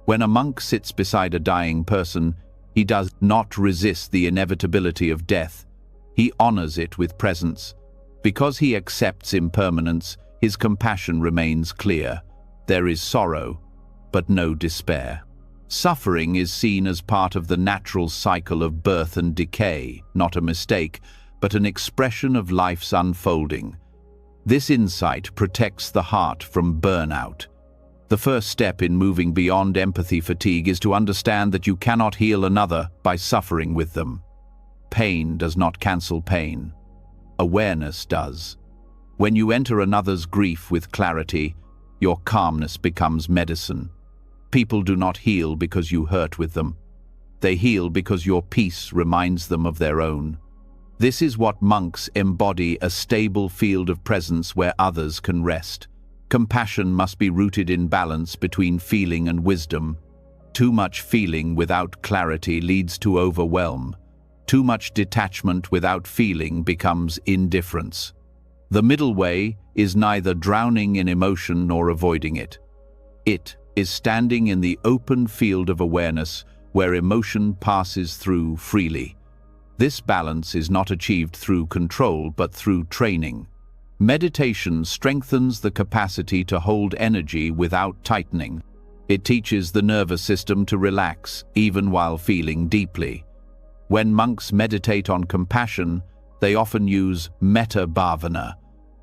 When a monk sits beside a dying person, he does not resist the inevitability of death. He honors it with presence. Because he accepts impermanence, his compassion remains clear. There is sorrow, but no despair. Suffering is seen as part of the natural cycle of birth and decay, not a mistake, but an expression of life's unfolding. This insight protects the heart from burnout. The first step in moving beyond empathy fatigue is to understand that you cannot heal another by suffering with them. Pain does not cancel pain. Awareness does. When you enter another's grief with clarity, your calmness becomes medicine. People do not heal because you hurt with them. They heal because your peace reminds them of their own. This is what monks embody: a stable field of presence where others can rest. Compassion must be rooted in balance between feeling and wisdom. Too much feeling without clarity leads to overwhelm. Too much detachment without feeling becomes indifference. The middle way is neither drowning in emotion nor avoiding it. It is standing in the open field of awareness where emotion passes through freely. This balance is not achieved through control, but through training. Meditation strengthens the capacity to hold energy without tightening. It teaches the nervous system to relax, even while feeling deeply. When monks meditate on compassion, they often use metta bhavana,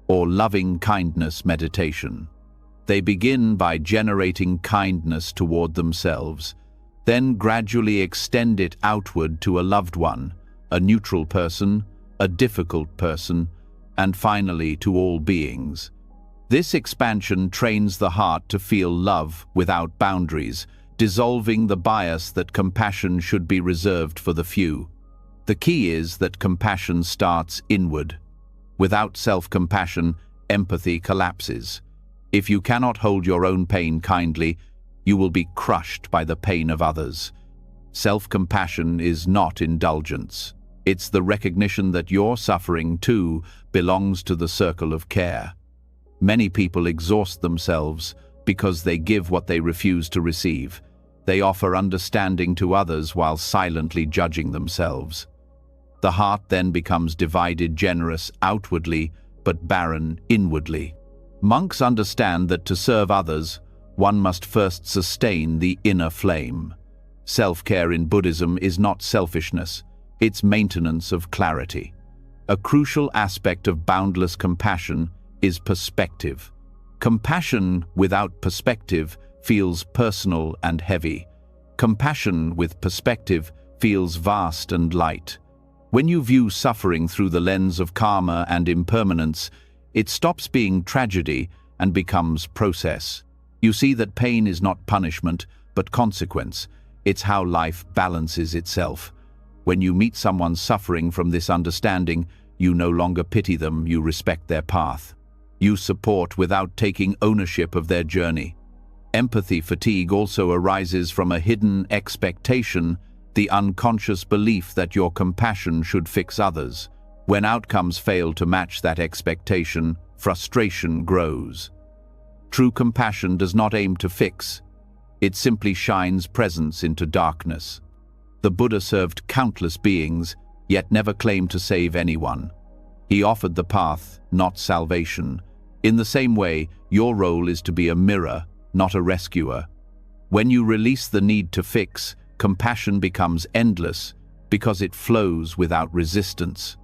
or loving kindness meditation. They begin by generating kindness toward themselves, then gradually extend it outward to a loved one, a neutral person, a difficult person, and finally to all beings. This expansion trains the heart to feel love without boundaries, dissolving the bias that compassion should be reserved for the few. The key is that compassion starts inward. Without self-compassion, empathy collapses. If you cannot hold your own pain kindly, you will be crushed by the pain of others. Self-compassion is not indulgence. It's the recognition that your suffering, too, belongs to the circle of care. Many people exhaust themselves because they give what they refuse to receive. They offer understanding to others while silently judging themselves. The heart then becomes divided, generous outwardly, but barren inwardly. Monks understand that to serve others, one must first sustain the inner flame. Self-care in Buddhism is not selfishness. It's maintenance of clarity. A crucial aspect of boundless compassion is perspective. Compassion without perspective feels personal and heavy. Compassion with perspective feels vast and light. When you view suffering through the lens of karma and impermanence, it stops being tragedy and becomes process. You see that pain is not punishment, but consequence. It's how life balances itself. When you meet someone suffering from this understanding, you no longer pity them, you respect their path. You support without taking ownership of their journey. Empathy fatigue also arises from a hidden expectation, the unconscious belief that your compassion should fix others. When outcomes fail to match that expectation, frustration grows. True compassion does not aim to fix. It simply shines presence into darkness. The Buddha served countless beings, yet never claimed to save anyone. He offered the path, not salvation. In the same way, your role is to be a mirror, not a rescuer. When you release the need to fix, compassion becomes endless because it flows without resistance.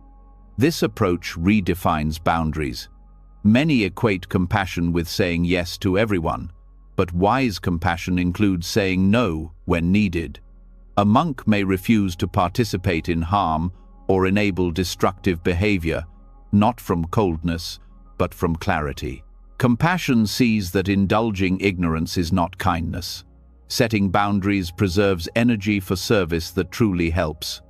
This approach redefines boundaries. Many equate compassion with saying yes to everyone, but wise compassion includes saying no when needed. A monk may refuse to participate in harm or enable destructive behavior, not from coldness, but from clarity. Compassion sees that indulging ignorance is not kindness. Setting boundaries preserves energy for service that truly helps.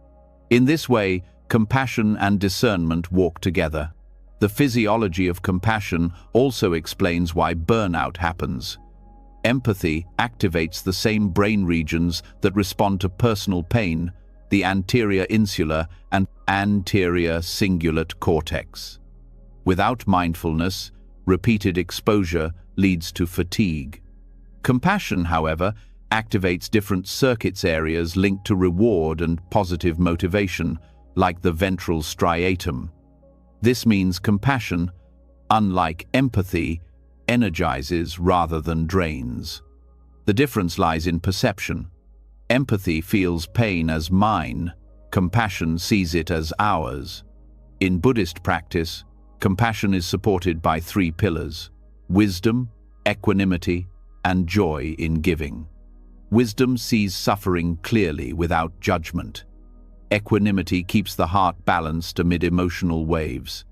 In this way, compassion and discernment walk together. The physiology of compassion also explains why burnout happens. Empathy activates the same brain regions that respond to personal pain, the anterior insular and anterior cingulate cortex. Without mindfulness, repeated exposure leads to fatigue. Compassion, however, activates different circuits areas linked to reward and positive motivation, like the ventral striatum. This means compassion, unlike empathy, energizes rather than drains. The difference lies in perception. Empathy feels pain as mine, compassion sees it as ours. In Buddhist practice, compassion is supported by three pillars: wisdom, equanimity, and joy in giving. Wisdom sees suffering clearly without judgment. Equanimity keeps the heart balanced amid emotional waves.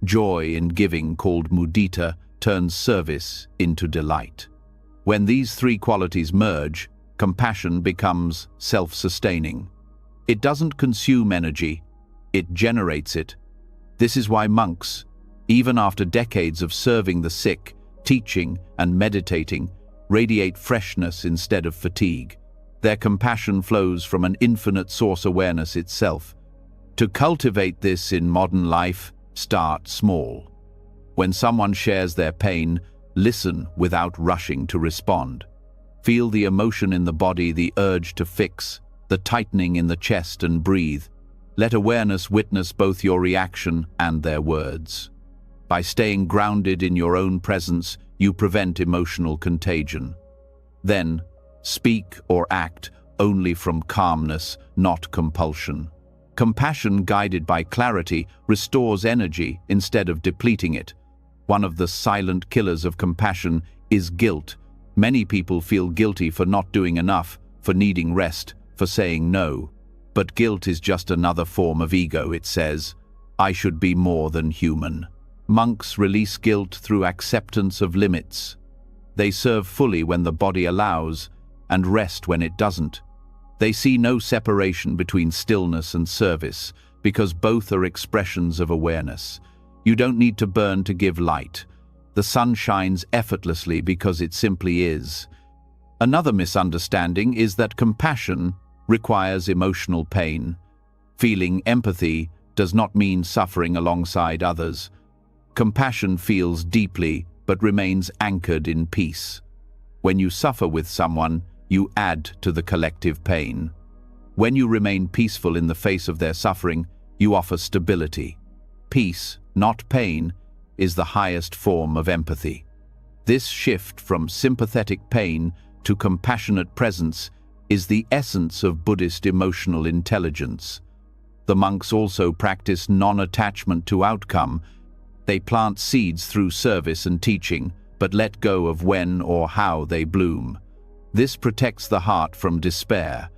Joy in giving, called mudita, turns service into delight. When these three qualities merge, compassion becomes self-sustaining. It doesn't consume energy, it generates it. This is why monks, even after decades of serving the sick, teaching, and meditating, radiate freshness instead of fatigue. Their compassion flows from an infinite source awareness itself. To cultivate this in modern life, start small. When someone shares their pain, listen without rushing to respond. Feel the emotion in the body, the urge to fix, the tightening in the chest, and breathe. Let awareness witness both your reaction and their words. By staying grounded in your own presence, you prevent emotional contagion. Then, speak or act only from calmness, not compulsion. Compassion guided by clarity restores energy instead of depleting it. One of the silent killers of compassion is guilt. Many people feel guilty for not doing enough, for needing rest, for saying no. But guilt is just another form of ego. It says, I should be more than human. Monks release guilt through acceptance of limits. They serve fully when the body allows, and rest when it doesn't. They see no separation between stillness and service, because both are expressions of awareness. You don't need to burn to give light. The sun shines effortlessly because it simply is. Another misunderstanding is that compassion requires emotional pain. Feeling empathy does not mean suffering alongside others. Compassion feels deeply but remains anchored in peace. When you suffer with someone, you add to the collective pain. When you remain peaceful in the face of their suffering, you offer stability. Peace, not pain, is the highest form of empathy. This shift from sympathetic pain to compassionate presence is the essence of Buddhist emotional intelligence. The monks also practice non-attachment to outcome. They plant seeds through service and teaching, but let go of when or how they bloom. This protects the heart from despair.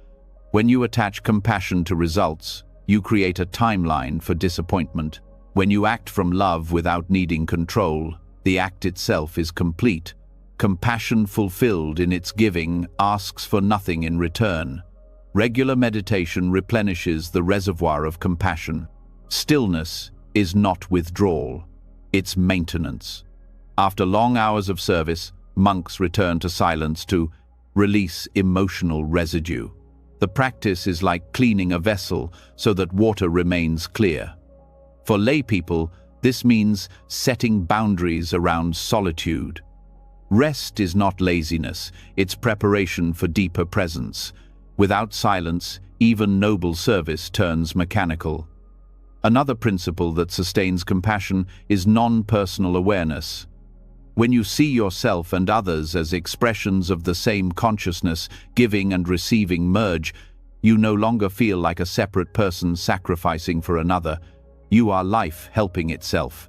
When you attach compassion to results, you create a timeline for disappointment. When you act from love without needing control, the act itself is complete. Compassion fulfilled in its giving asks for nothing in return. Regular meditation replenishes the reservoir of compassion. Stillness is not withdrawal, it's maintenance. After long hours of service, monks return to silence to release emotional residue. The practice is like cleaning a vessel so that water remains clear. For lay people, this means setting boundaries around solitude. Rest is not laziness, it's preparation for deeper presence. Without silence, even noble service turns mechanical. Another principle that sustains compassion is non-personal awareness. When you see yourself and others as expressions of the same consciousness, giving and receiving merge, you no longer feel like a separate person sacrificing for another. You are life helping itself.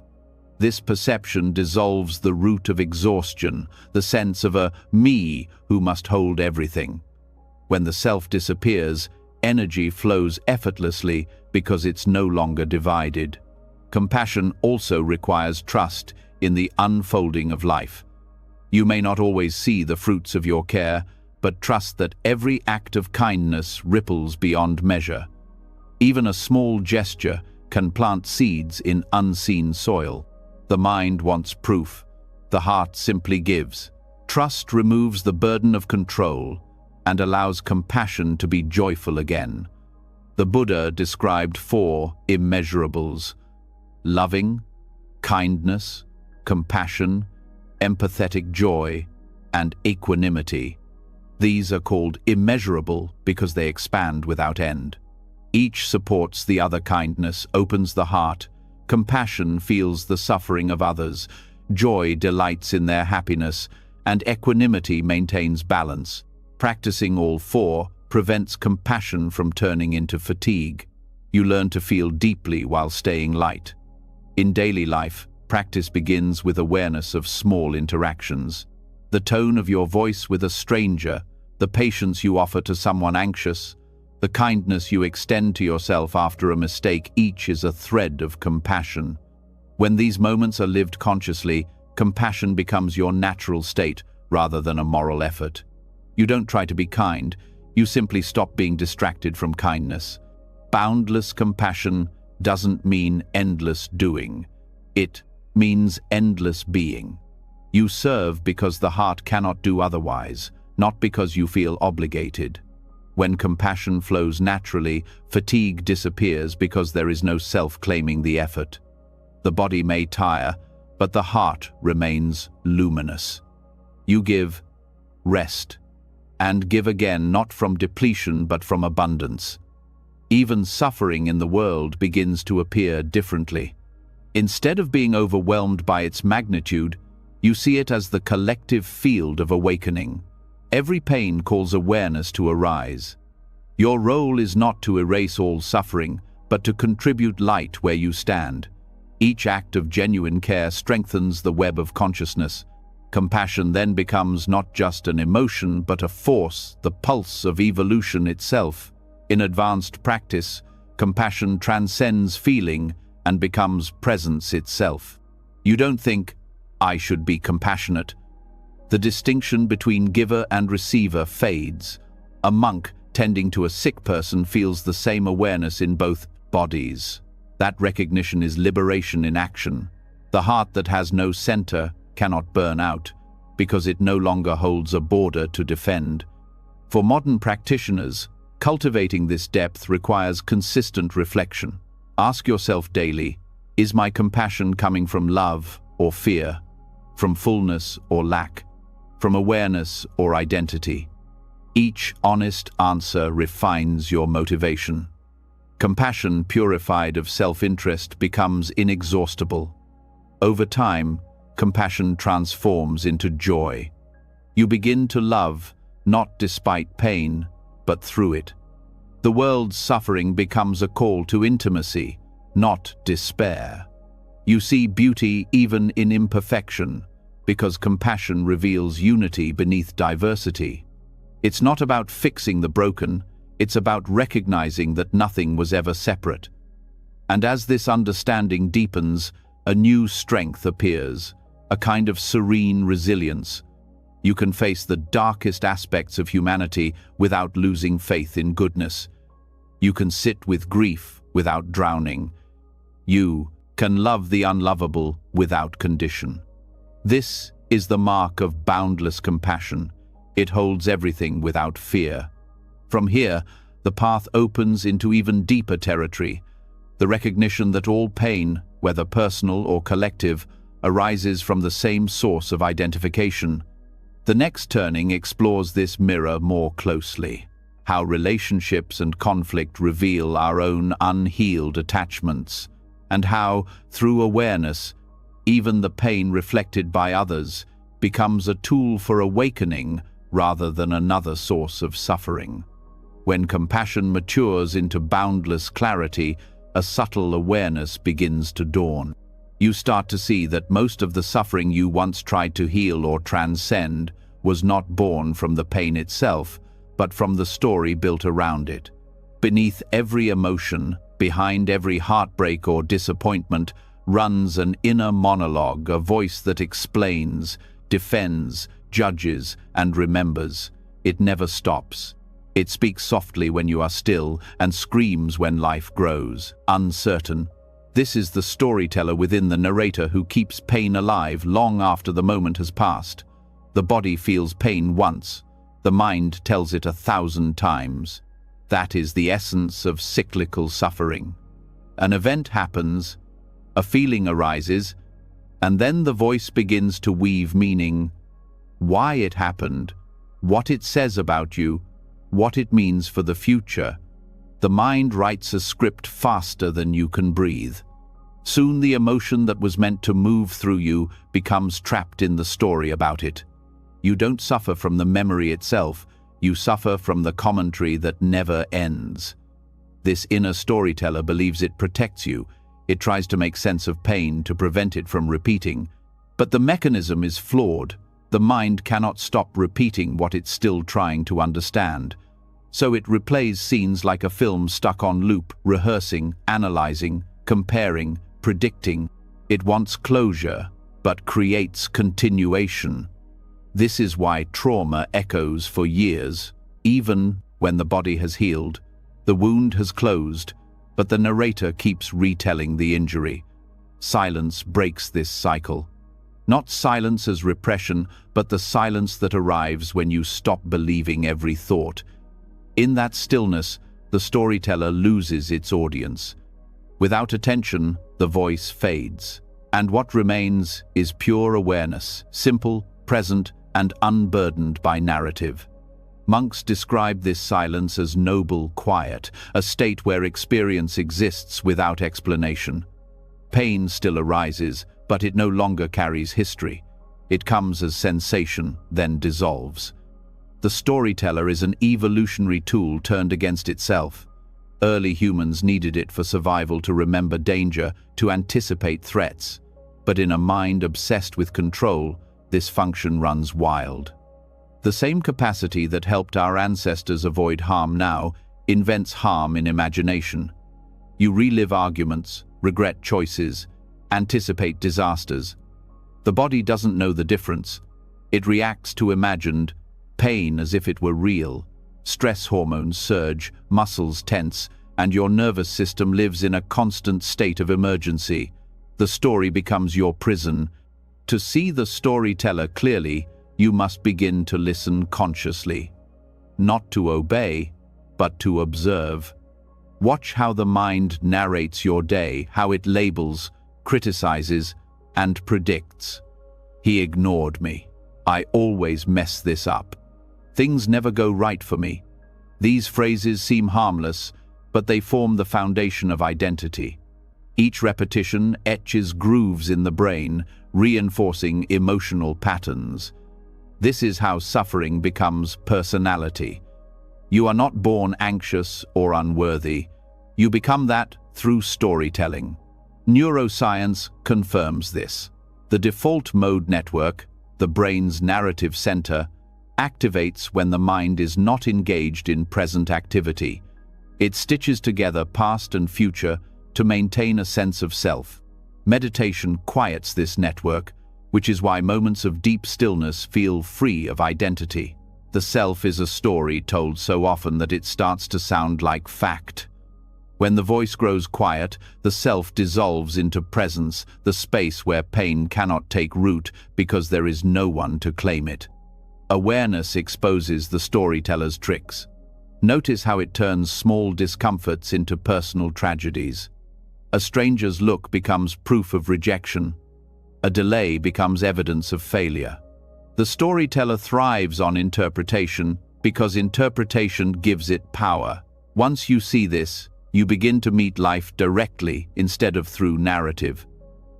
This perception dissolves the root of exhaustion, the sense of a me who must hold everything. When the self disappears, energy flows effortlessly because it's no longer divided. Compassion also requires trust in the unfolding of life. You may not always see the fruits of your care, but trust that every act of kindness ripples beyond measure. Even a small gesture can plant seeds in unseen soil. The mind wants proof. The heart simply gives. Trust removes the burden of control and allows compassion to be joyful again. The Buddha described 4 immeasurables: loving, kindness, compassion, empathetic joy, and equanimity. These are called immeasurable because they expand without end. Each supports the other. Kindness opens the heart. Compassion feels the suffering of others. Joy delights in their happiness, and equanimity maintains balance. Practicing all 4 prevents compassion from turning into fatigue. You learn to feel deeply while staying light. In daily life, practice begins with awareness of small interactions. The tone of your voice with a stranger, the patience you offer to someone anxious, the kindness you extend to yourself after a mistake, each is a thread of compassion. When these moments are lived consciously, compassion becomes your natural state rather than a moral effort. You don't try to be kind, you simply stop being distracted from kindness. Boundless compassion doesn't mean endless doing. It means endless being. You serve because the heart cannot do otherwise, not because you feel obligated. When compassion flows naturally, fatigue disappears because there is no self claiming the effort. The body may tire, but the heart remains luminous. You give, rest, and give again, not from depletion but from abundance. Even suffering in the world begins to appear differently. Instead of being overwhelmed by its magnitude, you see it as the collective field of awakening. Every pain calls awareness to arise. Your role is not to erase all suffering, but to contribute light where you stand. Each act of genuine care strengthens the web of consciousness. Compassion then becomes not just an emotion, but a force, the pulse of evolution itself. In advanced practice, compassion transcends feeling and becomes presence itself. You don't think, "I should be compassionate." The distinction between giver and receiver fades. A monk tending to a sick person feels the same awareness in both bodies. That recognition is liberation in action. The heart that has no center cannot burn out, because it no longer holds a border to defend. For modern practitioners, cultivating this depth requires consistent reflection. Ask yourself daily, is my compassion coming from love or fear, from fullness or lack, from awareness or identity? Each honest answer refines your motivation. Compassion purified of self-interest becomes inexhaustible. Over time, compassion transforms into joy. You begin to love, not despite pain, but through it. The world's suffering becomes a call to intimacy, not despair. You see beauty even in imperfection, because compassion reveals unity beneath diversity. It's not about fixing the broken, it's about recognizing that nothing was ever separate. And as this understanding deepens, a new strength appears, a kind of serene resilience. You can face the darkest aspects of humanity without losing faith in goodness. You can sit with grief without drowning. You can love the unlovable without condition. This is the mark of boundless compassion. It holds everything without fear. From here, the path opens into even deeper territory, the recognition that all pain, whether personal or collective, arises from the same source of identification. The next turning explores this mirror more closely, how relationships and conflict reveal our own unhealed attachments, and how, through awareness, even the pain reflected by others becomes a tool for awakening rather than another source of suffering. When compassion matures into boundless clarity, a subtle awareness begins to dawn. You start to see that most of the suffering you once tried to heal or transcend was not born from the pain itself, but from the story built around it. Beneath every emotion, behind every heartbreak or disappointment, runs an inner monologue, a voice that explains, defends, judges, and remembers. It never stops. It speaks softly when you are still and screams when life grows, uncertain. This is the storyteller within the narrator who keeps pain alive long after the moment has passed. The body feels pain once. The mind tells it 1,000 times. That is the essence of cyclical suffering. An event happens, a feeling arises, and then the voice begins to weave meaning. Why it happened, what it says about you, what it means for the future. The mind writes a script faster than you can breathe. Soon the emotion that was meant to move through you becomes trapped in the story about it. You don't suffer from the memory itself, you suffer from the commentary that never ends. This inner storyteller believes it protects you. It tries to make sense of pain to prevent it from repeating. But the mechanism is flawed. The mind cannot stop repeating what it's still trying to understand. So it replays scenes like a film stuck on loop, rehearsing, analyzing, comparing, predicting. It wants closure, but creates continuation. This is why trauma echoes for years, even when the body has healed. The wound has closed, but the narrator keeps retelling the injury. Silence breaks this cycle. Not silence as repression, but the silence that arrives when you stop believing every thought. In that stillness, the storyteller loses its audience. Without attention, the voice fades, and what remains is pure awareness, simple, present, and unburdened by narrative. Monks describe this silence as noble quiet, a state where experience exists without explanation. Pain still arises, but it no longer carries history. It comes as sensation, then dissolves. The storyteller is an evolutionary tool turned against itself. Early humans needed it for survival, to remember danger, to anticipate threats. But in a mind obsessed with control, this function runs wild. The same capacity that helped our ancestors avoid harm now invents harm in imagination. You relive arguments, regret choices, anticipate disasters. The body doesn't know the difference. It reacts to imagined pain as if it were real. Stress hormones surge, muscles tense, and your nervous system lives in a constant state of emergency. The story becomes your prison. To see the storyteller clearly, you must begin to listen consciously. Not to obey, but to observe. Watch how the mind narrates your day, how it labels, criticizes, and predicts. He ignored me. I always mess this up. Things never go right for me. These phrases seem harmless, but they form the foundation of identity. Each repetition etches grooves in the brain, reinforcing emotional patterns. This is how suffering becomes personality. You are not born anxious or unworthy. You become that through storytelling. Neuroscience confirms this. The default mode network, the brain's narrative center, activates when the mind is not engaged in present activity. It stitches together past and future to maintain a sense of self. Meditation quiets this network, which is why moments of deep stillness feel free of identity. The self is a story told so often that it starts to sound like fact. When the voice grows quiet, the self dissolves into presence, the space where pain cannot take root because there is no one to claim it. Awareness exposes the storyteller's tricks. Notice how it turns small discomforts into personal tragedies. A stranger's look becomes proof of rejection. A delay becomes evidence of failure. The storyteller thrives on interpretation because interpretation gives it power. Once you see this, you begin to meet life directly instead of through narrative.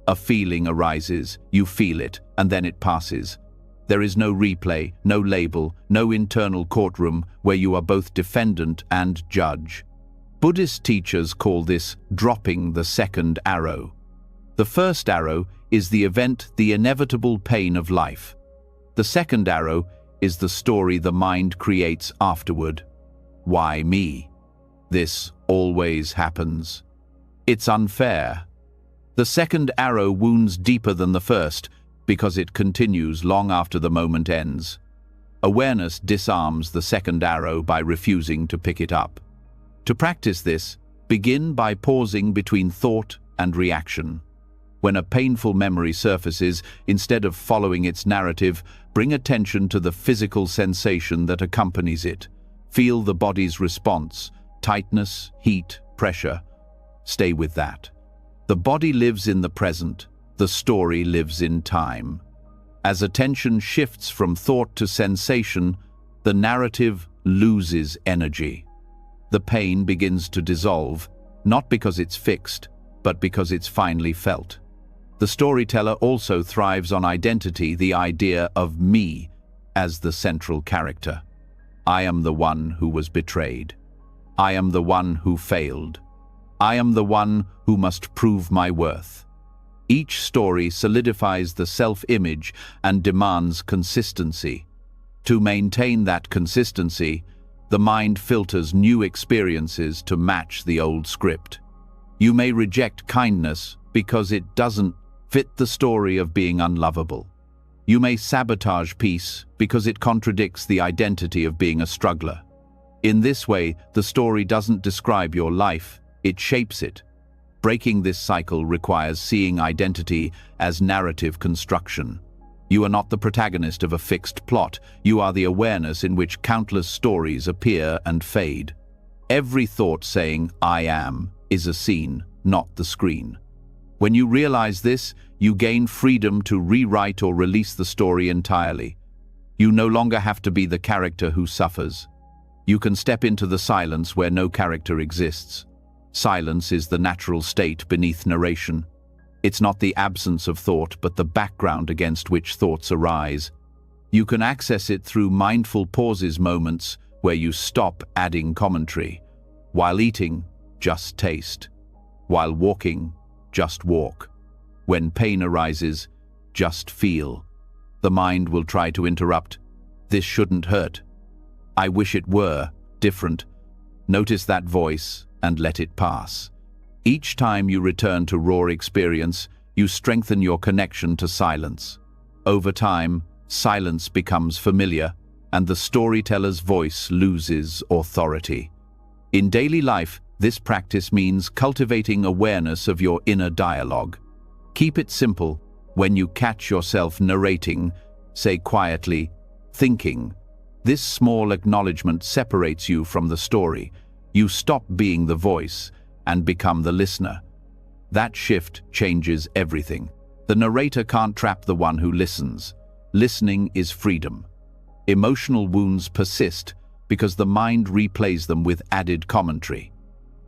A feeling arises, you feel it, and then it passes. There is no replay, no label, no internal courtroom where you are both defendant and judge. Buddhist teachers call this dropping the second arrow. The first arrow is the event, the inevitable pain of life. The second arrow is the story the mind creates afterward. Why me? This always happens. It's unfair. The second arrow wounds deeper than the first because it continues long after the moment ends. Awareness disarms the second arrow by refusing to pick it up. To practice this, begin by pausing between thought and reaction. When a painful memory surfaces, instead of following its narrative, bring attention to the physical sensation that accompanies it. Feel the body's response: tightness, heat, pressure. Stay with that. The body lives in the present. The story lives in time. As attention shifts from thought to sensation, the narrative loses energy. The pain begins to dissolve, not because it's fixed, but because it's finally felt. The storyteller also thrives on identity, the idea of me as the central character. I am the one who was betrayed. I am the one who failed. I am the one who must prove my worth. Each story solidifies the self-image and demands consistency. To maintain that consistency, the mind filters new experiences to match the old script. You may reject kindness because it doesn't fit the story of being unlovable. You may sabotage peace because it contradicts the identity of being a struggler. In this way, the story doesn't describe your life, it shapes it. Breaking this cycle requires seeing identity as narrative construction. You are not the protagonist of a fixed plot. You are the awareness in which countless stories appear and fade. Every thought saying, "I am," is a scene, not the screen. When you realize this, you gain freedom to rewrite or release the story entirely. You no longer have to be the character who suffers. You can step into the silence where no character exists. Silence is the natural state beneath narration. It's not the absence of thought, but the background against which thoughts arise. You can access it through mindful pauses, moments where you stop adding commentary. While eating, just taste. While walking, just walk. When pain arises, just feel. The mind will try to interrupt. This shouldn't hurt. I wish it were different. Notice that voice and let it pass. Each time you return to raw experience, you strengthen your connection to silence. Over time, silence becomes familiar, and the storyteller's voice loses authority. In daily life, this practice means cultivating awareness of your inner dialogue. Keep it simple. When you catch yourself narrating, say quietly, "thinking." This small acknowledgement separates you from the story. You stop being the voice and become the listener. That shift changes everything. The narrator can't trap the one who listens. Listening is freedom. Emotional wounds persist because the mind replays them with added commentary.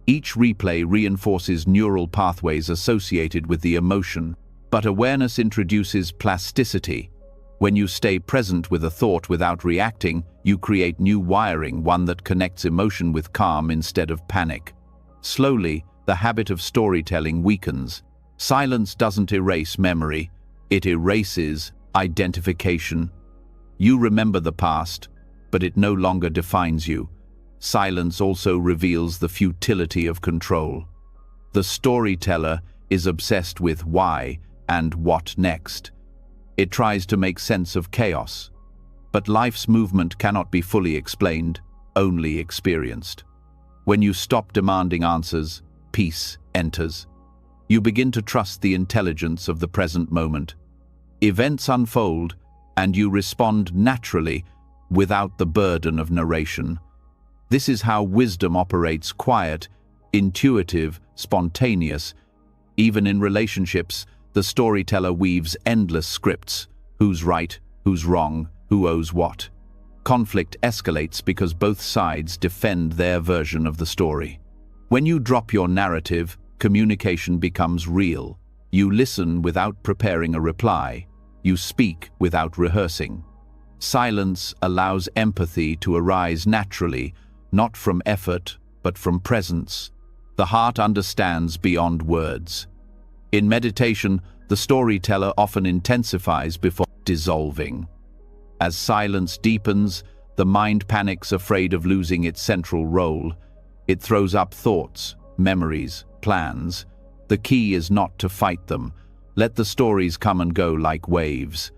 Each replay reinforces neural pathways associated with the emotion, but awareness introduces plasticity. When you stay present with a thought without reacting, you create new wiring, one that connects emotion with calm instead of panic. Slowly, the habit of storytelling weakens. Silence doesn't erase memory, it erases identification. You remember the past, but it no longer defines you. Silence also reveals the futility of control. The storyteller is obsessed with why and what next. It tries to make sense of chaos. But life's movement cannot be fully explained, only experienced. When you stop demanding answers, peace enters. You begin to trust the intelligence of the present moment. Events unfold, and you respond naturally, without the burden of narration. This is how wisdom operates: quiet, intuitive, spontaneous. Even in relationships, the storyteller weaves endless scripts: who's right, who's wrong, who owes what. Conflict escalates because both sides defend their version of the story. When you drop your narrative, communication becomes real. You listen without preparing a reply. You speak without rehearsing. Silence allows empathy to arise naturally, not from effort, but from presence. The heart understands beyond words. In meditation, the storyteller often intensifies before dissolving. As silence deepens, the mind panics, afraid of losing its central role. It throws up thoughts, memories, plans. The key is not to fight them. Let the stories come and go like waves.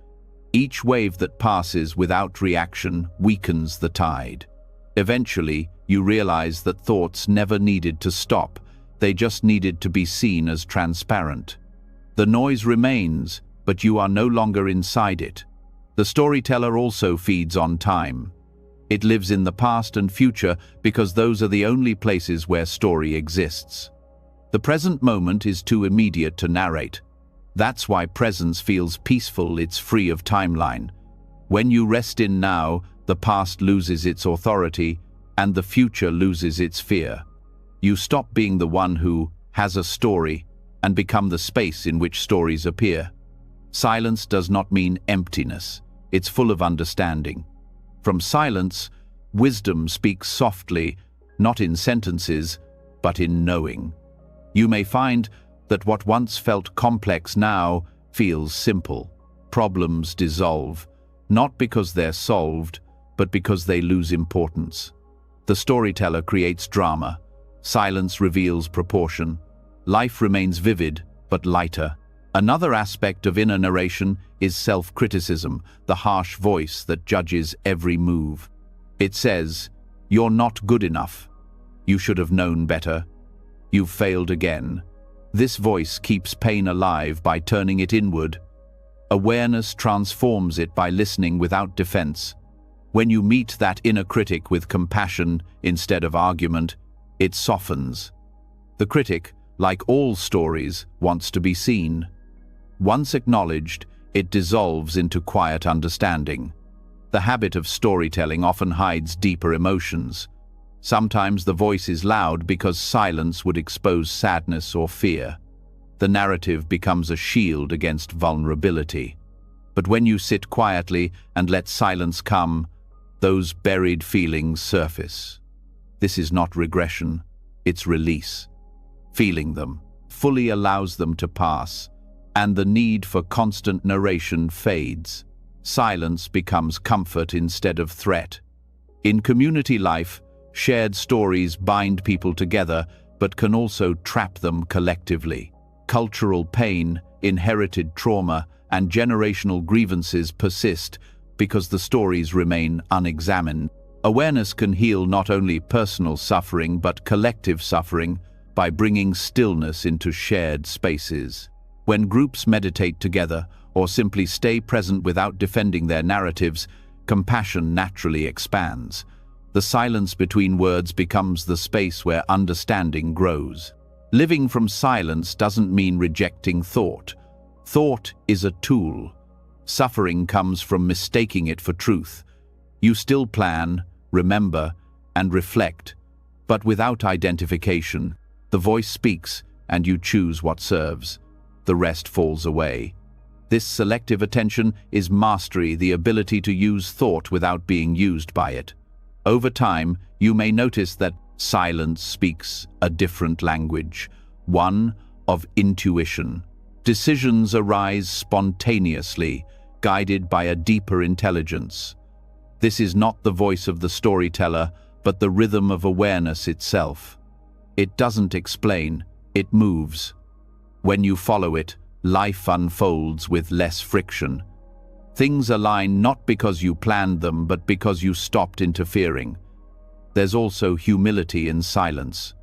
Each wave that passes without reaction weakens the tide. Eventually, you realize that thoughts never needed to stop. They just needed to be seen as transparent. The noise remains, but you are no longer inside it. The storyteller also feeds on time. It lives in the past and future because those are the only places where story exists. The present moment is too immediate to narrate. That's why presence feels peaceful, it's free of timeline. When you rest in now, the past loses its authority and the future loses its fear. You stop being the one who has a story and become the space in which stories appear. Silence does not mean emptiness. It's full of understanding. From silence, wisdom speaks softly, not in sentences, but in knowing. You may find that what once felt complex now feels simple. Problems dissolve, not because they're solved, but because they lose importance. The storyteller creates drama. Silence reveals proportion. Life remains vivid, but lighter. Another aspect of inner narration is self-criticism, the harsh voice that judges every move. It says, "You're not good enough. You should have known better. You've failed again." This voice keeps pain alive by turning it inward. Awareness transforms it by listening without defense. When you meet that inner critic with compassion instead of argument, it softens. The critic, like all stories, wants to be seen. Once acknowledged, it dissolves into quiet understanding. The habit of storytelling often hides deeper emotions. Sometimes the voice is loud because silence would expose sadness or fear. The narrative becomes a shield against vulnerability. But when you sit quietly and let silence come, those buried feelings surface. This is not regression, it's release. Feeling them fully allows them to pass, and the need for constant narration fades. Silence becomes comfort instead of threat. In community life, shared stories bind people together, but can also trap them collectively. Cultural pain, inherited trauma, and generational grievances persist because the stories remain unexamined. Awareness can heal not only personal suffering but collective suffering by bringing stillness into shared spaces. When groups meditate together or simply stay present without defending their narratives, compassion naturally expands. The silence between words becomes the space where understanding grows. Living from silence doesn't mean rejecting thought. Thought is a tool. Suffering comes from mistaking it for truth. You still plan, remember, and reflect, but without identification. The voice speaks, and you choose what serves. The rest falls away. This selective attention is mastery, the ability to use thought without being used by it. Over time, you may notice that silence speaks a different language, one of intuition. Decisions arise spontaneously, guided by a deeper intelligence. This is not the voice of the storyteller, but the rhythm of awareness itself. It doesn't explain, it moves. When you follow it, life unfolds with less friction. Things align not because you planned them, but because you stopped interfering. There's also humility in silence.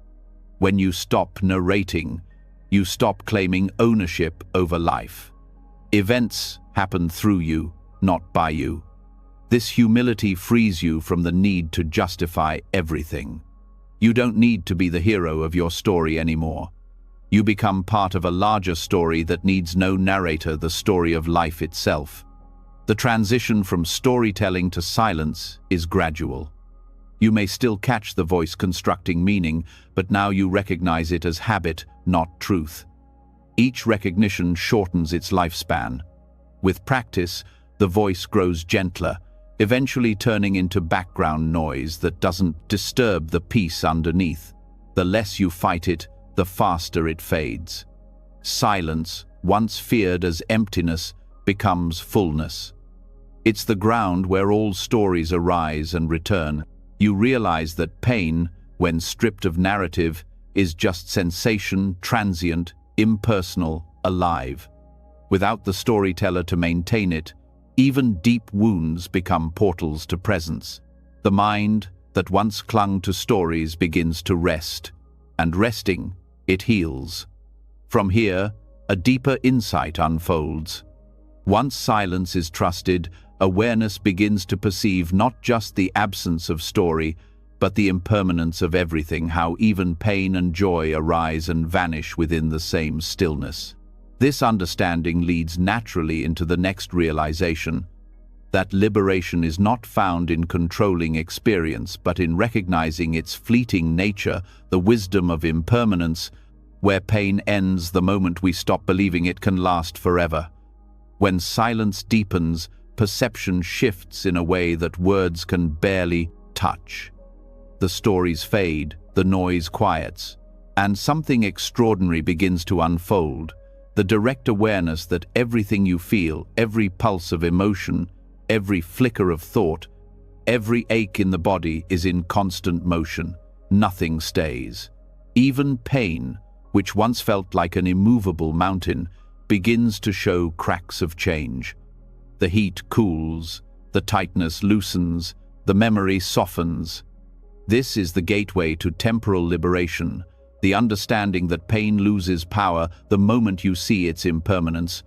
When you stop narrating, you stop claiming ownership over life. Events happen through you, not by you. This humility frees you from the need to justify everything. You don't need to be the hero of your story anymore. You become part of a larger story that needs no narrator, the story of life itself. The transition from storytelling to silence is gradual. You may still catch the voice constructing meaning, but now you recognize it as habit, not truth. Each recognition shortens its lifespan. With practice, the voice grows gentler, eventually turning into background noise that doesn't disturb the peace underneath. The less you fight it, the faster it fades. silence, once feared as emptiness, becomes fullness. It's the ground where all stories arise and return. You realize that pain, when stripped of narrative, is just sensation, transient, impersonal, alive. Without the storyteller to maintain it, even deep wounds become portals to presence. The mind that once clung to stories begins to rest, and resting, it heals. From here, a deeper insight unfolds. Once silence is trusted, awareness begins to perceive not just the absence of story, but the impermanence of everything, how even pain and joy arise and vanish within the same stillness. This understanding leads naturally into the next realization, that liberation is not found in controlling experience, but in recognizing its fleeting nature, the wisdom of impermanence, where pain ends the moment we stop believing it can last forever. When silence deepens, perception shifts in a way that words can barely touch. The stories fade, the noise quiets, and something extraordinary begins to unfold. The direct awareness that everything you feel, every pulse of emotion, every flicker of thought, every ache in the body is in constant motion. Nothing stays. Even pain, which once felt like an immovable mountain, begins to show cracks of change. The heat cools, the tightness loosens, the memory softens. This is the gateway to temporal liberation, the understanding that pain loses power the moment you see its impermanence,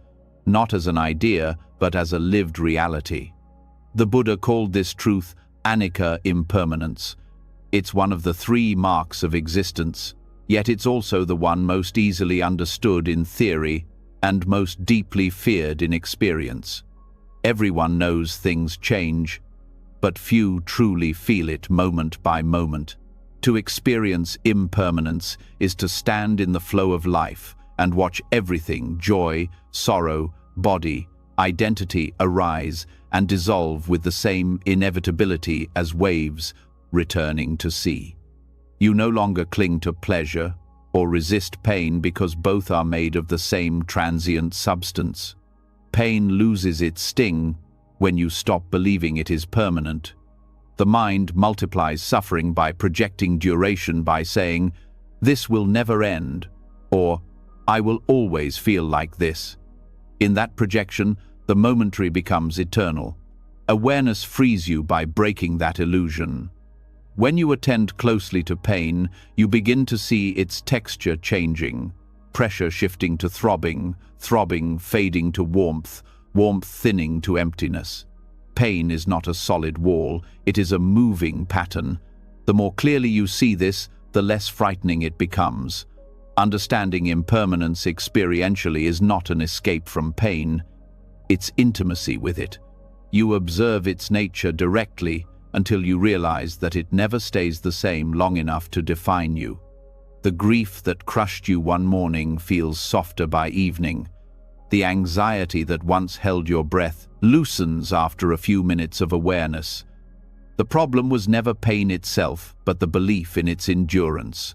not as an idea, but as a lived reality. The Buddha called this truth anicca, impermanence. It's one of the three marks of existence, yet it's also the one most easily understood in theory and most deeply feared in experience. Everyone knows things change, but few truly feel it moment by moment. To experience impermanence is to stand in the flow of life and watch everything, joy, sorrow, body, identity, arise and dissolve with the same inevitability as waves returning to sea. You no longer cling to pleasure or resist pain because both are made of the same transient substance. Pain loses its sting when you stop believing it is permanent. The mind multiplies suffering by projecting duration, by saying, "This will never end," or "I will always feel like this." In that projection, the momentary becomes eternal. Awareness frees you by breaking that illusion. When you attend closely to pain, you begin to see its texture changing, pressure shifting to throbbing, throbbing fading to warmth, warmth thinning to emptiness. Pain is not a solid wall, it is a moving pattern. The more clearly you see this, the less frightening it becomes. Understanding impermanence experientially is not an escape from pain, it's intimacy with it. You observe its nature directly until you realize that it never stays the same long enough to define you. The grief that crushed you one morning feels softer by evening. The anxiety that once held your breath loosens after a few minutes of awareness. The problem was never pain itself, but the belief in its endurance.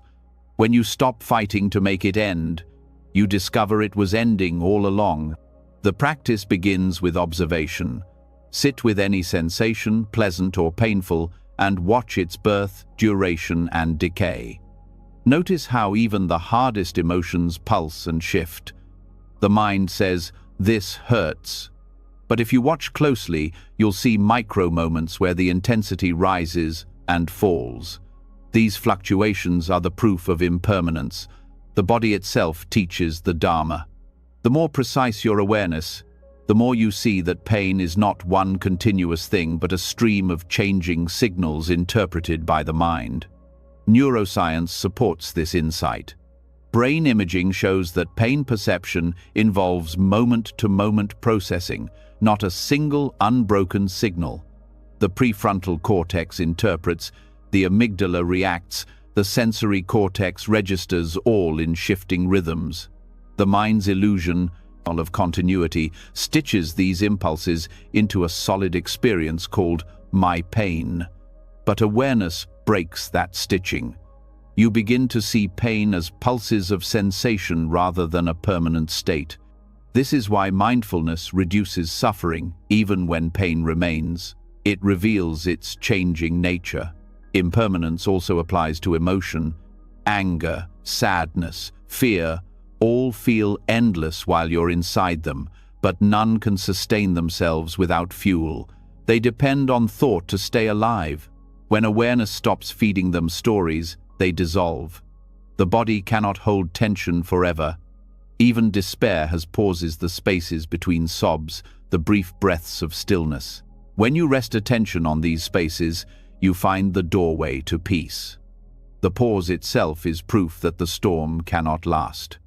When you stop fighting to make it end, you discover it was ending all along. The practice begins with observation. Sit with any sensation, pleasant or painful, and watch its birth, duration, and decay. Notice how even the hardest emotions pulse and shift. The mind says, "This hurts." But if you watch closely, you'll see micro moments where the intensity rises and falls. These fluctuations are the proof of impermanence. The body itself teaches the Dharma. The more precise your awareness, the more you see that pain is not one continuous thing, but a stream of changing signals interpreted by the mind. Neuroscience supports this insight. Brain imaging shows that pain perception involves moment-to-moment processing, not a single unbroken signal. The prefrontal cortex interprets, the amygdala reacts, the sensory cortex registers, all in shifting rhythms. The mind's illusion of continuity stitches these impulses into a solid experience called my pain. But awareness breaks that stitching. You begin to see pain as pulses of sensation rather than a permanent state. This is why mindfulness reduces suffering, even when pain remains. It reveals its changing nature. Impermanence also applies to emotion. Anger, sadness, fear, all feel endless while you're inside them, but none can sustain themselves without fuel. They depend on thought to stay alive. When awareness stops feeding them stories, they dissolve. The body cannot hold tension forever. Even despair has pauses, the spaces between sobs, the brief breaths of stillness. When you rest attention on these spaces, you find the doorway to peace. The pause itself is proof that the storm cannot last.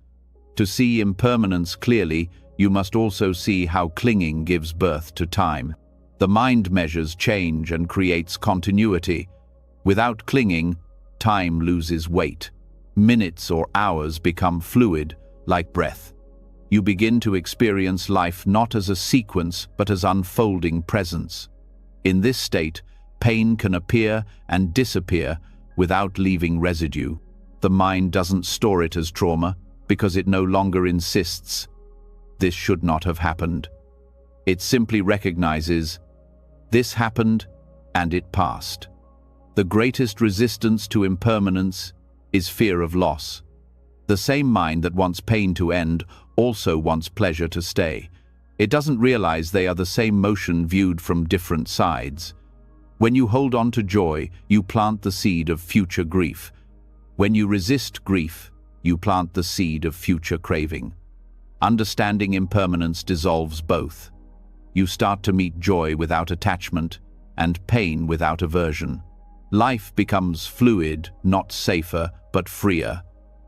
To see impermanence clearly, you must also see how clinging gives birth to time. The mind measures change and creates continuity. Without clinging, time loses weight. Minutes or hours become fluid, like breath. You begin to experience life not as a sequence, but as unfolding presence. In this state, pain can appear and disappear without leaving residue. The mind doesn't store it as trauma because it no longer insists, "This should not have happened." It simply recognizes, "This happened and it passed." The greatest resistance to impermanence is fear of loss. The same mind that wants pain to end also wants pleasure to stay. It doesn't realize they are the same motion viewed from different sides. When you hold on to joy, you plant the seed of future grief. When you resist grief, you plant the seed of future craving. Understanding impermanence dissolves both. You start to meet joy without attachment and pain without aversion. Life becomes fluid, not safer, but freer.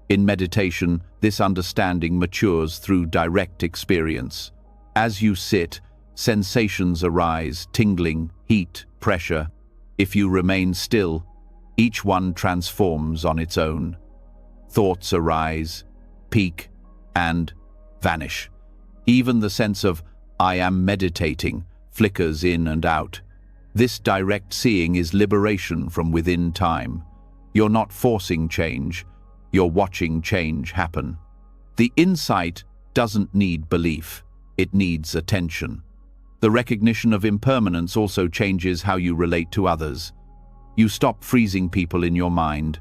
In meditation, this understanding matures through direct experience. As you sit, sensations arise, tingling, heat, pressure. If you remain still, each one transforms on its own. Thoughts arise, peak, and vanish. Even the sense of "I am meditating" flickers in and out. This direct seeing is liberation from within time. You're not forcing change, you're watching change happen. The insight doesn't need belief, it needs attention. The recognition of impermanence also changes how you relate to others. You stop freezing people in your mind.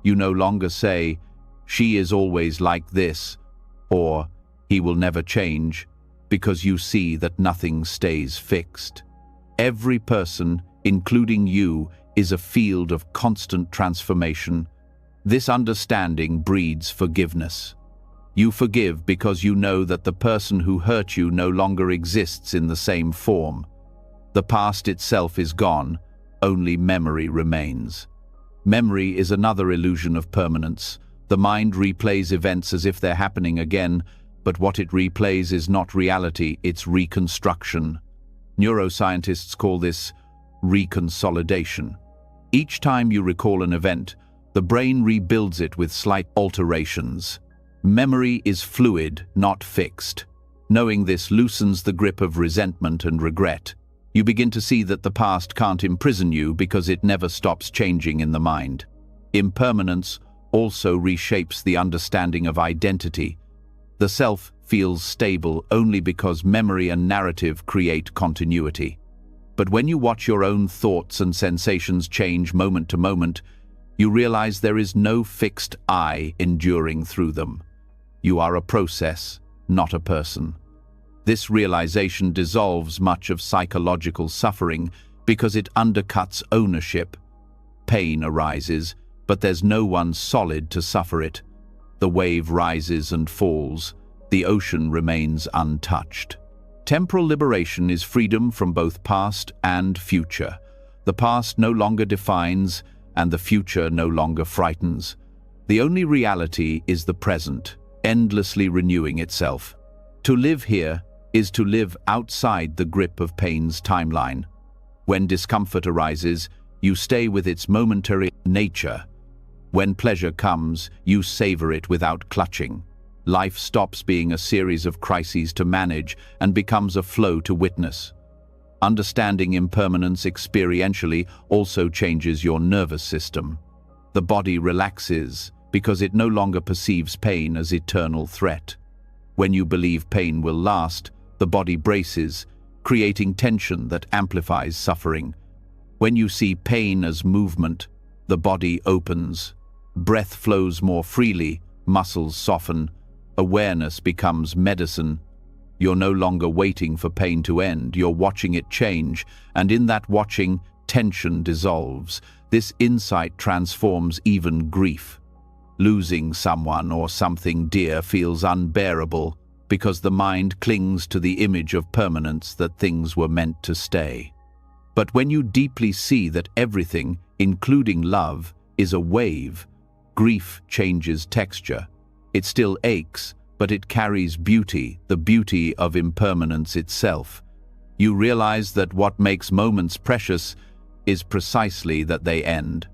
You no longer say, "She is always like this," or "He will never change," because you see that nothing stays fixed. Every person, including you, is a field of constant transformation. This understanding breeds forgiveness. You forgive because you know that the person who hurt you no longer exists in the same form. The past itself is gone, only memory remains. Memory is another illusion of permanence. The mind replays events as if they're happening again, but what it replays is not reality, it's reconstruction. Neuroscientists call this reconsolidation. Each time you recall an event, the brain rebuilds it with slight alterations. Memory is fluid, not fixed. Knowing this loosens the grip of resentment and regret. You begin to see that the past can't imprison you because it never stops changing in the mind. Impermanence also reshapes the understanding of identity. The self feels stable only because memory and narrative create continuity. But when you watch your own thoughts and sensations change moment to moment, you realize there is no fixed I enduring through them. You are a process, not a person. This realization dissolves much of psychological suffering because it undercuts ownership. Pain arises, but there's no one solid to suffer it. The wave rises and falls. The ocean remains untouched. Temporal liberation is freedom from both past and future. The past no longer defines, and the future no longer frightens. The only reality is the present, endlessly renewing itself. To live here is to live outside the grip of pain's timeline. When discomfort arises, you stay with its momentary nature. When pleasure comes, you savor it without clutching. Life stops being a series of crises to manage and becomes a flow to witness. Understanding impermanence experientially also changes your nervous system. The body relaxes because it no longer perceives pain as eternal threat. When you believe pain will last, the body braces, creating tension that amplifies suffering. When you see pain as movement, the body opens. Breath flows more freely, muscles soften, awareness becomes medicine. You're no longer waiting for pain to end, you're watching it change, and in that watching, tension dissolves. This insight transforms even grief. Losing someone or something dear feels unbearable because the mind clings to the image of permanence, that things were meant to stay. But when you deeply see that everything, including love, is a wave, grief changes texture. It still aches, but it carries beauty, the beauty of impermanence itself. You realize that what makes moments precious is precisely that they end.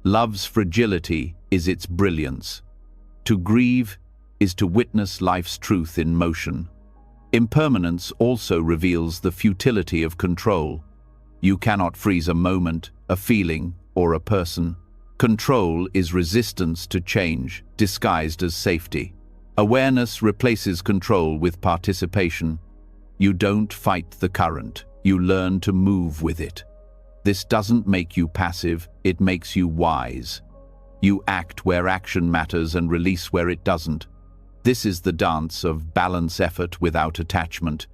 Love's fragility is its brilliance. To grieve is to witness life's truth in motion. Impermanence also reveals the futility of control. You cannot freeze a moment, a feeling, or a person. Control is resistance to change, disguised as safety. Awareness replaces control with participation. You don't fight the current, you learn to move with it. This doesn't make you passive, it makes you wise. You act where action matters and release where it doesn't. This is the dance of balance, effort without attachment.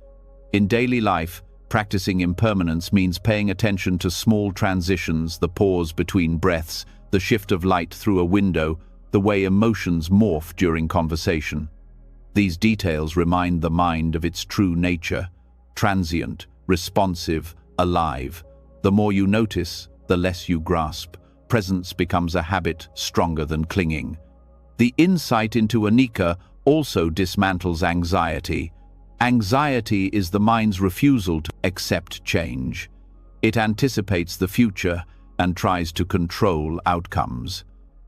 In daily life, practicing impermanence means paying attention to small transitions, the pause between breaths, the shift of light through a window, the way emotions morph during conversation. These details remind the mind of its true nature: transient, responsive, alive. The more you notice, the less you grasp. Presence becomes a habit stronger than clinging. The insight into anicca also dismantles anxiety. Anxiety is the mind's refusal to accept change. It anticipates the future and tries to control outcomes.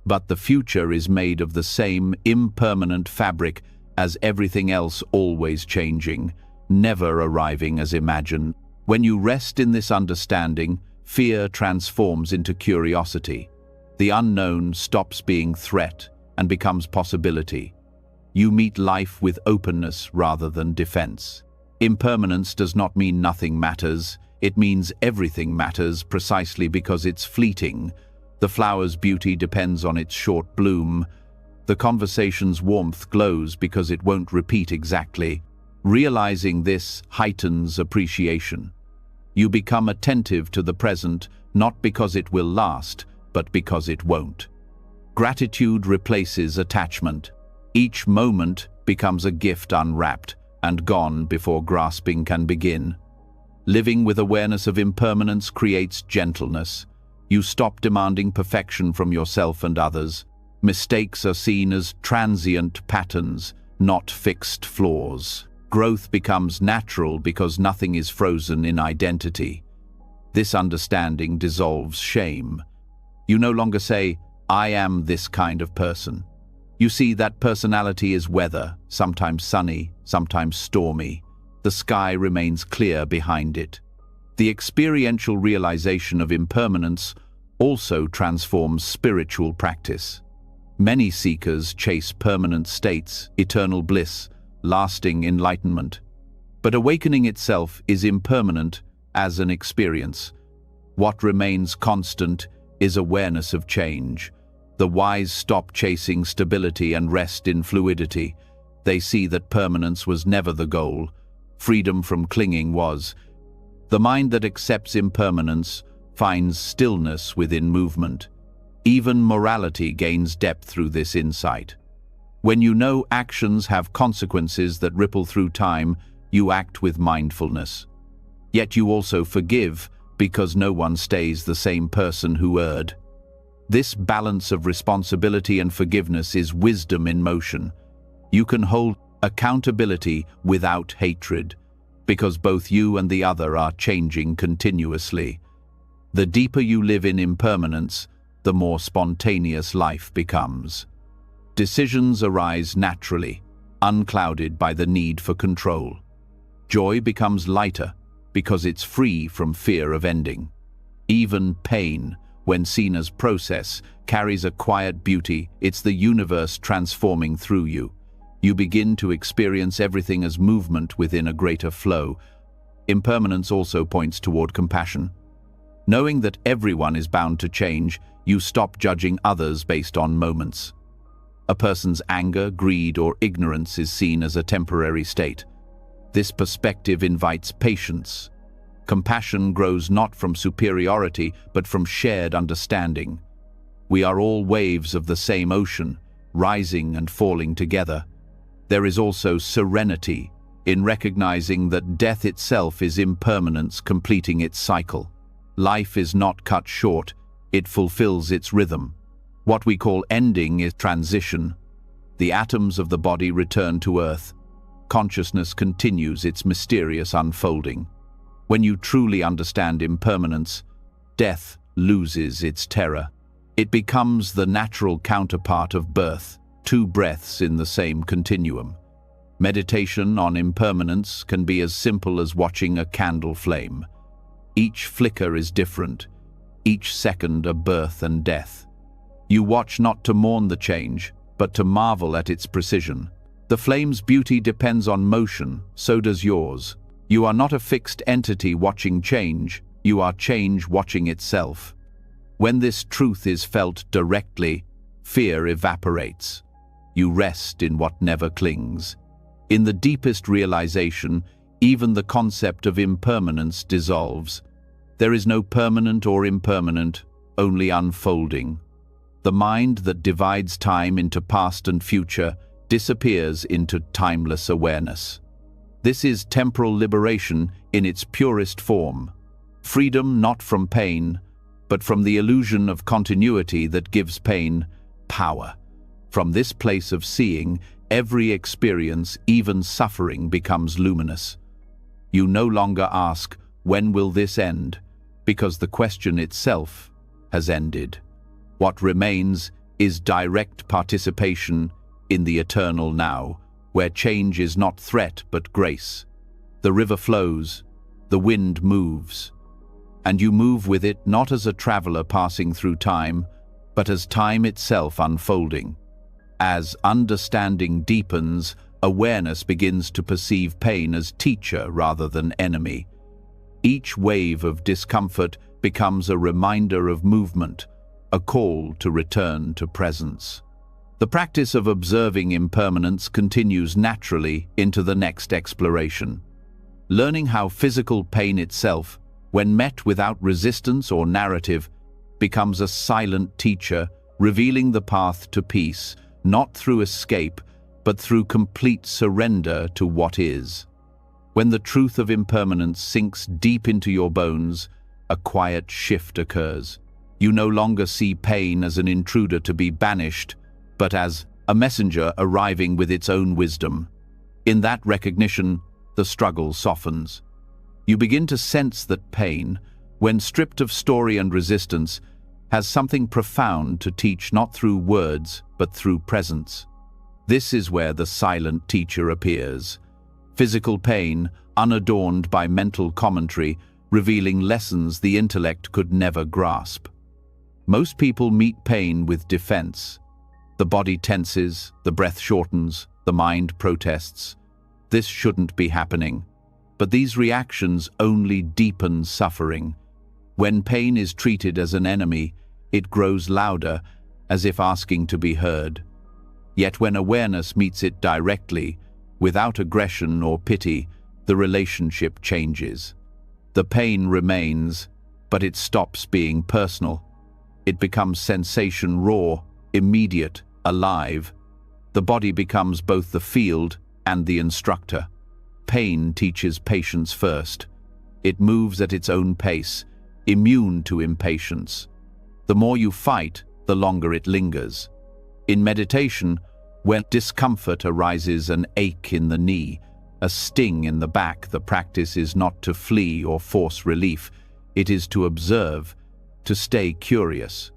But the future is made of the same impermanent fabric as everything else, always changing, never arriving as imagined. When you rest in this understanding, fear transforms into curiosity. The unknown stops being threat and becomes possibility. You meet life with openness rather than defense. Impermanence does not mean nothing matters. It means everything matters precisely because it's fleeting. The flower's beauty depends on its short bloom. The conversation's warmth glows because it won't repeat exactly. Realizing this heightens appreciation. You become attentive to the present, not because it will last, but because it won't. Gratitude replaces attachment. Each moment becomes a gift unwrapped and gone before grasping can begin. Living with awareness of impermanence creates gentleness. You stop demanding perfection from yourself and others. Mistakes are seen as transient patterns, not fixed flaws. Growth becomes natural because nothing is frozen in identity. This understanding dissolves shame. You no longer say, "I am this kind of person." You see that personality is weather, sometimes sunny, sometimes stormy. The sky remains clear behind it. The experiential realization of impermanence also transforms spiritual practice. Many seekers chase permanent states, eternal bliss, lasting enlightenment. But awakening itself is impermanent as an experience. What remains constant is awareness of change. The wise stop chasing stability and rest in fluidity. They see that permanence was never the goal. Freedom from clinging was. The mind that accepts impermanence finds stillness within movement. Even morality gains depth through this insight. When you know actions have consequences that ripple through time, you act with mindfulness. Yet you also forgive, because no one stays the same person who erred. This balance of responsibility and forgiveness is wisdom in motion. You can hold accountability without hatred, because both you and the other are changing continuously. The deeper you live in impermanence, the more spontaneous life becomes. Decisions arise naturally, unclouded by the need for control. Joy becomes lighter because it's free from fear of ending. Even pain, when seen as process, carries a quiet beauty. It's the universe transforming through you. You begin to experience everything as movement within a greater flow. Impermanence also points toward compassion. Knowing that everyone is bound to change, you stop judging others based on moments. A person's anger, greed, or ignorance is seen as a temporary state. This perspective invites patience. Compassion grows not from superiority, but from shared understanding. We are all waves of the same ocean, rising and falling together. There is also serenity in recognizing that death itself is impermanence completing its cycle. Life is not cut short, it fulfills its rhythm. What we call ending is transition. The atoms of the body return to earth. Consciousness continues its mysterious unfolding. When you truly understand impermanence, death loses its terror. It becomes the natural counterpart of birth, two breaths in the same continuum. Meditation on impermanence can be as simple as watching a candle flame. Each flicker is different, each second a birth and death. You watch not to mourn the change, but to marvel at its precision. The flame's beauty depends on motion, so does yours. You are not a fixed entity watching change, you are change watching itself. When this truth is felt directly, fear evaporates. You rest in what never clings. In the deepest realization, even the concept of impermanence dissolves. There is no permanent or impermanent, only unfolding. The mind that divides time into past and future disappears into timeless awareness. This is temporal liberation in its purest form. Freedom not from pain, but from the illusion of continuity that gives pain power. From this place of seeing, every experience, even suffering, becomes luminous. You no longer ask, "When will this end?" because the question itself has ended. What remains is direct participation in the eternal now, where change is not threat but grace. The river flows, the wind moves, and you move with it not as a traveler passing through time, but as time itself unfolding. As understanding deepens, awareness begins to perceive pain as teacher rather than enemy. Each wave of discomfort becomes a reminder of movement, a call to return to presence. The practice of observing impermanence continues naturally into the next exploration. Learning how physical pain itself, when met without resistance or narrative, becomes a silent teacher, revealing the path to peace, not through escape, but through complete surrender to what is. When the truth of impermanence sinks deep into your bones, a quiet shift occurs. You no longer see pain as an intruder to be banished, but as a messenger arriving with its own wisdom. In that recognition, the struggle softens. You begin to sense that pain, when stripped of story and resistance, has something profound to teach, not through words, but through presence. This is where the silent teacher appears. Physical pain, unadorned by mental commentary, revealing lessons the intellect could never grasp. Most people meet pain with defense. The body tenses, the breath shortens, the mind protests. This shouldn't be happening. But these reactions only deepen suffering. When pain is treated as an enemy, it grows louder, as if asking to be heard. Yet when awareness meets it directly, without aggression or pity, the relationship changes. The pain remains, but it stops being personal. It becomes sensation raw, immediate, alive. The body becomes both the field and the instructor. Pain teaches patience first. It moves at its own pace, immune to impatience. The more you fight, the longer it lingers. In meditation, when discomfort arises, an ache in the knee, a sting in the back, the practice is not to flee or force relief. It is to observe, to stay curious.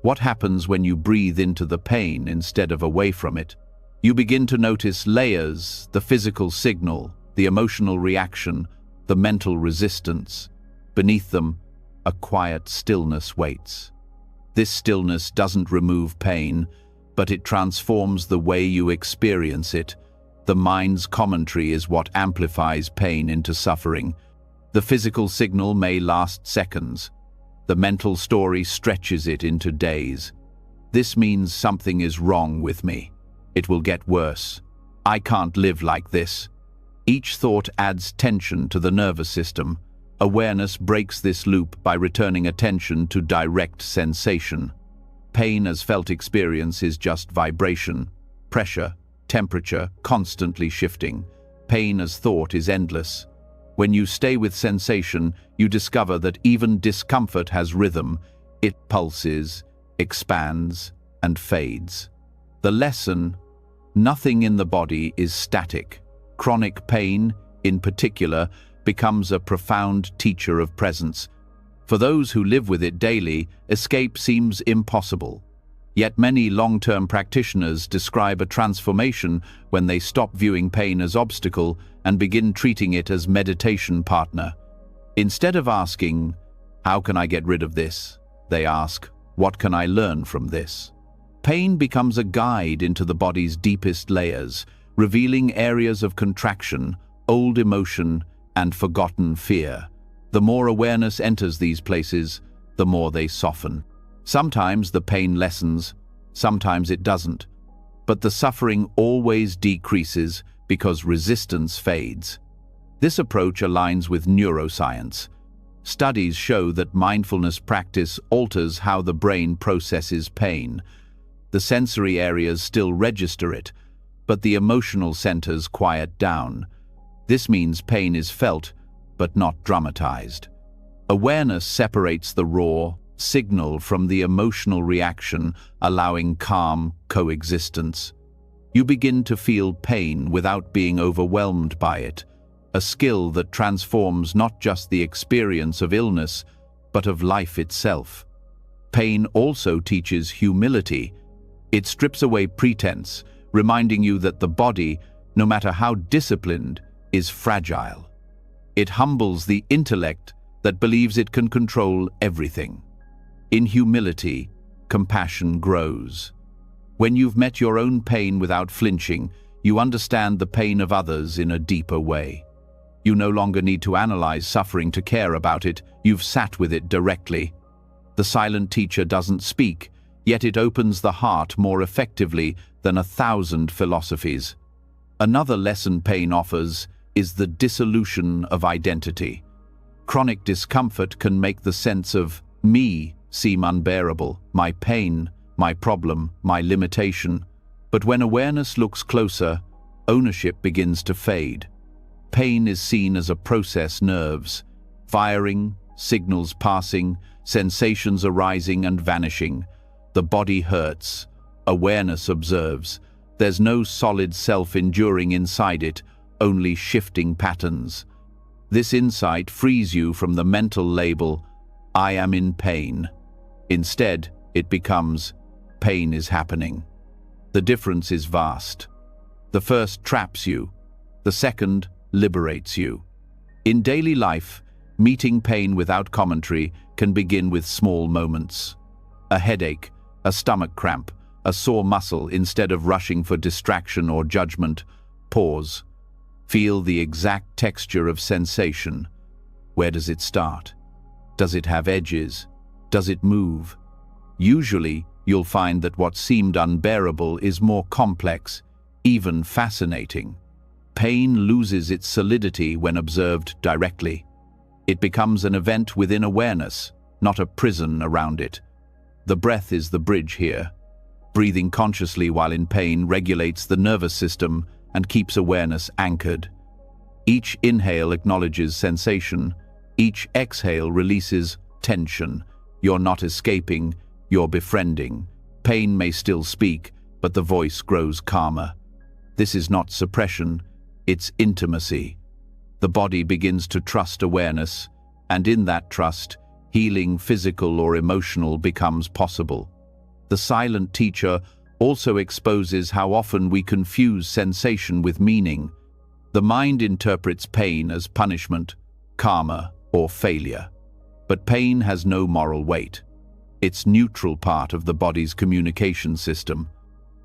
What happens when you breathe into the pain instead of away from it? You begin to notice layers, the physical signal, the emotional reaction, the mental resistance. Beneath them, a quiet stillness waits. This stillness doesn't remove pain, but it transforms the way you experience it. The mind's commentary is what amplifies pain into suffering. The physical signal may last seconds. The mental story stretches it into days. This means something is wrong with me. It will get worse. I can't live like this. Each thought adds tension to the nervous system. Awareness breaks this loop by returning attention to direct sensation. Pain as felt experience is just vibration, pressure, temperature, constantly shifting. Pain as thought is endless. When you stay with sensation, you discover that even discomfort has rhythm. It pulses, expands, and fades. The lesson: nothing in the body is static. Chronic pain, in particular, becomes a profound teacher of presence. For those who live with it daily, escape seems impossible. Yet many long-term practitioners describe a transformation when they stop viewing pain as obstacle and begin treating it as meditation partner. Instead of asking, "How can I get rid of this?" they ask, "What can I learn from this?" Pain becomes a guide into the body's deepest layers, revealing areas of contraction, old emotion, and forgotten fear. The more awareness enters these places, the more they soften. Sometimes the pain lessens, sometimes it doesn't. But the suffering always decreases because resistance fades. This approach aligns with neuroscience. Studies show that mindfulness practice alters how the brain processes pain. The sensory areas still register it, but the emotional centers quiet down. This means pain is felt, but not dramatized. Awareness separates the raw signal from the emotional reaction, allowing calm coexistence. You begin to feel pain without being overwhelmed by it, a skill that transforms not just the experience of illness, but of life itself. Pain also teaches humility. It strips away pretense, reminding you that the body, no matter how disciplined, is fragile. It humbles the intellect that believes it can control everything. In humility, compassion grows. When you've met your own pain without flinching, you understand the pain of others in a deeper way. You no longer need to analyze suffering to care about it, you've sat with it directly. The silent teacher doesn't speak, yet it opens the heart more effectively than 1,000 philosophies. Another lesson pain offers is the dissolution of identity. Chronic discomfort can make the sense of me seem unbearable, my pain, my problem, my limitation. But when awareness looks closer, ownership begins to fade. Pain is seen as a process nerves, firing, signals passing, sensations arising and vanishing. The body hurts. Awareness observes. There's no solid self enduring inside it, only shifting patterns. This insight frees you from the mental label, "I am in pain." Instead, it becomes, "Pain is happening." The difference is vast. The first traps you. The second liberates you. In daily life, meeting pain without commentary can begin with small moments. A headache, a stomach cramp, a sore muscle. Instead of rushing for distraction or judgment, pause. Feel the exact texture of sensation. Where does it start? Does it have edges? Does it move? Usually, you'll find that what seemed unbearable is more complex, even fascinating. Pain loses its solidity when observed directly. It becomes an event within awareness, not a prison around it. The breath is the bridge here. Breathing consciously while in pain regulates the nervous system and keeps awareness anchored. Each inhale acknowledges sensation. Each exhale releases tension. You're not escaping, you're befriending. Pain may still speak, but the voice grows calmer. This is not suppression, it's intimacy. The body begins to trust awareness, and in that trust, healing, physical or emotional, becomes possible. The silent teacher also exposes how often we confuse sensation with meaning. The mind interprets pain as punishment, karma, or failure. But pain has no moral weight. its neutral part of the body's communication system.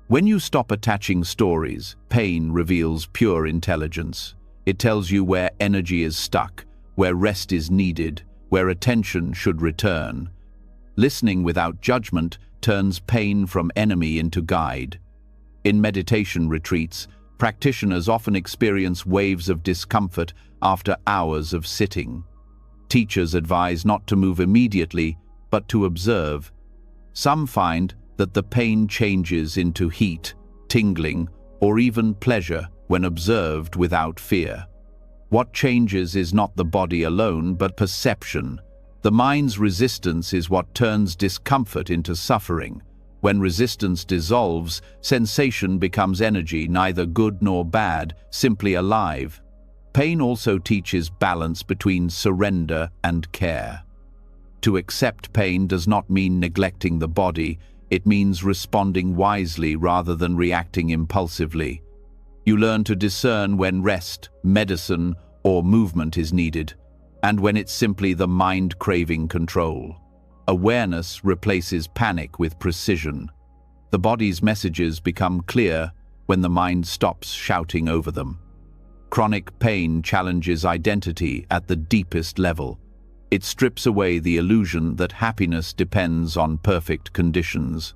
When you stop attaching stories, pain reveals pure intelligence. It tells you where energy is stuck, where rest is needed, where attention should return. Listening without judgment turns pain from enemy into guide. In meditation retreats, practitioners often experience waves of discomfort after hours of sitting. Teachers advise not to move immediately, but to observe. Some find that the pain changes into heat, tingling, or even pleasure when observed without fear. What changes is not the body alone, but perception. The mind's resistance is what turns discomfort into suffering. When resistance dissolves, sensation becomes energy, neither good nor bad, simply alive. Pain also teaches balance between surrender and care. To accept pain does not mean neglecting the body, it means responding wisely rather than reacting impulsively. You learn to discern when rest, medicine, or movement is needed, and when it's simply the mind craving control. Awareness replaces panic with precision. The body's messages become clear when the mind stops shouting over them. Chronic pain challenges identity at the deepest level. It strips away the illusion that happiness depends on perfect conditions.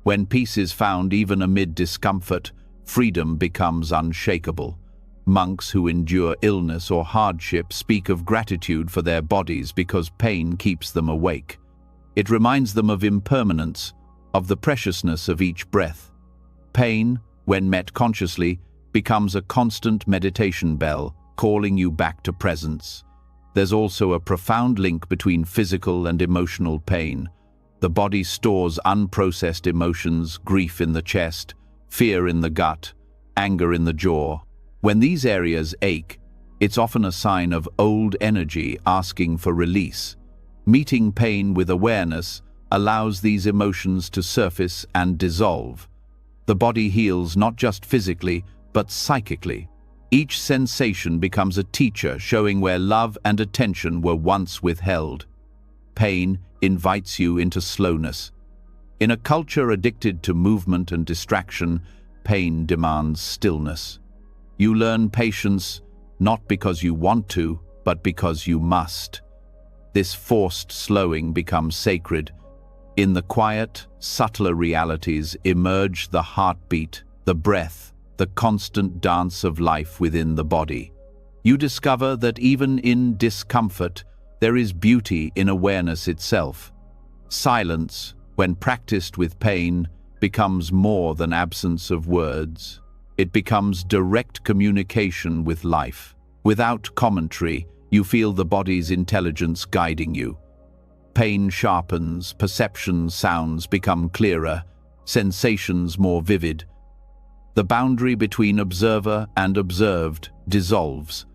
When peace is found even amid discomfort, freedom becomes unshakable. Monks who endure illness or hardship speak of gratitude for their bodies because pain keeps them awake. It reminds them of impermanence, of the preciousness of each breath. Pain, when met consciously, becomes a constant meditation bell, calling you back to presence. There's also a profound link between physical and emotional pain. The body stores unprocessed emotions, grief in the chest, fear in the gut, anger in the jaw. When these areas ache, it's often a sign of old energy asking for release. Meeting pain with awareness allows these emotions to surface and dissolve. The body heals not just physically, but psychically. Each sensation becomes a teacher showing where love and attention were once withheld. Pain invites you into slowness. In a culture addicted to movement and distraction, pain demands stillness. You learn patience not because you want to, but because you must. This forced slowing becomes sacred. In the quiet, subtler realities emerge the heartbeat, the breath, the constant dance of life within the body. You discover that even in discomfort, there is beauty in awareness itself. Silence, when practiced with pain, becomes more than absence of words. It becomes direct communication with life. Without commentary, you feel the body's intelligence guiding you. Pain sharpens, perceptions, sounds become clearer, sensations more vivid. The boundary between observer and observed dissolves.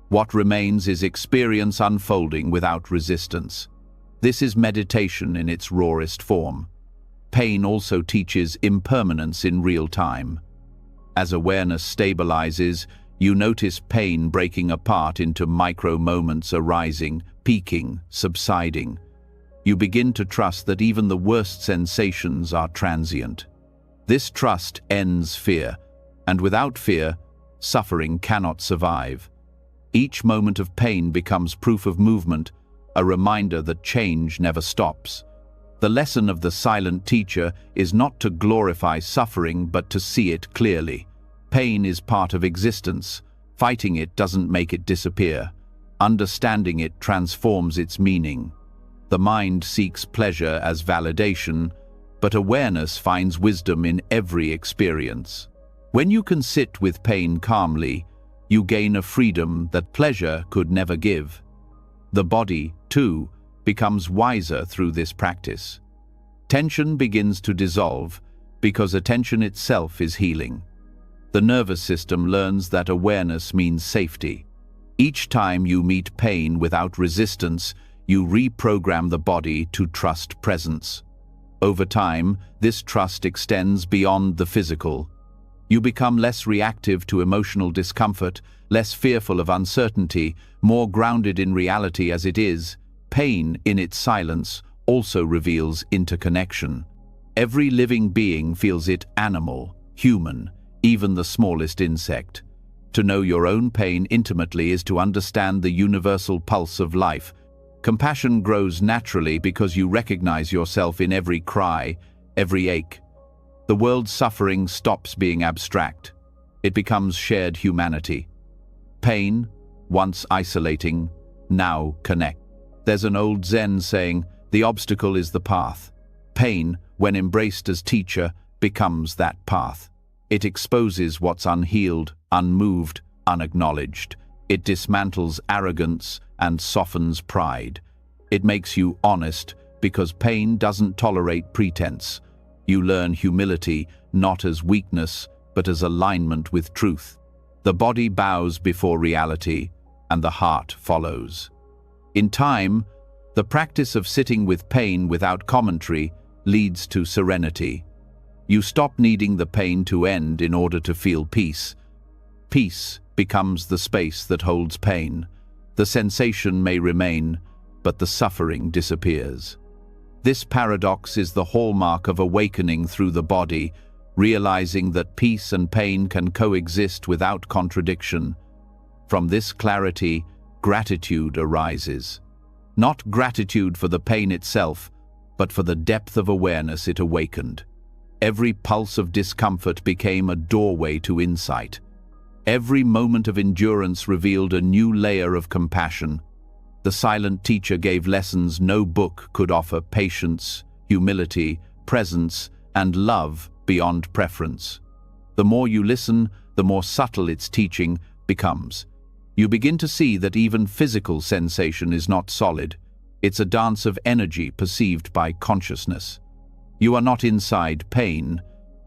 What remains is experience unfolding without resistance. This is meditation in its rawest form. Pain also teaches impermanence in real time. As awareness stabilizes, you notice pain breaking apart into micro-moments arising, peaking, subsiding. You begin to trust that even the worst sensations are transient. This trust ends fear, and without fear, suffering cannot survive. Each moment of pain becomes proof of movement, a reminder that change never stops. The lesson of the silent teacher is not to glorify suffering, but to see it clearly. Pain is part of existence. Fighting it doesn't make it disappear. Understanding it transforms its meaning. The mind seeks pleasure as validation, but awareness finds wisdom in every experience. When you can sit with pain calmly, you gain a freedom that pleasure could never give. The body, too, becomes wiser through this practice. Tension begins to dissolve because attention itself is healing. The nervous system learns that awareness means safety. Each time you meet pain without resistance, you reprogram the body to trust presence. Over time, this trust extends beyond the physical. You become less reactive to emotional discomfort, less fearful of uncertainty, more grounded in reality as it is. Pain, in its silence, also reveals interconnection. Every living being feels it: animal, human, even the smallest insect. To know your own pain intimately is to understand the universal pulse of life. Compassion grows naturally because you recognize yourself in every cry, every ache. The world's suffering stops being abstract. It becomes shared humanity. Pain, once isolating, now connect. There's an old Zen saying, "The obstacle is the path." Pain, when embraced as teacher, becomes that path. It exposes what's unhealed, unmoved, unacknowledged. It dismantles arrogance and softens pride. It makes you honest because pain doesn't tolerate pretense. You learn humility not as weakness, but as alignment with truth. The body bows before reality, and the heart follows. In time, the practice of sitting with pain without commentary leads to serenity. You stop needing the pain to end in order to feel peace. Peace becomes the space that holds pain. The sensation may remain, but the suffering disappears. This paradox is the hallmark of awakening through the body, realizing that peace and pain can coexist without contradiction. From this clarity, gratitude arises. Not gratitude for the pain itself, but for the depth of awareness it awakened. Every pulse of discomfort became a doorway to insight. Every moment of endurance revealed a new layer of compassion. The silent teacher gave lessons no book could offer: patience, humility, presence, and love beyond preference. The more you listen, the more subtle its teaching becomes. You begin to see that even physical sensation is not solid. It's a dance of energy perceived by consciousness. You are not inside pain.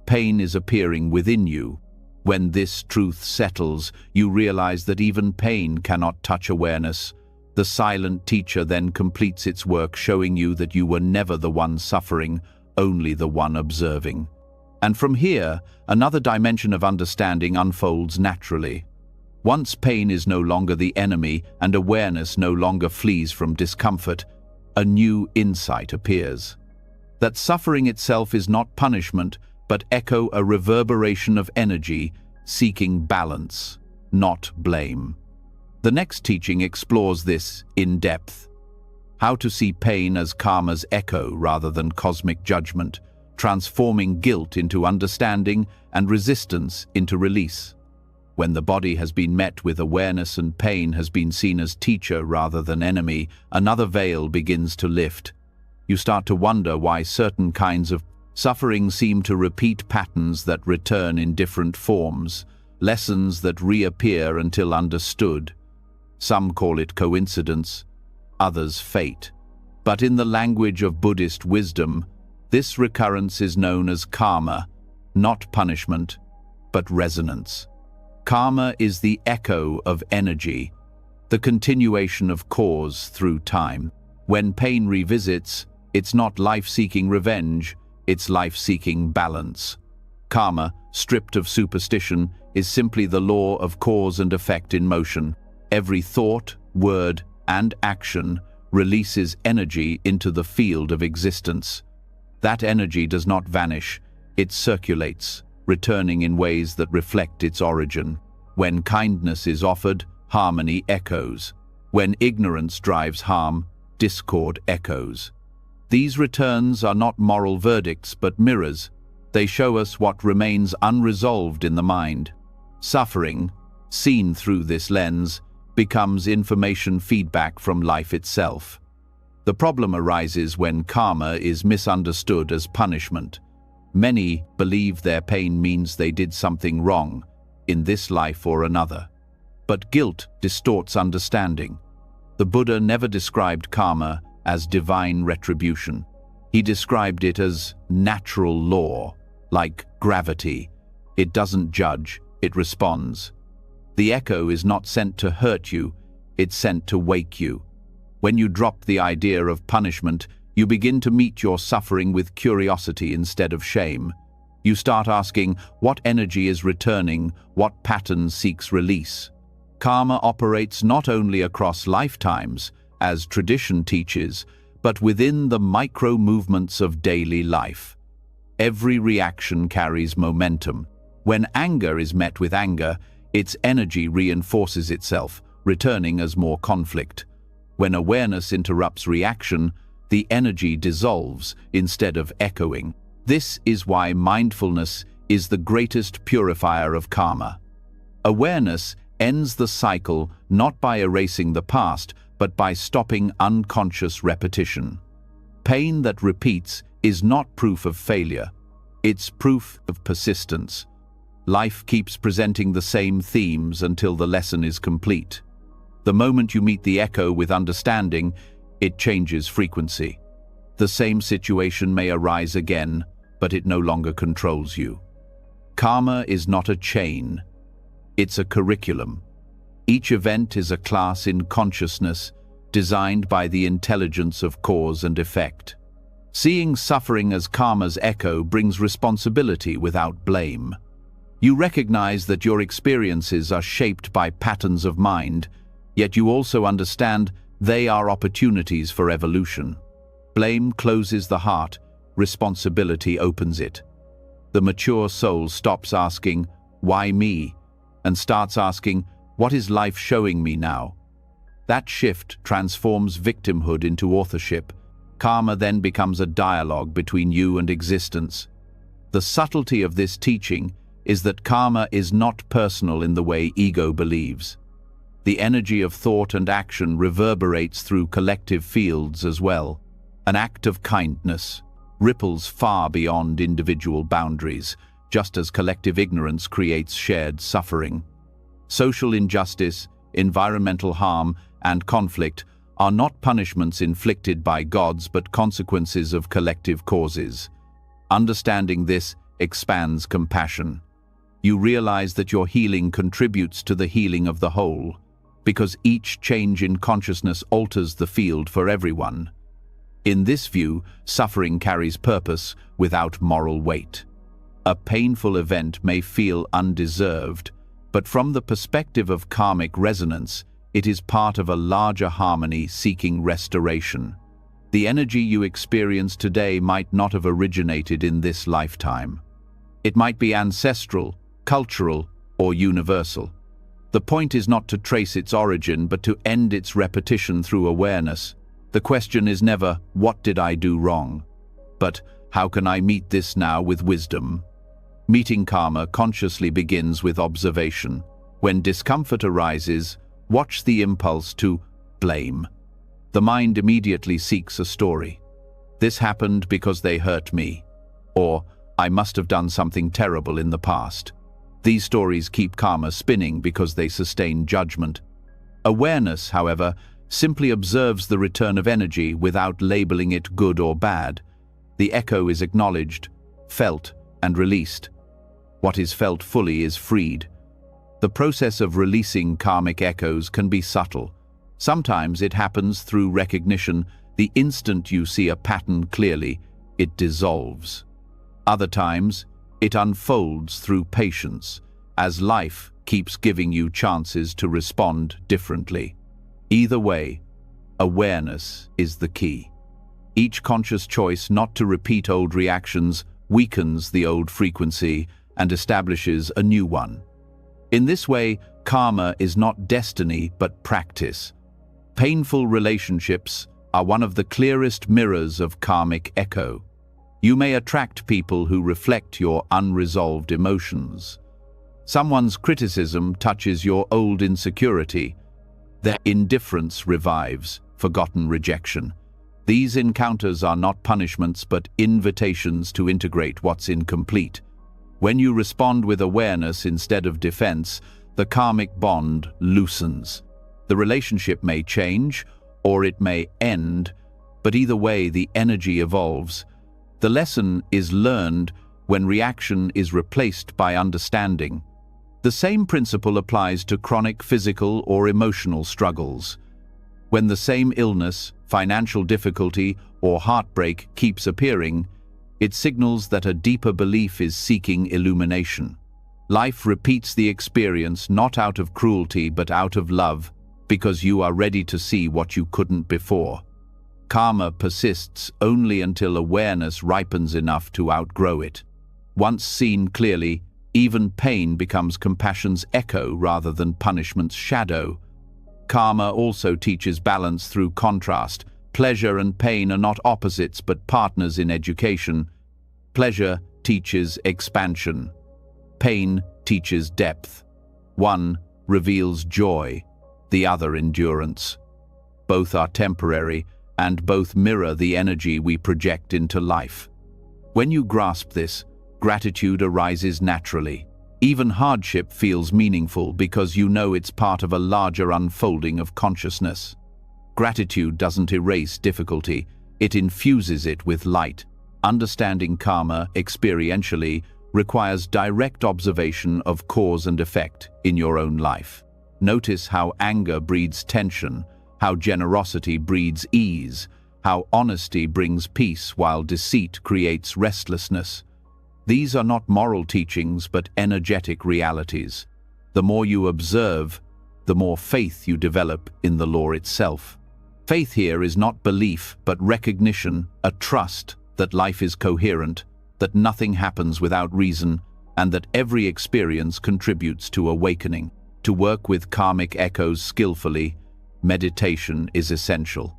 Pain is appearing within you. When this truth settles, you realize that even pain cannot touch awareness. The silent teacher then completes its work, showing you that you were never the one suffering, only the one observing. And from here, another dimension of understanding unfolds naturally. Once pain is no longer the enemy and awareness no longer flees from discomfort, a new insight appears. That suffering itself is not punishment, but a reverberation of energy, seeking balance, not blame. The next teaching explores this in depth. How to see pain as karma's echo rather than cosmic judgment, transforming guilt into understanding and resistance into release. When the body has been met with awareness and pain has been seen as teacher rather than enemy, another veil begins to lift. You start to wonder why certain kinds of suffering seem to repeat patterns that return in different forms, lessons that reappear until understood. Some call it coincidence, others fate. But in the language of Buddhist wisdom, this recurrence is known as karma, not punishment, but resonance. Karma is the echo of energy, the continuation of cause through time. When pain revisits, it's not life-seeking revenge, it's life-seeking balance. Karma, stripped of superstition, is simply the law of cause and effect in motion. Every thought, word, and action releases energy into the field of existence. That energy does not vanish, it circulates, returning in ways that reflect its origin. When kindness is offered, harmony echoes. When ignorance drives harm, discord echoes. These returns are not moral verdicts but mirrors. They show us what remains unresolved in the mind. Suffering, seen through this lens, becomes information feedback from life itself. The problem arises when karma is misunderstood as punishment. Many believe their pain means they did something wrong, in this life or another. But guilt distorts understanding. The Buddha never described karma as divine retribution. He described it as natural law, like gravity. It doesn't judge, it responds. The echo is not sent to hurt you, it's sent to wake you. When you drop the idea of punishment, you begin to meet your suffering with curiosity instead of shame. You start asking, what energy is returning, what pattern seeks release? Karma operates not only across lifetimes, as tradition teaches, but within the micro-movements of daily life. Every reaction carries momentum. When anger is met with anger, its energy reinforces itself, returning as more conflict. When awareness interrupts reaction, the energy dissolves instead of echoing. This is why mindfulness is the greatest purifier of karma. Awareness ends the cycle not by erasing the past, but by stopping unconscious repetition. Pain that repeats is not proof of failure. It's proof of persistence. Life keeps presenting the same themes until the lesson is complete. The moment you meet the echo with understanding, it changes frequency. The same situation may arise again, but it no longer controls you. Karma is not a chain. It's a curriculum. Each event is a class in consciousness, designed by the intelligence of cause and effect. Seeing suffering as karma's echo brings responsibility without blame. You recognize that your experiences are shaped by patterns of mind, yet you also understand they are opportunities for evolution. Blame closes the heart, responsibility opens it. The mature soul stops asking, "Why me?" and starts asking, "What is life showing me now?" That shift transforms victimhood into authorship. Karma then becomes a dialogue between you and existence. The subtlety of this teaching is that karma is not personal in the way ego believes. The energy of thought and action reverberates through collective fields as well. An act of kindness ripples far beyond individual boundaries, just as collective ignorance creates shared suffering. Social injustice, environmental harm, and conflict are not punishments inflicted by gods but consequences of collective causes. Understanding this expands compassion. You realize that your healing contributes to the healing of the whole, because each change in consciousness alters the field for everyone. In this view, suffering carries purpose without moral weight. A painful event may feel undeserved, but from the perspective of karmic resonance, it is part of a larger harmony seeking restoration. The energy you experience today might not have originated in this lifetime. It might be ancestral, cultural, or universal. The point is not to trace its origin, but to end its repetition through awareness. The question is never, "What did I do wrong?" but "How can I meet this now with wisdom?" Meeting karma consciously begins with observation. When discomfort arises, watch the impulse to blame. The mind immediately seeks a story. "This happened because they hurt me," or "I must have done something terrible in the past." These stories keep karma spinning because they sustain judgment. Awareness, however, simply observes the return of energy without labeling it good or bad. The echo is acknowledged, felt, and released. What is felt fully is freed. The process of releasing karmic echoes can be subtle. Sometimes it happens through recognition. The instant you see a pattern clearly, it dissolves. Other times, it unfolds through patience, as life keeps giving you chances to respond differently. Either way, awareness is the key. Each conscious choice not to repeat old reactions weakens the old frequency and establishes a new one. In this way, karma is not destiny but practice. Painful relationships are one of the clearest mirrors of karmic echo. You may attract people who reflect your unresolved emotions. Someone's criticism touches your old insecurity. Their indifference revives forgotten rejection. These encounters are not punishments but invitations to integrate what's incomplete. When you respond with awareness instead of defense, the karmic bond loosens. The relationship may change, or it may end, but either way the energy evolves. The lesson is learned when reaction is replaced by understanding. The same principle applies to chronic physical or emotional struggles. When the same illness, financial difficulty, or heartbreak keeps appearing, it signals that a deeper belief is seeking illumination. Life repeats the experience not out of cruelty but out of love, because you are ready to see what you couldn't before. Karma persists only until awareness ripens enough to outgrow it. Once seen clearly, even pain becomes compassion's echo rather than punishment's shadow. Karma also teaches balance through contrast. Pleasure and pain are not opposites but partners in education. Pleasure teaches expansion. Pain teaches depth. One reveals joy, the other endurance. Both are temporary, and both mirror the energy we project into life. When you grasp this, gratitude arises naturally. Even hardship feels meaningful because you know it's part of a larger unfolding of consciousness. Gratitude doesn't erase difficulty, it infuses it with light. Understanding karma experientially requires direct observation of cause and effect in your own life. Notice how anger breeds tension, how generosity breeds ease, how honesty brings peace while deceit creates restlessness. These are not moral teachings but energetic realities. The more you observe, the more faith you develop in the law itself. Faith here is not belief but recognition, a trust that life is coherent, that nothing happens without reason, and that every experience contributes to awakening. To work with karmic echoes skillfully, meditation is essential.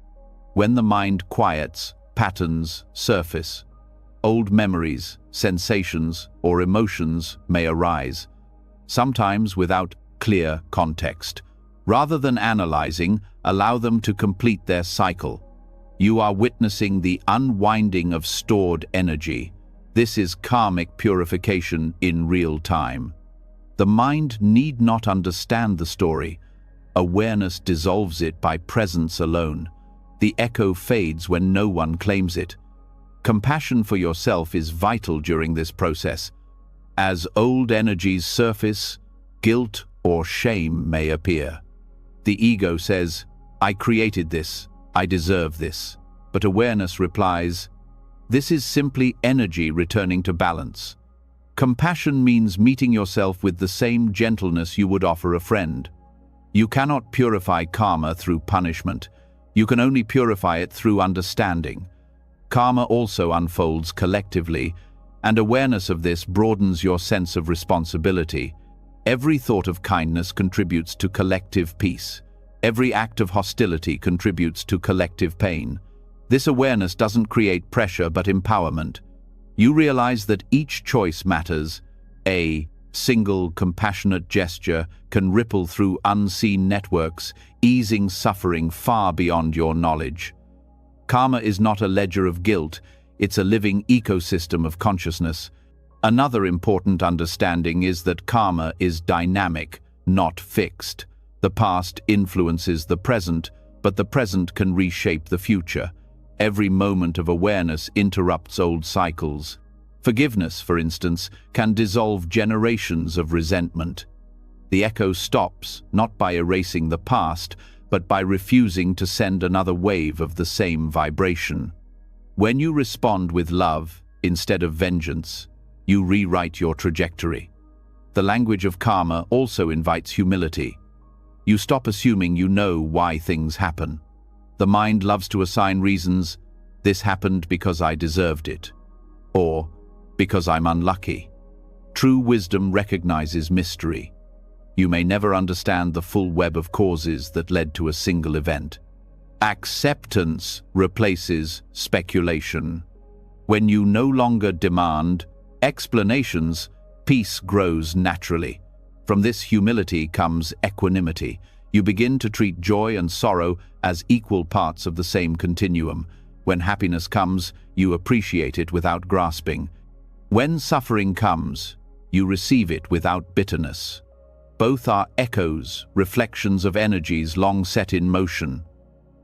When the mind quiets, patterns surface. Old memories, sensations, or emotions may arise, sometimes without clear context. Rather than analyzing, allow them to complete their cycle. You are witnessing the unwinding of stored energy. This is karmic purification in real time. The mind need not understand the story. Awareness dissolves it by presence alone. The echo fades when no one claims it. Compassion for yourself is vital during this process. As old energies surface, guilt or shame may appear. The ego says, "I created this, I deserve this." But awareness replies, "This is simply energy returning to balance." Compassion means meeting yourself with the same gentleness you would offer a friend. You cannot purify karma through punishment. You can only purify it through understanding. Karma also unfolds collectively, and awareness of this broadens your sense of responsibility. Every thought of kindness contributes to collective peace. Every act of hostility contributes to collective pain. This awareness doesn't create pressure but empowerment. You realize that each choice matters. A single compassionate gesture can ripple through unseen networks, easing suffering far beyond your knowledge. Karma is not a ledger of guilt, it's a living ecosystem of consciousness. Another important understanding is that karma is dynamic, not fixed. The past influences the present, but the present can reshape the future. Every moment of awareness interrupts old cycles. Forgiveness, for instance, can dissolve generations of resentment. The echo stops, not by erasing the past, but by refusing to send another wave of the same vibration. When you respond with love instead of vengeance, you rewrite your trajectory. The language of karma also invites humility. You stop assuming you know why things happen. The mind loves to assign reasons: "This happened because I deserved it," or "because I'm unlucky." True wisdom recognizes mystery. You may never understand the full web of causes that led to a single event. Acceptance replaces speculation. When you no longer demand explanations, peace grows naturally. From this humility comes equanimity. You begin to treat joy and sorrow as equal parts of the same continuum. When happiness comes, you appreciate it without grasping. When suffering comes, you receive it without bitterness. Both are echoes, reflections of energies long set in motion.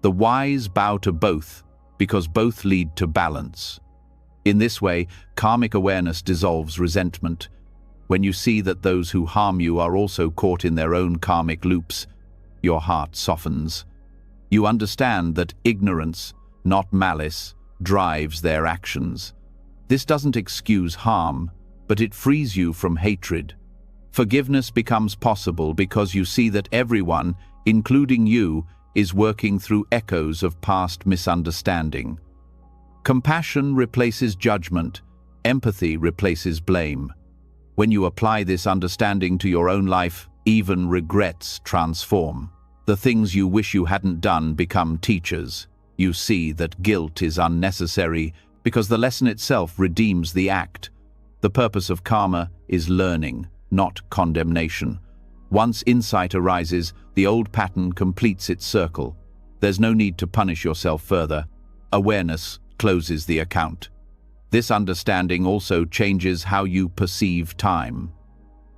The wise bow to both because both lead to balance. In this way, karmic awareness dissolves resentment. When you see that those who harm you are also caught in their own karmic loops, your heart softens. You understand that ignorance, not malice, drives their actions. This doesn't excuse harm, but it frees you from hatred. Forgiveness becomes possible because you see that everyone, including you, is working through echoes of past misunderstanding. Compassion replaces judgment, empathy replaces blame. When you apply this understanding to your own life, even regrets transform. The things you wish you hadn't done become teachers. You see that guilt is unnecessary because the lesson itself redeems the act. The purpose of karma is learning, not condemnation. Once insight arises, the old pattern completes its circle. There's no need to punish yourself further. Awareness closes the account. This understanding also changes how you perceive time.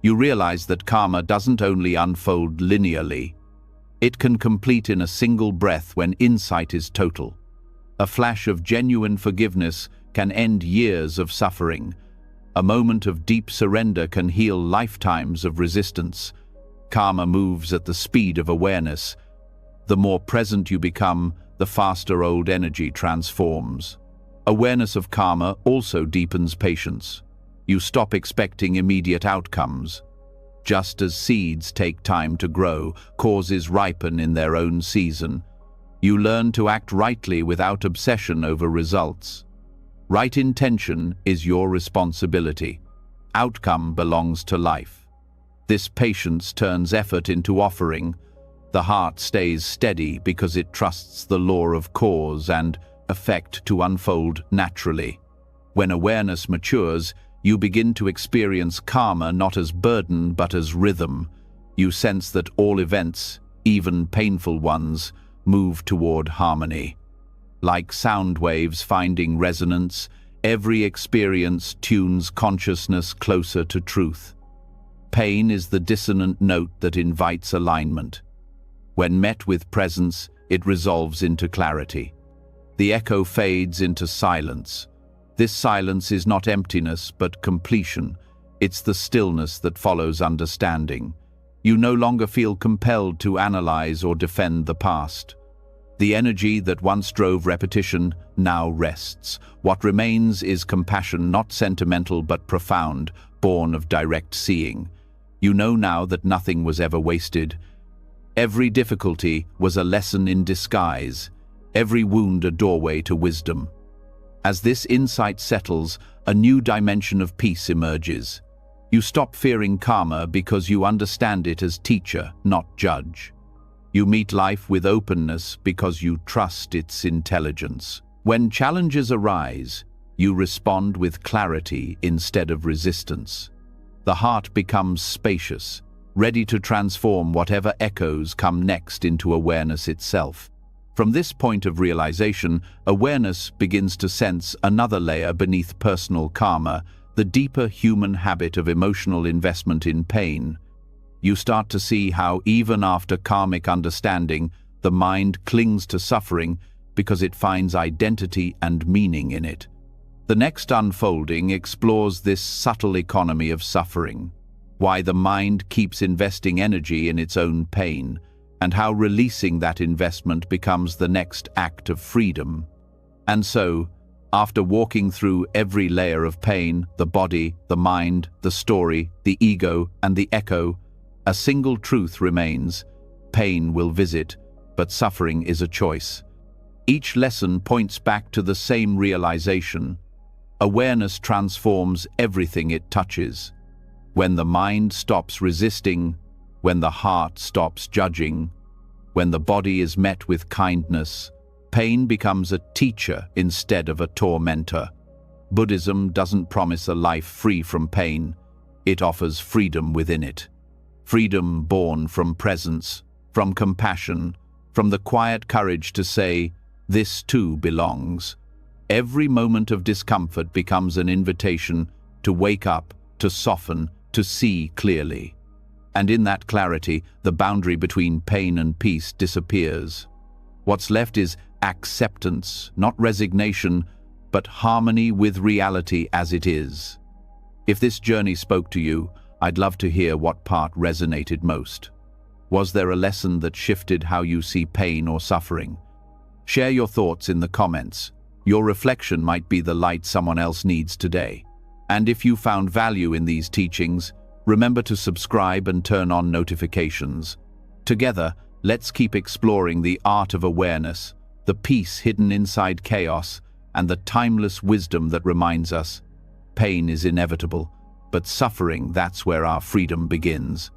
You realize that karma doesn't only unfold linearly. It can complete in a single breath when insight is total. A flash of genuine forgiveness can end years of suffering. A moment of deep surrender can heal lifetimes of resistance. Karma moves at the speed of awareness. The more present you become, the faster old energy transforms. Awareness of karma also deepens patience. You stop expecting immediate outcomes. Just as seeds take time to grow, causes ripen in their own season. You learn to act rightly without obsession over results. Right intention is your responsibility. Outcome belongs to life. This patience turns effort into offering. The heart stays steady because it trusts the law of cause and effect to unfold naturally. When awareness matures, you begin to experience karma not as burden but as rhythm. You sense that all events, even painful ones, move toward harmony. Like sound waves finding resonance, every experience tunes consciousness closer to truth. Pain is the dissonant note that invites alignment. When met with presence, it resolves into clarity. The echo fades into silence. This silence is not emptiness, but completion. It's the stillness that follows understanding. You no longer feel compelled to analyze or defend the past. The energy that once drove repetition now rests. What remains is compassion, not sentimental but profound, born of direct seeing. You know now that nothing was ever wasted. Every difficulty was a lesson in disguise, every wound a doorway to wisdom. As this insight settles, a new dimension of peace emerges. You stop fearing karma because you understand it as teacher, not judge. You meet life with openness because you trust its intelligence. When challenges arise, you respond with clarity instead of resistance. The heart becomes spacious, ready to transform whatever echoes come next into awareness itself. From this point of realization, awareness begins to sense another layer beneath personal karma, the deeper human habit of emotional investment in pain. You start to see how, even after karmic understanding, the mind clings to suffering because it finds identity and meaning in it. The next unfolding explores this subtle economy of suffering, why the mind keeps investing energy in its own pain, and how releasing that investment becomes the next act of freedom. And so, after walking through every layer of pain, the body, the mind, the story, the ego, and the echo, a single truth remains: pain will visit, but suffering is a choice. Each lesson points back to the same realization. Awareness transforms everything it touches. When the mind stops resisting, when the heart stops judging, when the body is met with kindness, pain becomes a teacher instead of a tormentor. Buddhism doesn't promise a life free from pain. It offers freedom within it. Freedom born from presence, from compassion, from the quiet courage to say, "This too belongs." Every moment of discomfort becomes an invitation to wake up, to soften, to see clearly. And in that clarity, the boundary between pain and peace disappears. What's left is acceptance, not resignation, but harmony with reality as it is. If this journey spoke to you, I'd love to hear what part resonated most. Was there a lesson that shifted how you see pain or suffering? Share your thoughts in the comments. Your reflection might be the light someone else needs today. And if you found value in these teachings, remember to subscribe and turn on notifications. Together, Let's keep exploring the art of awareness, the peace hidden inside chaos, and the timeless wisdom that reminds us, pain is inevitable, but suffering, that's where our freedom begins.